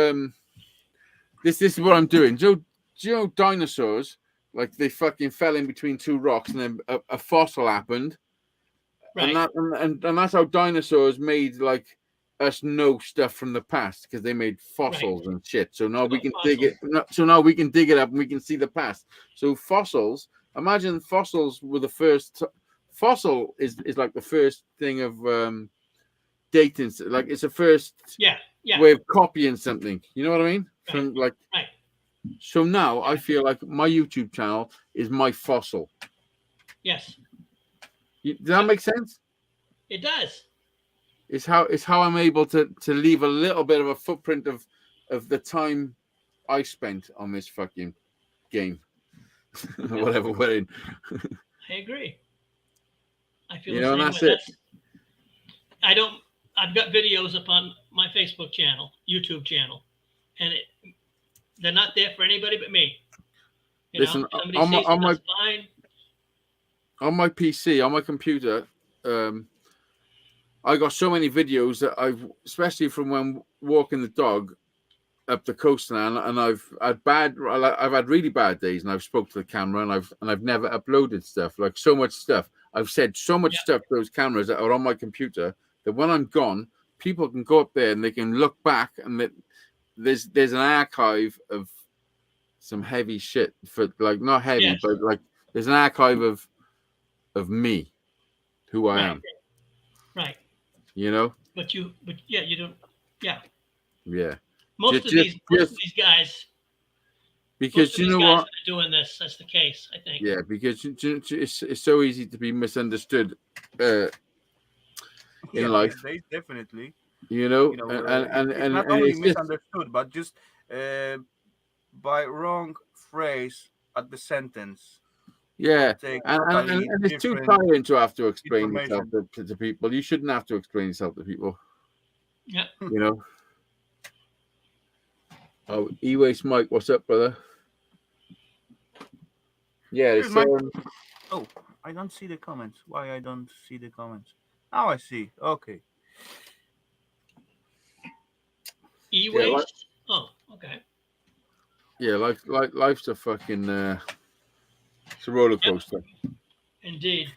this is what I'm doing. Do you know dinosaurs? Like, they fucking fell in between two rocks, and then a fossil happened. Right. And that's how dinosaurs made, like, us know stuff from the past, because they made fossils and shit. So now we can dig it. So now we can dig it up and we can see the past. So fossils. Imagine fossils were the first. Fossil is like the first thing of dating. Like, it's the first way of copying something. You know what I mean? Right. From like. Right. So now I feel like my YouTube channel is my fossil. Yes. Does that make sense? It does. It's how I'm able to leave a little bit of a footprint of the time I spent on this fucking game. Whatever we're in. I agree. I feel and that's it. I've got videos up on my Facebook channel, YouTube channel, and they're not there for anybody but me. Listen, on my PC, on my computer, I got so many videos that especially from when walking the dog up the coast now, and I've had really bad days, and I've spoke to the camera, and I've never uploaded stuff, like so much stuff. I've said so much stuff to those cameras that are on my computer that when I'm gone, people can go up there and they can look back, and there's an archive of some heavy shit, for like not heavy, but like there's an archive of me, who I am. Right. But you don't. Yeah. Yeah. Most of these guys. Because you know what? Are doing this. That's the case, I think. Yeah, because it's so easy to be misunderstood in life. Definitely. And not only misunderstood, but just by wrong phrase at the sentence. Yeah, and it's too tiring to have to explain yourself to people. You shouldn't have to explain yourself to people. Yeah. Oh, E-Waste Mike, what's up, brother? Yeah, it's oh, I don't see the comments. Why I don't see the comments? Now I see. Okay. E-Waste? Oh, okay. Yeah, life's a fucking it's a roller coaster. Indeed.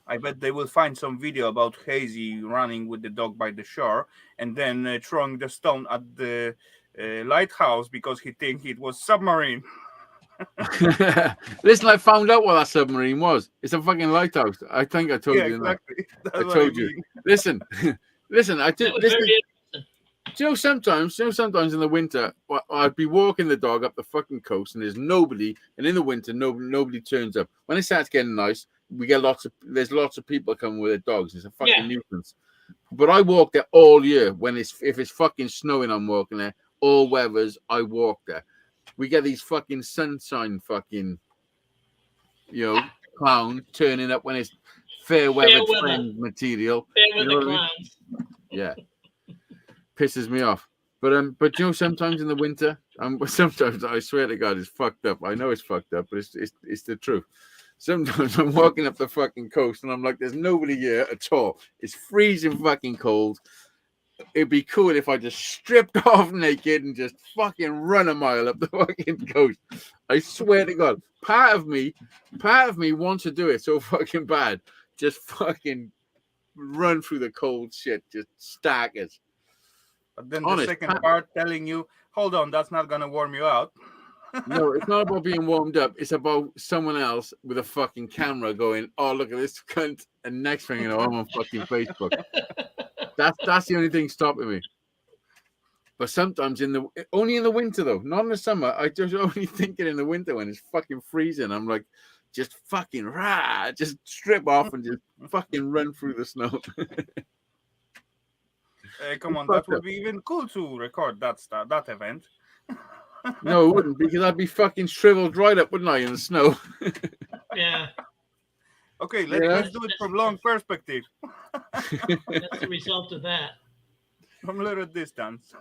I bet they will find some video about Hazy running with the dog by the shore and then throwing the stone at the lighthouse because he think it was submarine. Listen, I found out what that submarine was. It's a fucking lighthouse. I think I told you. Exactly. I told you. Listen, listen. I did. Listen. Sometimes in the winter, I'd be walking the dog up the fucking coast, and there's nobody. And in the winter, nobody turns up. When it starts getting nice, there's lots of people coming with their dogs. It's a fucking nuisance. But I walk there all year. If it's fucking snowing, I'm walking there. All weathers, I walk there. We get these fucking sunshine fucking, clowns turning up when it's fair weather trend material. Fair weather clowns. Yeah. Pisses me off. But sometimes in the winter, sometimes I swear to God, it's fucked up. I know it's fucked up, but it's the truth. Sometimes I'm walking up the fucking coast and I'm like, there's nobody here at all. It's freezing fucking cold. It'd be cool if I just stripped off naked and just fucking run a mile up the fucking coast. I swear to God, part of me wants to do it so fucking bad. Just fucking run through the cold shit, just staggers. But then the second part telling you, hold on, that's not gonna warm you out. No, it's not about being warmed up. It's about someone else with a fucking camera going, oh, look at this cunt. And next thing you know, I'm on fucking Facebook. That's the only thing stopping me. But sometimes only in the winter though, not in the summer. I just only think it in the winter when it's fucking freezing. I'm like, just fucking just strip off and just fucking run through the snow. Come on, that would be even cool to record that event. No, it wouldn't, because I'd be fucking shriveled right up, wouldn't I, in the snow? Yeah. Okay, let's do it from long perspective. That's the result of that. From little distance.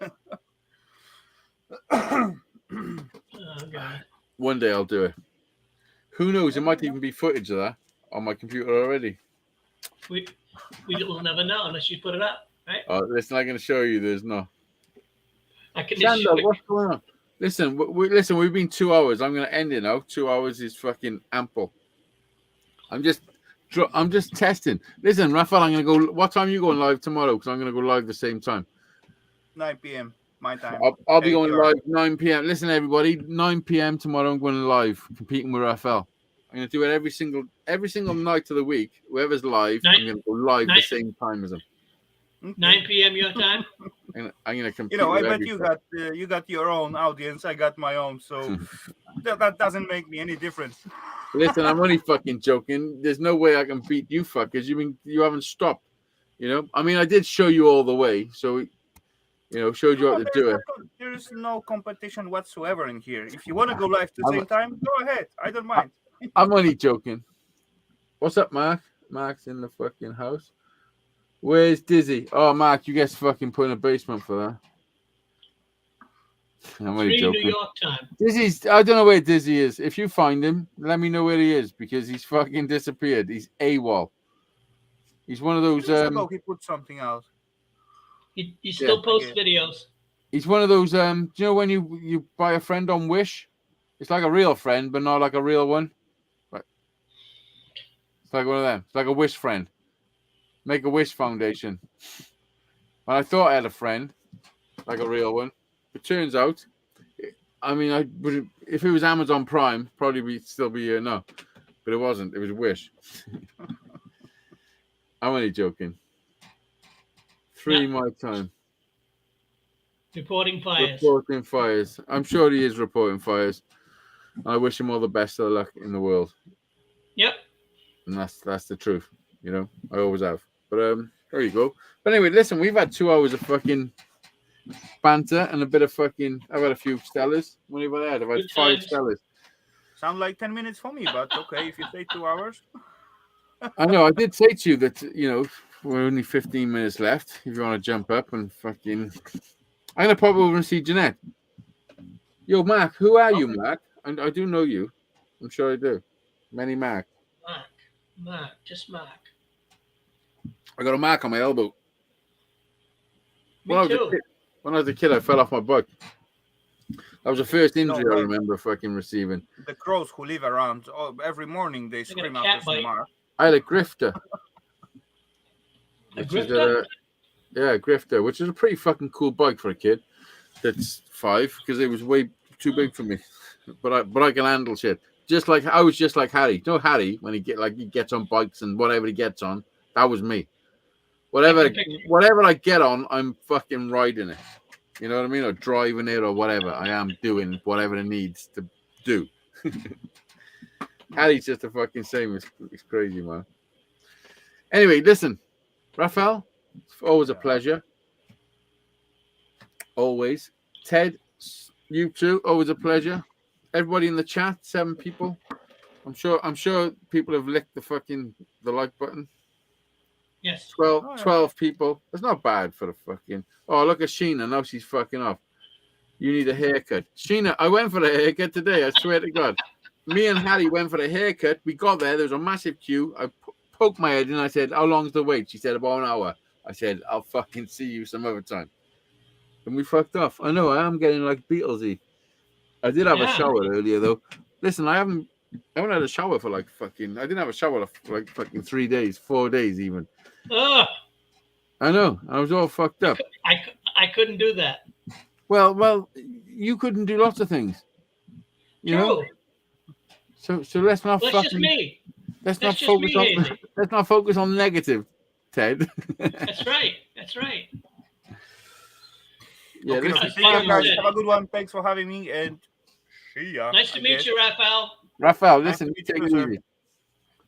Oh, God. One day I'll do it. Who knows? There might even be footage of that on my computer already. We will never know unless you put it up, right? Oh, listen, I'm going to show you. There's no. I can Sandra, what's going on? Listen, we've been 2 hours. I'm going to end it now. 2 hours is fucking ample. I'm just testing. Listen, Raphael, I'm going to go. What time are you going live tomorrow? Because I'm going to go live the same time. 9 p.m. my time. I'll be going live 9 p.m. Listen, everybody, 9 p.m. tomorrow. I'm going live, competing with Raphael. I'm going to do it every single night of the week. Whoever's live, I'm going to go live the same time as them. 9 p.m. your time. I'm going to compete. I bet you got your own audience. I got my own, so that doesn't make me any difference. Listen, I'm only fucking joking. There's no way I can beat you fuckers. You haven't stopped. I mean, I did show you all the way, so showed you how to do it. There's no competition whatsoever in here. If you want to go live at the same time, go ahead. I don't mind. I'm only joking. What's up, Mark? Mark's in the fucking house. Where's Dizzy? Oh, Mark, you guys fucking put in a basement for that. I'm only joking. New York time. Dizzy's. I don't know where Dizzy is. If you find him, let me know where he is because he's fucking disappeared. He's AWOL. He's one of those. He put something else. He still posts videos. He's one of those. Do you know when you buy a friend on Wish? It's like a real friend, but not like a real one. Right. It's like one of them. It's like a Wish friend. Make a Wish Foundation. And I thought I had a friend, like a real one. It turns out, I mean, I would if it was Amazon Prime, probably still be no, but it wasn't. It was Wish. I'm only joking. 3 my time. Reporting fires. Reporting fires. I'm sure he is reporting fires. I wish him all the best of luck in the world. Yep. And that's the truth. I always have. But there you go. But anyway, listen, we've had 2 hours of fucking banter and a bit of fucking. I've had a few Stellas. What have I had? I've had 5 Stellas. Sound like 10 minutes for me, but okay, if you say 2 hours. I know. I did say to you that we're only 15 minutes left. If you want to jump up and fucking, I'm gonna pop over and see Jeanette. Yo, Mark, who are you, Mark? I do know you. I'm sure I do. Many Mark. Mark, just Mark. I got a mark on my elbow. Me too. When I was a kid, I fell off my bike. That was the first injury I remember fucking receiving. The crows who live around, every morning they scream after some mark. I had a grifter. A grifter? Yeah, a grifter, which is a pretty fucking cool bike for a kid that's 5 because it was way too big for me. But I can handle shit. I was just like Harry. You know Harry, when he gets on bikes and whatever he gets on, that was me. Whatever I get on, I'm fucking riding it. You know what I mean? Or driving it or whatever. I am doing whatever it needs to do. Harry's just the fucking same. It's crazy, man. Anyway, listen, Raphael, it's always a pleasure. Always. Ted, you too, always a pleasure. Everybody in the chat, 7 people. I'm sure people have licked the like button. Yes. 12 people. That's not bad for the fucking. Oh, look at Sheena. Now she's fucking off. You need a haircut. Sheena, I went for the haircut today. I swear to God. Me and Harry went for the haircut. We got there. There was a massive queue. I poked my head and I said, how long's the wait? She said, about an hour. I said, I'll fucking see you some other time. And we fucked off. I know, I am getting like Beatlesy. I did have a shower earlier, though. Listen, I haven't had a shower for like fucking. I didn't have a shower for like fucking 3 days, 4 days even. Oh. I know. I was all fucked up. I couldn't do that. Well, you couldn't do lots of things. You know. So let's not That's just me. Let's not focus on negative, Ted. That's right. Yeah, okay, see you guys. Have a good one. Thanks for having me, and see ya. Nice to meet you, Raphael. Raphael, listen, you take it easy.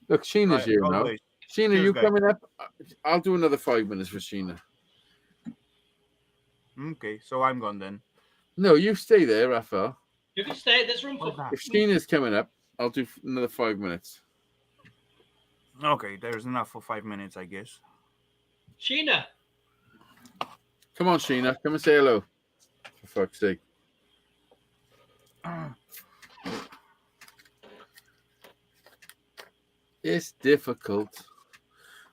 Look, Sheena's here now. Sheena, you coming up? I'll do another 5 minutes for Sheena. Okay, so I'm gone then. No, you stay there, Raphael. You can stay. There's room for. If Sheena's coming up, I'll do another 5 minutes. Okay, there's enough for 5 minutes, I guess. Sheena. Come on, Sheena. Come and say hello. For fuck's sake. It's difficult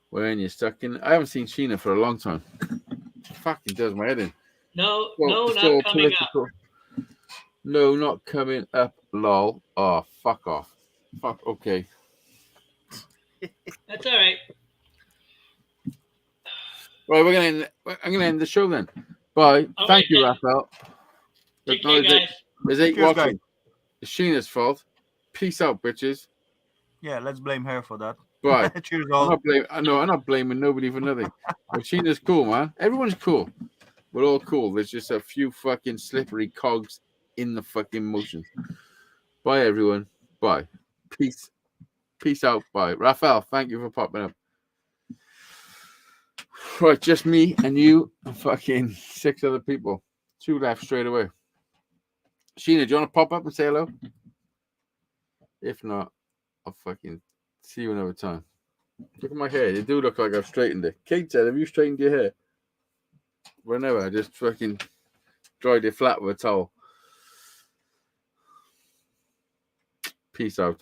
when you're stuck in. I haven't seen Sheena for a long time. Fucking does my head in. No, not coming up. No, not coming up. Lol. Oh, fuck off. Fuck. Okay. That's all right. Right, I'm gonna end the show then. Bye. Thank you, Raphael. Take care, guys. There's 8 watching. It's Sheena's fault. Peace out, bitches. Yeah, let's blame her for that. Bye. Cheers, all. I'm not blaming nobody for nothing. But Sheena's cool, man. Everyone's cool. We're all cool. There's just a few fucking slippery cogs in the fucking motion. Bye, everyone. Bye. Peace. Peace out. Bye. Raphael, thank you for popping up. Right, just me and you and fucking 6 other people. 2 left straight away. Sheena, do you want to pop up and say hello? If not, I'll fucking see you another time. Look at my hair. You do look like I've straightened it. Kate said, have you straightened your hair? Whenever. I just fucking dried it flat with a towel. Peace out.